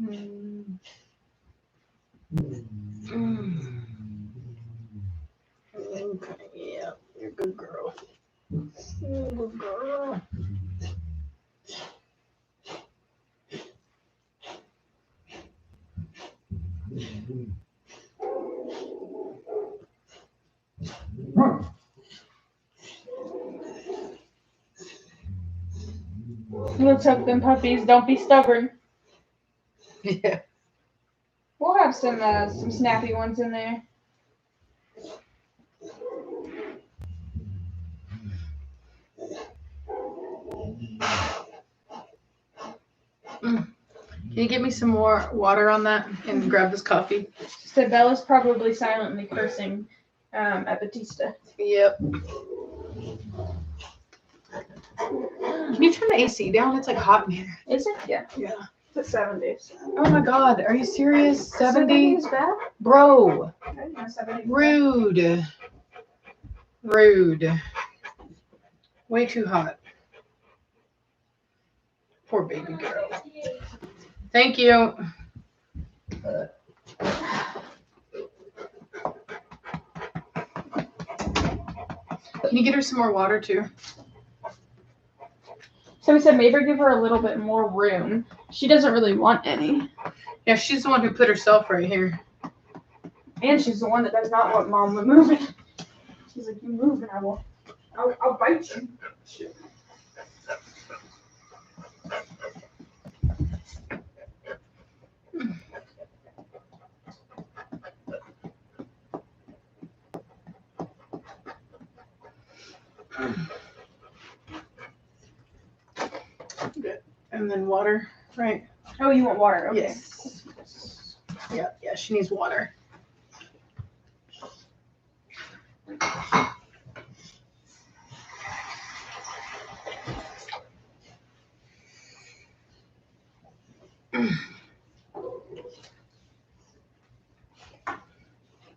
[SPEAKER 5] Mm. Mm. Okay, yeah, you're a good girl. You're a good girl.
[SPEAKER 3] Let's hook them puppies. Don't be stubborn.
[SPEAKER 5] Yeah.
[SPEAKER 3] We'll have some snappy ones in there.
[SPEAKER 5] Can you give me some more water on that and grab this coffee?
[SPEAKER 3] So Bella's probably silently cursing at Batista.
[SPEAKER 5] Yep. Can you turn the AC down? It's like hot in here.
[SPEAKER 3] Is it? Yeah.
[SPEAKER 5] Yeah.
[SPEAKER 3] It's 70s.
[SPEAKER 5] Oh my God. Are you serious? 70?
[SPEAKER 3] is bad?
[SPEAKER 5] Bro.
[SPEAKER 3] I didn't know 70 was bad.
[SPEAKER 5] Rude. Rude. Way too hot. Poor baby girl. Thank you. Can you get her some more water too?
[SPEAKER 3] So we said maybe give her a little bit more room. She doesn't really want any.
[SPEAKER 5] Yeah, she's the one who put herself right here.
[SPEAKER 3] And she's the one that does not want mom moving. She's like, you move and I'll bite you.
[SPEAKER 5] Good. And then water, right?
[SPEAKER 3] Oh, you want water? Okay.
[SPEAKER 5] Yes. Yeah, she needs water.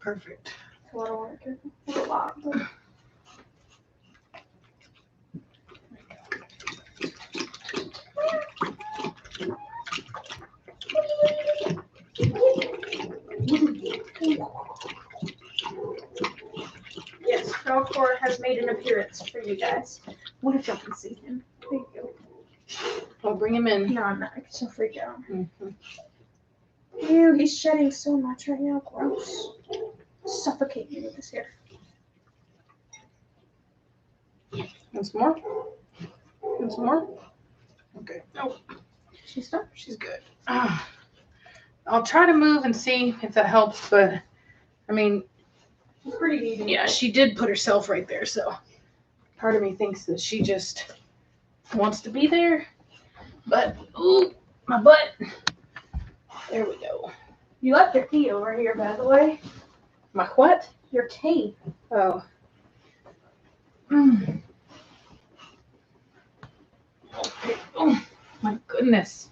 [SPEAKER 5] Perfect.
[SPEAKER 3] A lot of water. A lot. Yes, Falcor has made an appearance for you guys. What if y'all can see him? There you go.
[SPEAKER 5] I'll bring him in.
[SPEAKER 3] No, I'm not. I get so freaked out.
[SPEAKER 5] Mm-hmm.
[SPEAKER 3] Ew, he's shedding so much right now. Gross. Suffocate me with his hair.
[SPEAKER 5] And some more? And some more? Okay. Nope.
[SPEAKER 3] She's done.
[SPEAKER 5] She's good. I'll try to move and see if that helps, but I mean,
[SPEAKER 3] She's pretty neat.
[SPEAKER 5] yeah, she did put herself right there, so part of me thinks that she just wants to be there. But, ooh, my butt. There we go.
[SPEAKER 3] You left your key over here, by the way.
[SPEAKER 5] My what?
[SPEAKER 3] Your key.
[SPEAKER 5] Oh. Okay. Oh, my goodness.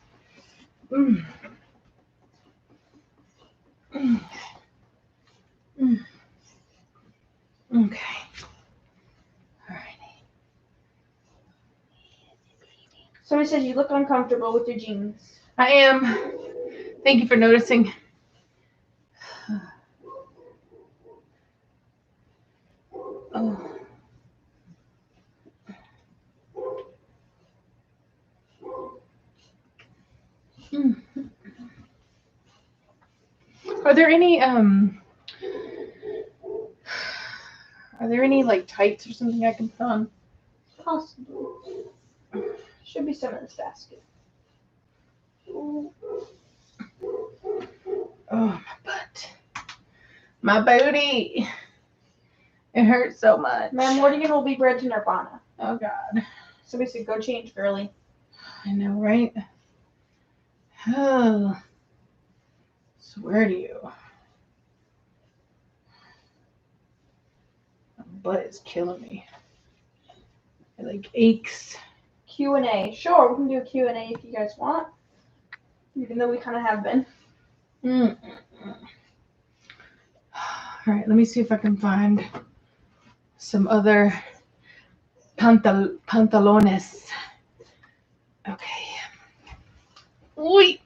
[SPEAKER 5] Mm. Mm. Mm. Okay. All right.
[SPEAKER 3] Somebody says you look uncomfortable with your jeans.
[SPEAKER 5] I am. Thank you for noticing. Oh. Mm. Are there any like tights or something I can put on?
[SPEAKER 3] Possibly. Should be some in this basket.
[SPEAKER 5] Oh, my butt. My booty. It hurts so much.
[SPEAKER 3] Ma'am, Morgan will be bred to Nirvana.
[SPEAKER 5] Oh God.
[SPEAKER 3] Somebody said go change, girly.
[SPEAKER 5] I know, right? Oh. Swear to you. My butt is killing me. It like aches.
[SPEAKER 3] Q&A. Sure, we can do a Q&A if you guys want. Even though we kind of have been.
[SPEAKER 5] All right, let me see if I can find some other pantalones. Okay. Wait.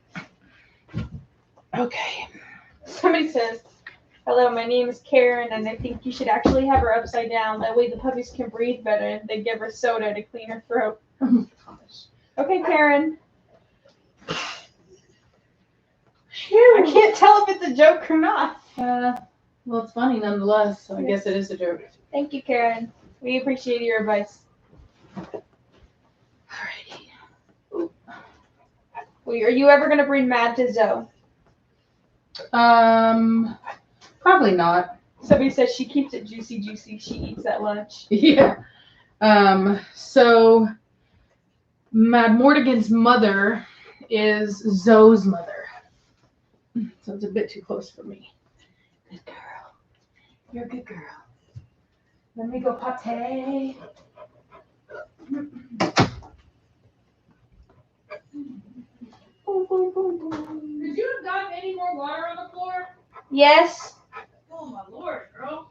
[SPEAKER 5] Okay.
[SPEAKER 3] Somebody says, hello, my name is Karen, and I think you should actually have her upside down. That way the puppies can breathe better. They give her soda to clean her throat.
[SPEAKER 5] Oh my gosh.
[SPEAKER 3] Okay, Karen.
[SPEAKER 5] Phew.
[SPEAKER 3] I can't tell if it's a joke or not.
[SPEAKER 5] Well, it's funny nonetheless, so I guess it is a joke.
[SPEAKER 3] Thank you, Karen. We appreciate your advice.
[SPEAKER 5] Alrighty.
[SPEAKER 3] Are you ever going to bring Mad to Zoe?
[SPEAKER 5] Probably not.
[SPEAKER 3] Somebody says she keeps it juicy. She eats at lunch.
[SPEAKER 5] Yeah. So Mad Mortigan's mother is Zoe's mother. So it's a bit too close for me. Good girl. You're a good girl. Let me go potty. Could you have gotten any more water on the floor?
[SPEAKER 3] Yes.
[SPEAKER 5] Oh my lord, girl.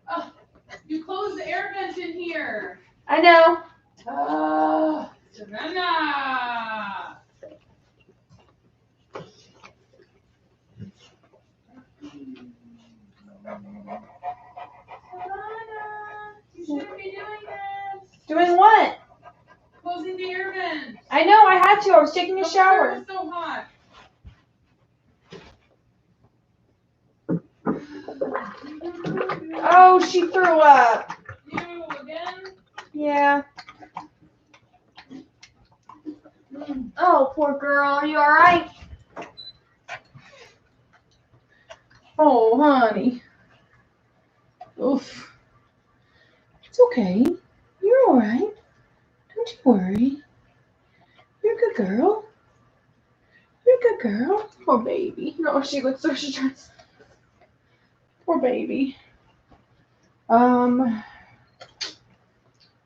[SPEAKER 5] Oh, you closed the air vent in here.
[SPEAKER 3] I know.
[SPEAKER 5] Savannah. You shouldn't be doing this.
[SPEAKER 3] Doing what?
[SPEAKER 5] Closing the air vent.
[SPEAKER 3] I know, I had to. I was taking a
[SPEAKER 5] The
[SPEAKER 3] shower.
[SPEAKER 5] water was so hot.
[SPEAKER 3] Oh, she threw up.
[SPEAKER 5] You again?
[SPEAKER 3] Yeah. Oh, poor girl. Are you alright?
[SPEAKER 5] Oh, honey. Oof. It's okay. You're all right. Don't you worry. You're a good girl. You're a good girl. Poor baby.
[SPEAKER 3] No, she looks so stressed.
[SPEAKER 5] Poor baby.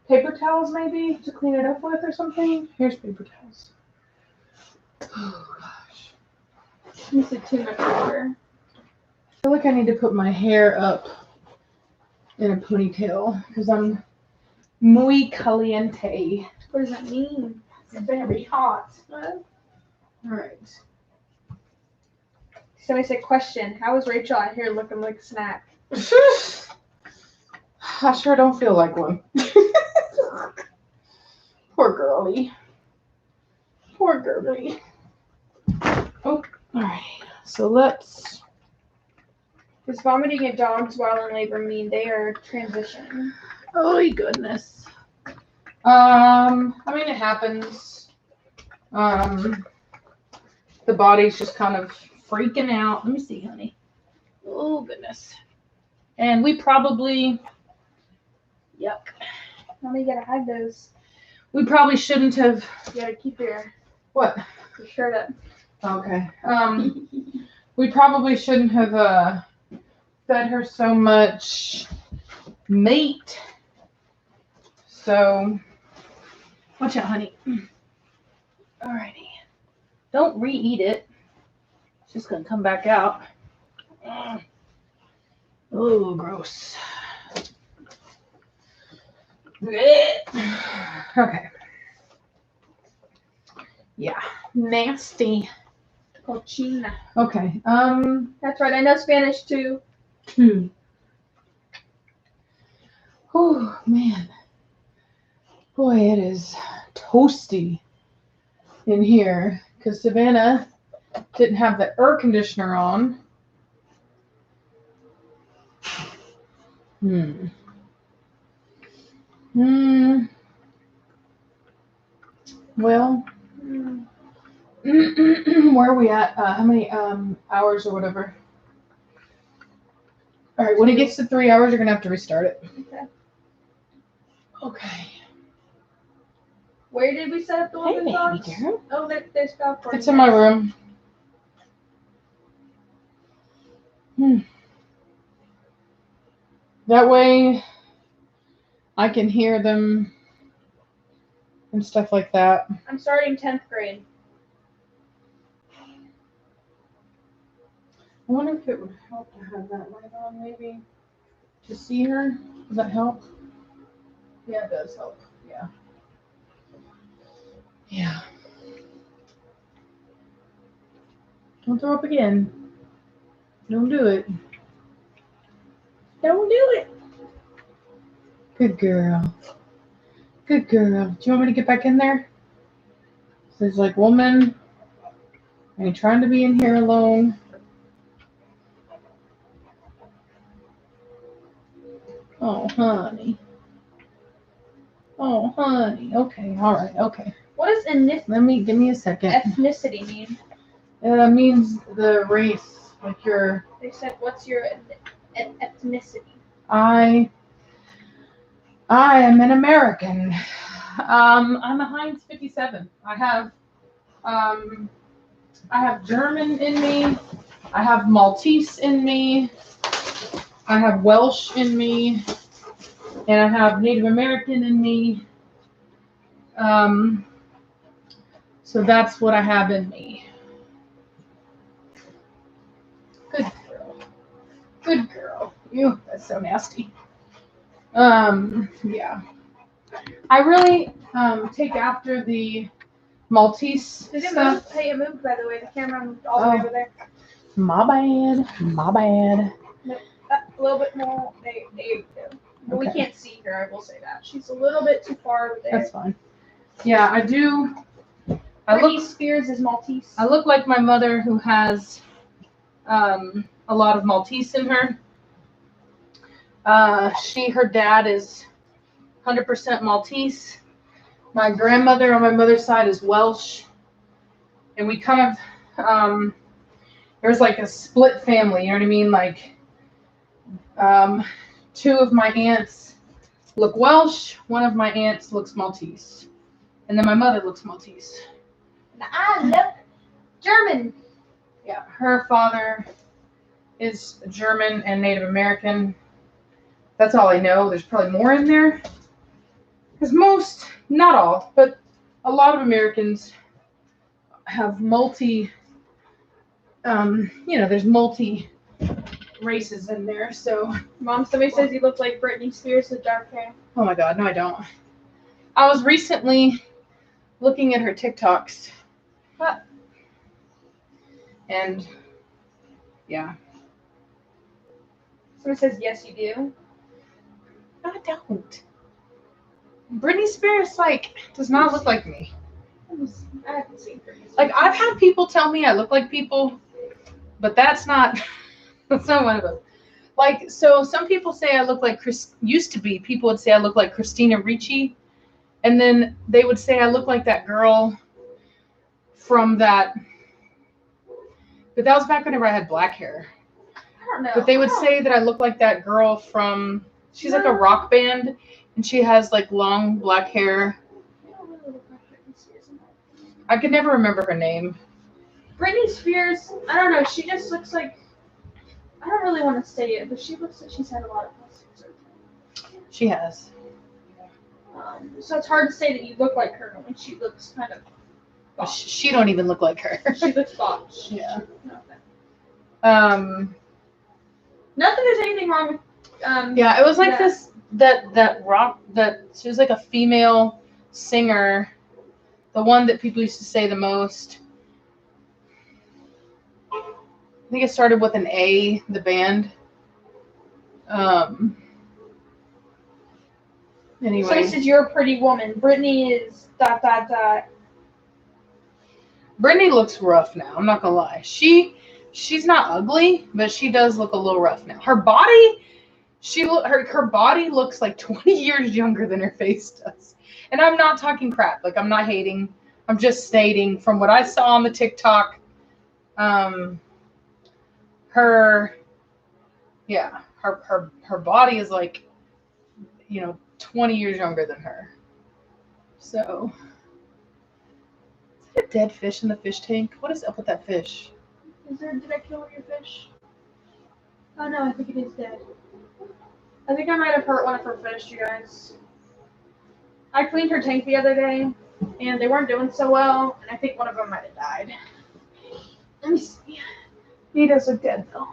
[SPEAKER 5] Paper towels maybe to clean it up with or something. Here's paper towels. Oh gosh.
[SPEAKER 3] You said too much water.
[SPEAKER 5] I feel like I need to put my hair up in a ponytail because I'm muy caliente.
[SPEAKER 3] What does that mean?
[SPEAKER 5] It's very hot.
[SPEAKER 3] What?
[SPEAKER 5] All right.
[SPEAKER 3] Somebody said, question, how is Rachel out here looking like a snack?
[SPEAKER 5] I sure don't feel like one. Poor girlie. Poor girlie. Oh, all right. So let's.
[SPEAKER 3] Does vomiting at dogs while in labor mean they are transitioning?
[SPEAKER 5] Oh goodness. I mean, it happens. The body's just kind of freaking out. Let me see, honey. Oh goodness. And we probably. Yuck.
[SPEAKER 3] Now you gotta hide those.
[SPEAKER 5] We probably shouldn't have.
[SPEAKER 3] You gotta keep your
[SPEAKER 5] What?
[SPEAKER 3] shirt up.
[SPEAKER 5] Okay. We probably shouldn't have fed her so much meat. So, watch out, honey. Alrighty. Don't re-eat it. It's just gonna come back out. Oh, gross. Okay. Yeah. Nasty.
[SPEAKER 3] Cochina.
[SPEAKER 5] Okay.
[SPEAKER 3] That's right, I know Spanish too.
[SPEAKER 5] Oh man. Boy, it is toasty in here because Savannah didn't have the air conditioner on. Well, where are we at? How many hours or whatever? All right, when it gets to 3 hours, you're gonna have to restart it.
[SPEAKER 3] Okay.
[SPEAKER 5] Okay.
[SPEAKER 3] Where did we set up the
[SPEAKER 5] Hey,
[SPEAKER 3] women's
[SPEAKER 5] baby
[SPEAKER 3] box?
[SPEAKER 5] girl.
[SPEAKER 3] Oh, there's popcorn.
[SPEAKER 5] It's in my room. That way,
[SPEAKER 2] I can hear them and stuff like that.
[SPEAKER 3] I'm starting 10th grade.
[SPEAKER 2] I wonder if it would help to have that light on, maybe, to see her. Does that help? Yeah, it does help. Yeah. Yeah. Don't throw up again. Don't do it.
[SPEAKER 3] Don't do it.
[SPEAKER 2] Good girl. Good girl. Do you want me to get back in there? There's like, woman, I ain't trying to be in here alone. Oh, honey. Oh, honey. Okay, all right, okay.
[SPEAKER 3] What does
[SPEAKER 2] Give me a second.
[SPEAKER 3] ethnicity mean?
[SPEAKER 2] It means the race, like your.
[SPEAKER 3] They said, what's your ethnicity?
[SPEAKER 2] I am an American. I'm a Heinz 57. I have German in me. I have Maltese in me. I have Welsh in me. And I have Native American in me. So that's what I have in me. Good girl. Good girl. Ew, that's so nasty. Yeah. I really take after the Maltese
[SPEAKER 3] Did it
[SPEAKER 2] stuff.
[SPEAKER 3] move? Hey, it moved, by the way. The camera moved all the way over there.
[SPEAKER 2] My bad. My bad.
[SPEAKER 3] A little bit more. There you go. But we
[SPEAKER 2] Okay.
[SPEAKER 3] can't see her, I will say that. She's a little bit too far over there.
[SPEAKER 2] That's fine. Yeah, I do.
[SPEAKER 3] Britney Spears is Maltese.
[SPEAKER 2] I look like my mother, who has a lot of Maltese in her. Her dad is 100% Maltese. My grandmother on my mother's side is Welsh. And we kind of, there's like a split family, you know what I mean? Like, two of my aunts look Welsh, one of my aunts looks Maltese. And then my mother looks Maltese.
[SPEAKER 3] And I look German.
[SPEAKER 2] Yeah, her father is German and Native American. That's all I know. There's probably more in there. Because not all, but a lot of Americans have there's multi races in there. So,
[SPEAKER 3] Mom, somebody says you look like Britney Spears with dark hair.
[SPEAKER 2] oh my God, no, I don't. I was recently looking at her TikToks.
[SPEAKER 3] What?
[SPEAKER 2] And, yeah.
[SPEAKER 3] Somebody says yes, you do.
[SPEAKER 2] No, I don't. Britney Spears, does not look like me.
[SPEAKER 3] I haven't seen Britney Spears.
[SPEAKER 2] Like, I've had people tell me I look like people, but that's not one of them. Like, so some people say I look like people would say I look like Christina Ricci, and then they would say I look like that girl from that, but that was back whenever I had black hair.
[SPEAKER 3] I don't know.
[SPEAKER 2] But they would say that I look like that girl from, she's like a rock band, and she has like long black hair.
[SPEAKER 3] I don't really look like Britney Spears.
[SPEAKER 2] I could never remember her name.
[SPEAKER 3] Britney Spears, I don't know. She just looks like, I don't really want to say it, but she looks like she's had a lot of plastic surgery.
[SPEAKER 2] She has.
[SPEAKER 3] So it's hard to say that you look like her when she looks kind of botched.
[SPEAKER 2] She don't even look like her.
[SPEAKER 3] She looks botched.
[SPEAKER 2] Yeah.
[SPEAKER 3] Nothing there's anything wrong with.
[SPEAKER 2] Yeah, it was like
[SPEAKER 3] Yeah.
[SPEAKER 2] that rock, she was like a female singer, the one that people used to say the most. I think it started with an A, the band. Anyway.
[SPEAKER 3] So he says you're a pretty woman. Britney is ...
[SPEAKER 2] Brittany looks rough now, I'm not gonna lie. She's not ugly, but she does look a little rough now. Her body, her body looks like 20 years younger than her face does. And I'm not talking crap. Like, I'm not hating. I'm just stating from what I saw on the TikTok. Her body is like, 20 years younger than her. So, is that a dead fish in the fish tank? What is up with that fish?
[SPEAKER 3] Did I kill your fish? Oh no, I think it is dead. I think I might have hurt one of her fish, you guys. I cleaned her tank the other day, and they weren't doing so well, and I think one of them might have died. Let me see. He does look dead though.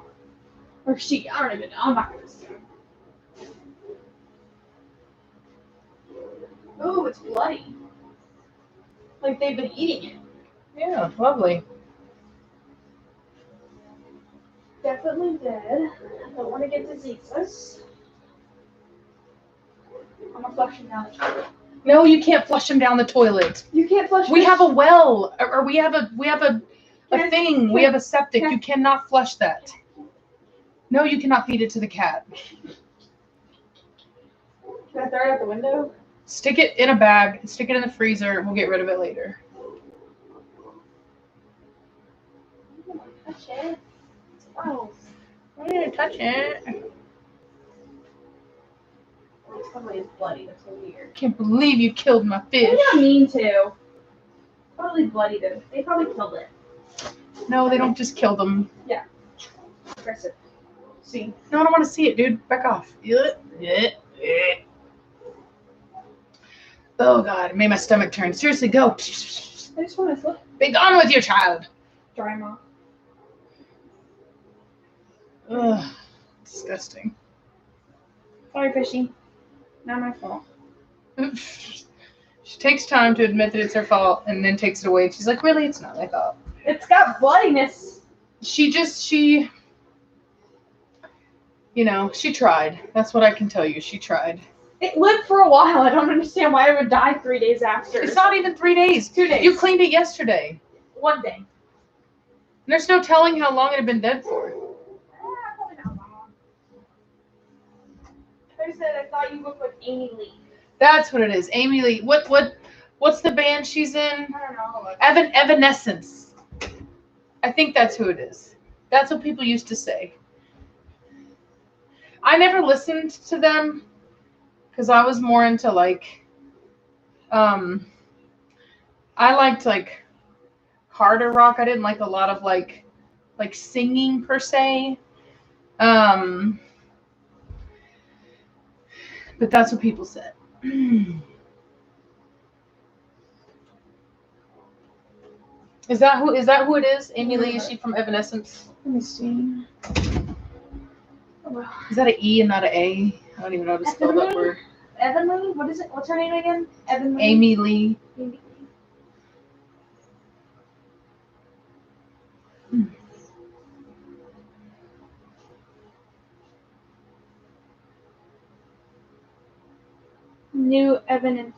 [SPEAKER 3] Or she, I don't even know. I'm not gonna see. Oh, it's bloody. Like they've been eating it.
[SPEAKER 5] Yeah, lovely.
[SPEAKER 3] Definitely dead. I don't want to get diseases. I'm gonna flush him down the toilet.
[SPEAKER 5] No, you can't flush them down the toilet.
[SPEAKER 3] You can't flush.
[SPEAKER 5] We
[SPEAKER 3] fish.
[SPEAKER 5] have a well, or we have a
[SPEAKER 3] Can
[SPEAKER 5] thing. We have a septic.
[SPEAKER 3] can-
[SPEAKER 5] You cannot flush that. No, you cannot feed it to the cat.
[SPEAKER 3] Can I throw it out the window?
[SPEAKER 5] Stick it in a bag. Stick it in the freezer. We'll get rid of it later.
[SPEAKER 3] Touch it. It's gross.
[SPEAKER 5] I didn't touch it.
[SPEAKER 3] It's probably is bloody. That's so weird.
[SPEAKER 5] Can't believe you killed my
[SPEAKER 3] They
[SPEAKER 5] fish.
[SPEAKER 3] don't mean to. Probably bloody though. They probably killed it.
[SPEAKER 5] No, they don't just kill them.
[SPEAKER 3] Press it. See.
[SPEAKER 5] No, I don't want to see it, dude. Back off. Oh God, it made my stomach turn. Seriously, go.
[SPEAKER 3] I just want to
[SPEAKER 5] Be gone with your child.
[SPEAKER 3] dry him off.
[SPEAKER 5] Ugh, disgusting.
[SPEAKER 3] Sorry, fishy. Not my fault.
[SPEAKER 5] She takes time to admit that it's her fault and then takes it away. She's like, really? It's not my fault.
[SPEAKER 3] It's got bloodiness.
[SPEAKER 5] She tried. That's what I can tell you. She tried.
[SPEAKER 3] It lived for a while. I don't understand why it would die 3 days after.
[SPEAKER 5] It's not even 3 days.
[SPEAKER 3] 2 days.
[SPEAKER 5] You cleaned it yesterday.
[SPEAKER 3] 1 day.
[SPEAKER 5] There's no telling how long it had been dead for.
[SPEAKER 3] Probably not long. I said I thought you looked like Amy Lee.
[SPEAKER 5] That's what it is. Amy Lee. What's the band she's in?
[SPEAKER 3] I don't know.
[SPEAKER 5] Evanescence. I think that's who it is. That's what people used to say. I never listened to them because I was more into I liked harder rock. I didn't like a lot of like singing per se. But that's what people said. Is that who it is? Amy Lee, is she from Evanescence?
[SPEAKER 3] Let me see. Oh, well.
[SPEAKER 5] Is that an E and not an A? I don't even know how to spell that word.
[SPEAKER 3] Evan Lee? What is it? What's her name again? Evan Lee?
[SPEAKER 5] Amy Lee.
[SPEAKER 3] Amy. New Evan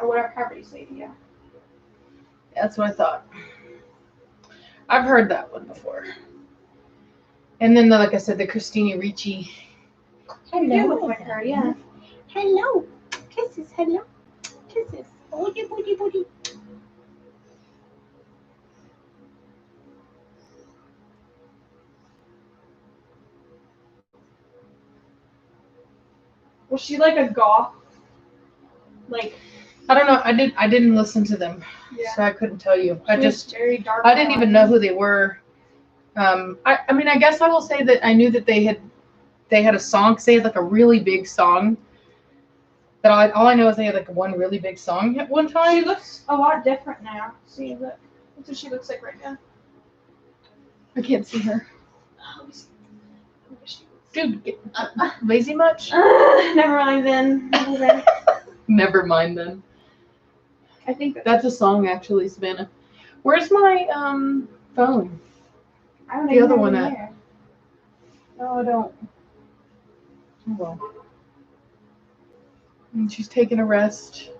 [SPEAKER 3] or whatever, however you say it, yeah.
[SPEAKER 5] That's what I thought. I've heard that one before. And then, like I said, the Christina Ricci.
[SPEAKER 3] You look like her, yeah.
[SPEAKER 4] Hello. Kisses. Hello. Kisses. Booty, booty, booty.
[SPEAKER 3] Was she like a goth? Like,
[SPEAKER 5] I don't know. I didn't listen to them,
[SPEAKER 3] yeah.
[SPEAKER 5] so I couldn't tell you.
[SPEAKER 3] She was very dark.
[SPEAKER 5] I didn't even know who they were. I mean, I guess I will say that I knew that they had a song. 'Cause they had like a really big song. But all I know is they had like one really big song at one time.
[SPEAKER 3] She looks a lot different now. See, look. That's what she looks like right now.
[SPEAKER 5] I can't see her.
[SPEAKER 3] Oh,
[SPEAKER 5] Dude, lazy much?
[SPEAKER 3] never mind then.
[SPEAKER 5] Never mind then.
[SPEAKER 3] I think
[SPEAKER 5] That's a song actually, Savannah. Where's my phone?
[SPEAKER 3] I don't
[SPEAKER 5] the
[SPEAKER 3] even
[SPEAKER 5] other
[SPEAKER 3] have
[SPEAKER 5] one
[SPEAKER 3] it
[SPEAKER 5] at-
[SPEAKER 3] here.
[SPEAKER 5] No, I don't. Oh well. And she's taking a rest.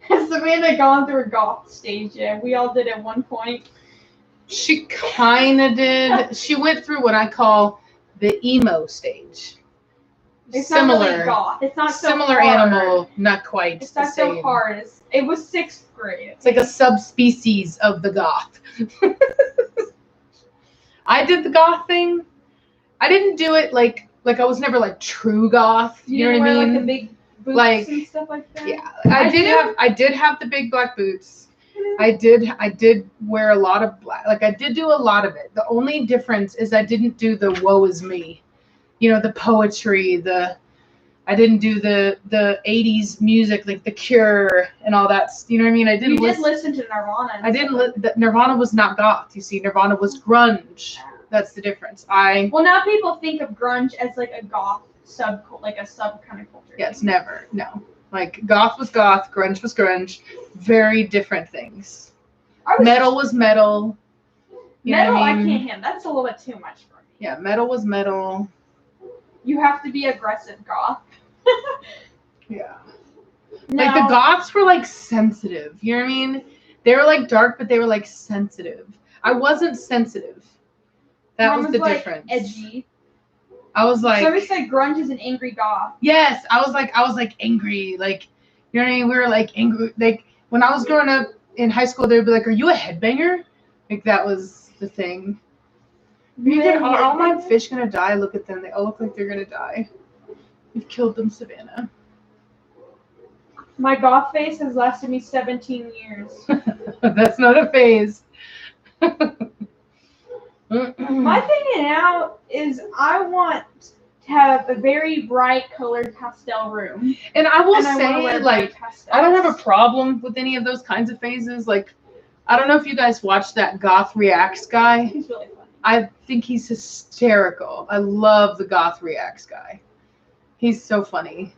[SPEAKER 3] Has Savannah gone through a goth stage yet? We all did at one point.
[SPEAKER 5] She kind of did. She went through what I call the emo stage.
[SPEAKER 3] It's
[SPEAKER 5] Similar.
[SPEAKER 3] not really goth. It's not so
[SPEAKER 5] Similar
[SPEAKER 3] hard.
[SPEAKER 5] animal, not quite
[SPEAKER 3] It's
[SPEAKER 5] the
[SPEAKER 3] not so
[SPEAKER 5] same.
[SPEAKER 3] hard. It was 6th grade.
[SPEAKER 5] It's like a subspecies of the goth. I did the goth thing. I didn't do it like I was never like true goth. You know
[SPEAKER 3] didn't
[SPEAKER 5] what I
[SPEAKER 3] wear,
[SPEAKER 5] mean?
[SPEAKER 3] like the big boots
[SPEAKER 5] Like,
[SPEAKER 3] and stuff like that.
[SPEAKER 5] Yeah,
[SPEAKER 3] I
[SPEAKER 5] I did have the big black boots. I did wear a lot of black. Like I did do a lot of it. The only difference is I didn't do the woe is me. You know, the poetry, I didn't do the 80s music like The Cure and all that. You know what I mean? I didn't
[SPEAKER 3] You did listen to Nirvana.
[SPEAKER 5] I didn't Nirvana was not goth, you see. Nirvana was grunge. That's the difference.
[SPEAKER 3] Well, now people think of grunge as like a goth sub kind of culture.
[SPEAKER 5] Yeah, it's never. No. Like goth was goth, grunge was grunge. Very different things. Metal was metal. You know
[SPEAKER 3] Metal,
[SPEAKER 5] what I mean?
[SPEAKER 3] I can't handle. That's a little bit too much for me.
[SPEAKER 5] Yeah, metal was metal.
[SPEAKER 3] You have to be aggressive goth.
[SPEAKER 5] Yeah.
[SPEAKER 3] No.
[SPEAKER 5] Like the goths were like sensitive. You know what I mean? They were like dark, but they were like sensitive. I wasn't sensitive. That
[SPEAKER 3] Mine
[SPEAKER 5] was the
[SPEAKER 3] like
[SPEAKER 5] difference.
[SPEAKER 3] Edgy.
[SPEAKER 5] I was like,
[SPEAKER 3] Somebody said grunge is an angry goth.
[SPEAKER 5] yes, I was like angry. Like, you know what I mean? We were like angry. Like when I was growing up in high school, they'd be like, "Are you a headbanger?" Like that was the thing. Are all my fish gonna die? Look at them. They all look like they're gonna die. You've killed them, Savannah.
[SPEAKER 3] My goth face has lasted me 17 years.
[SPEAKER 5] That's not a phase.
[SPEAKER 3] My thing now is I want to have a very bright colored pastel room.
[SPEAKER 5] And I will
[SPEAKER 3] And I wanna
[SPEAKER 5] say,
[SPEAKER 3] wear
[SPEAKER 5] like,
[SPEAKER 3] bright pastels.
[SPEAKER 5] I don't have a problem with any of those kinds of phases. Like, I don't know if you guys watched that Goth Reacts guy.
[SPEAKER 3] He's really funny.
[SPEAKER 5] I think he's hysterical. I love the Goth Reacts guy. He's so funny.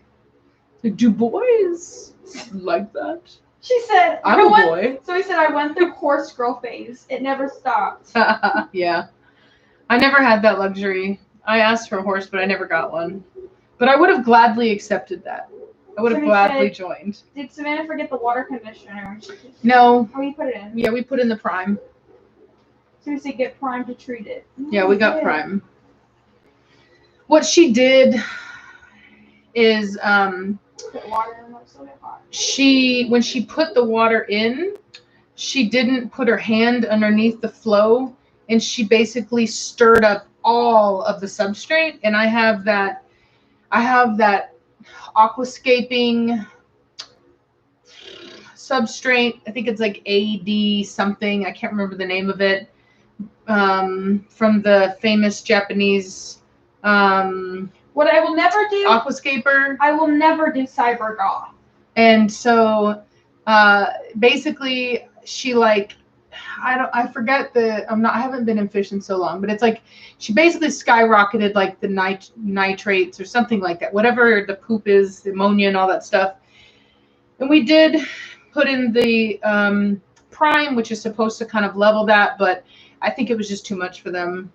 [SPEAKER 5] Like, do boys like that?
[SPEAKER 3] She said,
[SPEAKER 5] I'm a boy.
[SPEAKER 3] So he said, I went through horse girl phase. It never stopped.
[SPEAKER 5] Yeah. I never had that luxury. I asked for a horse, but I never got one. But I would have gladly accepted that. I would have gladly joined.
[SPEAKER 3] Did Savannah forget the water conditioner?
[SPEAKER 5] No.
[SPEAKER 3] Oh, you put it in.
[SPEAKER 5] Yeah, we put in the prime.
[SPEAKER 3] So we said get Prime to treat it.
[SPEAKER 5] Yeah, we got prime. What she did is
[SPEAKER 3] Put water in it so it hot.
[SPEAKER 5] when she put the water in, she didn't put her hand underneath the flow, and she basically stirred up all of the substrate. And I have that aquascaping substrate. I think it's like AD something. I can't remember the name of it. From the famous Japanese
[SPEAKER 3] What I will never do,
[SPEAKER 5] aquascaper.
[SPEAKER 3] I will never do cyber goth.
[SPEAKER 5] And so basically she like I forget I haven't been in fish in so long, but it's like she basically skyrocketed like the nitrates or something like that, whatever the poop is, the ammonia and all that stuff. And we did put in the prime, which is supposed to kind of level that, but I think it was just too much for them.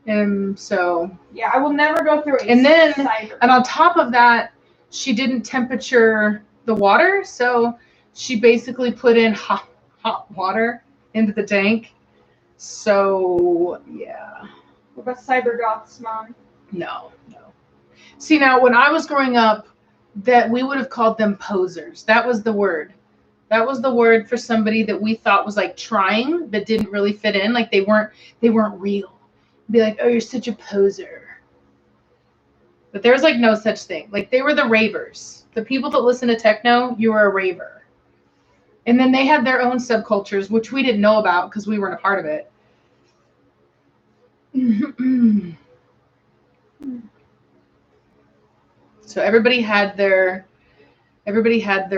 [SPEAKER 5] And so
[SPEAKER 3] yeah, I will never go through it.
[SPEAKER 5] And then and on top of that, she didn't temperature the water, so she basically put in hot water into the tank. So yeah.
[SPEAKER 3] What about cyber goths, Mom?
[SPEAKER 5] No. See, now when I was growing up, that we would have called them posers. That was the word. That was the word for somebody that we thought was like trying but didn't really fit in. Like they weren't real. Be like, oh, you're such a poser. But there was like no such thing. Like they were the ravers. The people that listen to techno, you were a raver. And then they had their own subcultures, which we didn't know about because we weren't a part of it. So everybody had their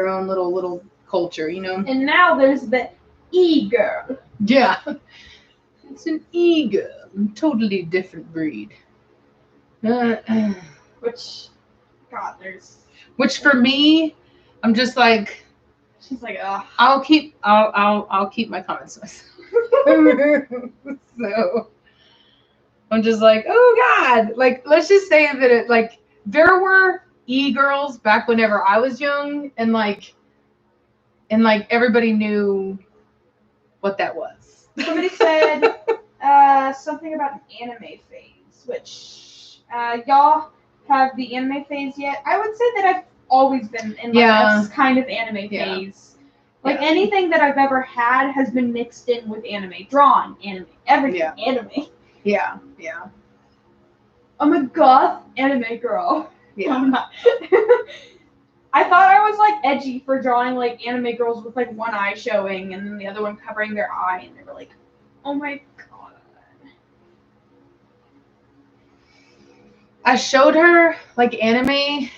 [SPEAKER 5] own little culture, you know.
[SPEAKER 3] And now there's the e-girl.
[SPEAKER 5] Yeah. It's an e-girl. Totally different breed.
[SPEAKER 3] Which, God, there's.
[SPEAKER 5] Which for me, I'm just like.
[SPEAKER 3] She's like, ugh.
[SPEAKER 5] I'll keep my comments to myself. So I'm just like, oh God. Like, let's just say that it like there were e-girls back whenever I was young, and like everybody knew what that was.
[SPEAKER 3] Somebody said something about an anime phase, which y'all have the anime phase yet? I would say that I've always been in like this kind of anime phase. Like anything that I've ever had has been mixed in with anime, drawn anime, everything anime.
[SPEAKER 5] Yeah.
[SPEAKER 3] I'm a goth anime girl.
[SPEAKER 5] Yeah.
[SPEAKER 3] I'm not. I thought I was like edgy for drawing like anime girls with like one eye showing and then the other one covering their eye, and they were like, oh my god.
[SPEAKER 5] I showed her like anime.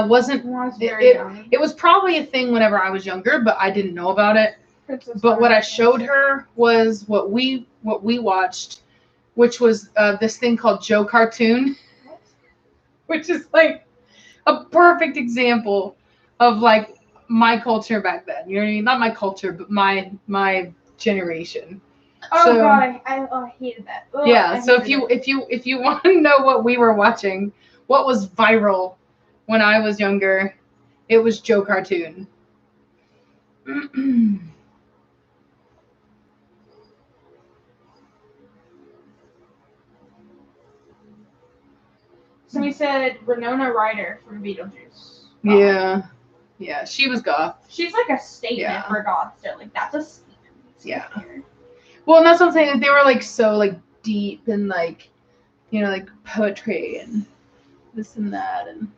[SPEAKER 5] Wasn't
[SPEAKER 3] When I was very young.
[SPEAKER 5] it was probably a thing whenever I was younger, but I didn't know about it. But what I showed her was what we watched, which was this thing called Joe Cartoon, which is like a perfect example of like my culture back then. You know what I mean? Not my culture, but my generation.
[SPEAKER 3] Oh
[SPEAKER 5] So-
[SPEAKER 3] god, I hated that. Ugh,
[SPEAKER 5] Yeah.
[SPEAKER 3] I
[SPEAKER 5] So
[SPEAKER 3] hated it.
[SPEAKER 5] if you want to know what we were watching, what was viral when I was younger, it was Joe Cartoon.
[SPEAKER 3] Somebody said Winona Ryder from Beetlejuice.
[SPEAKER 5] Yeah, she was goth.
[SPEAKER 3] She's like a statement
[SPEAKER 5] Yeah.
[SPEAKER 3] for goth. So like that's a statement.
[SPEAKER 5] Yeah. Well, and that's what I'm saying. That they were like so like deep and like, you know, like poetry and this and that and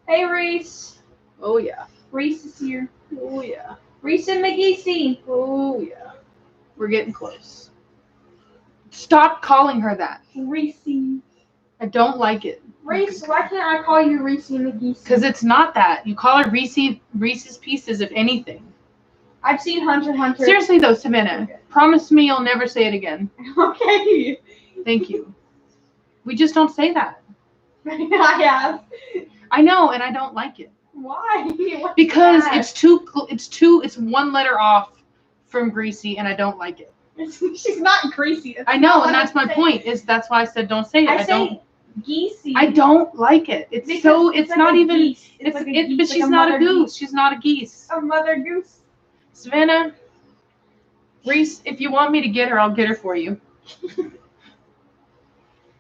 [SPEAKER 3] Hey Reese.
[SPEAKER 5] oh yeah,
[SPEAKER 3] Reese is here.
[SPEAKER 5] oh yeah,
[SPEAKER 3] Reese and McGeesey.
[SPEAKER 5] oh yeah. We're getting close. Stop calling her that.
[SPEAKER 3] Reese.
[SPEAKER 5] I don't like it.
[SPEAKER 3] Reese, why can't I call you Reese McGeesey?
[SPEAKER 5] Because it's not that. You call her Reese's Pieces, if anything.
[SPEAKER 3] I've seen Hunter x Hunter.
[SPEAKER 5] Seriously though, Savannah, promise me you'll never say it again.
[SPEAKER 3] Okay.
[SPEAKER 5] Thank you. We just don't say that.
[SPEAKER 3] I have.
[SPEAKER 5] I know, and I don't like it.
[SPEAKER 3] Why? What's
[SPEAKER 5] Because
[SPEAKER 3] that?
[SPEAKER 5] it's one letter off from greasy, and I don't like it.
[SPEAKER 3] She's not greasy. That's
[SPEAKER 5] I know,
[SPEAKER 3] not
[SPEAKER 5] and
[SPEAKER 3] what
[SPEAKER 5] that's
[SPEAKER 3] I'm
[SPEAKER 5] my
[SPEAKER 3] saying.
[SPEAKER 5] point. That's why I said don't say it.
[SPEAKER 3] I
[SPEAKER 5] don't.
[SPEAKER 3] say geesey.
[SPEAKER 5] I don't like it. It's
[SPEAKER 3] Because
[SPEAKER 5] so. It's
[SPEAKER 3] like
[SPEAKER 5] not
[SPEAKER 3] a
[SPEAKER 5] even.
[SPEAKER 3] geese.
[SPEAKER 5] It's
[SPEAKER 3] like a
[SPEAKER 5] it.
[SPEAKER 3] geese,
[SPEAKER 5] But
[SPEAKER 3] like
[SPEAKER 5] she's
[SPEAKER 3] a
[SPEAKER 5] not a
[SPEAKER 3] mother
[SPEAKER 5] goose.
[SPEAKER 3] geese.
[SPEAKER 5] She's not a geese.
[SPEAKER 3] A mother goose.
[SPEAKER 5] Savannah, Reese, if you want me to get her, I'll get her for you.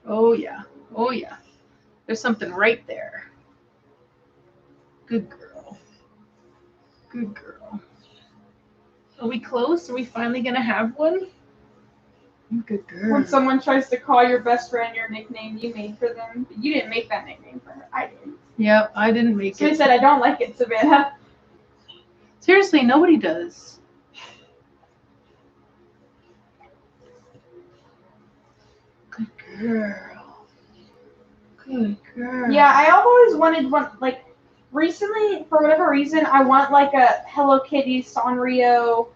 [SPEAKER 5] Oh yeah. Oh yeah. There's something right there. Good girl. Good girl. Are we close? Are we finally gonna have one? Good girl.
[SPEAKER 3] When someone tries to call your best friend your nickname you made for them, but you didn't make that nickname for her. I did.
[SPEAKER 5] Yep, I didn't make
[SPEAKER 3] So I
[SPEAKER 5] it.
[SPEAKER 3] said I don't like it, Savannah.
[SPEAKER 5] Seriously, nobody does. Good girl. Good girl.
[SPEAKER 3] Yeah, I always wanted one. Like recently, for whatever reason, I want like a Hello Kitty Sanrio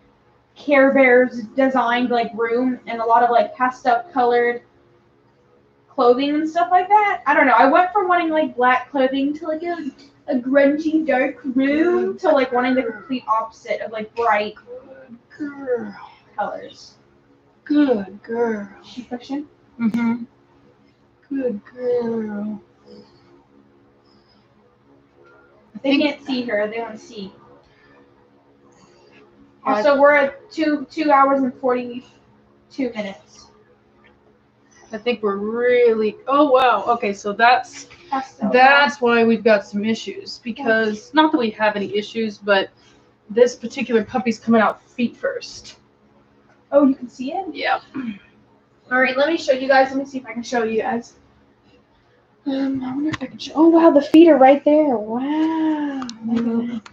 [SPEAKER 3] Care Bears designed like room and a lot of like pastel colored clothing and stuff like that. I don't know. I went from wanting like black clothing to like a grungy dark room to like wanting the complete opposite of like bright
[SPEAKER 5] Good girl.
[SPEAKER 3] colors.
[SPEAKER 5] Good girl.
[SPEAKER 3] She pushing.
[SPEAKER 5] Mhm. Good girl.
[SPEAKER 3] They can't see her. They want to see.
[SPEAKER 5] Yeah.
[SPEAKER 3] Also, we're at 2 hours and 42 minutes.
[SPEAKER 5] I think we're really. Oh wow. Okay, so that's why we've got some issues, because not that we have any issues, but this particular puppy's coming out feet first.
[SPEAKER 3] Oh, you can see it?
[SPEAKER 5] Yeah.
[SPEAKER 3] All right, let me show you guys. Let me see if I can show you guys. I wonder if I can show. Oh, wow, the feet are right there. Wow. Look at that.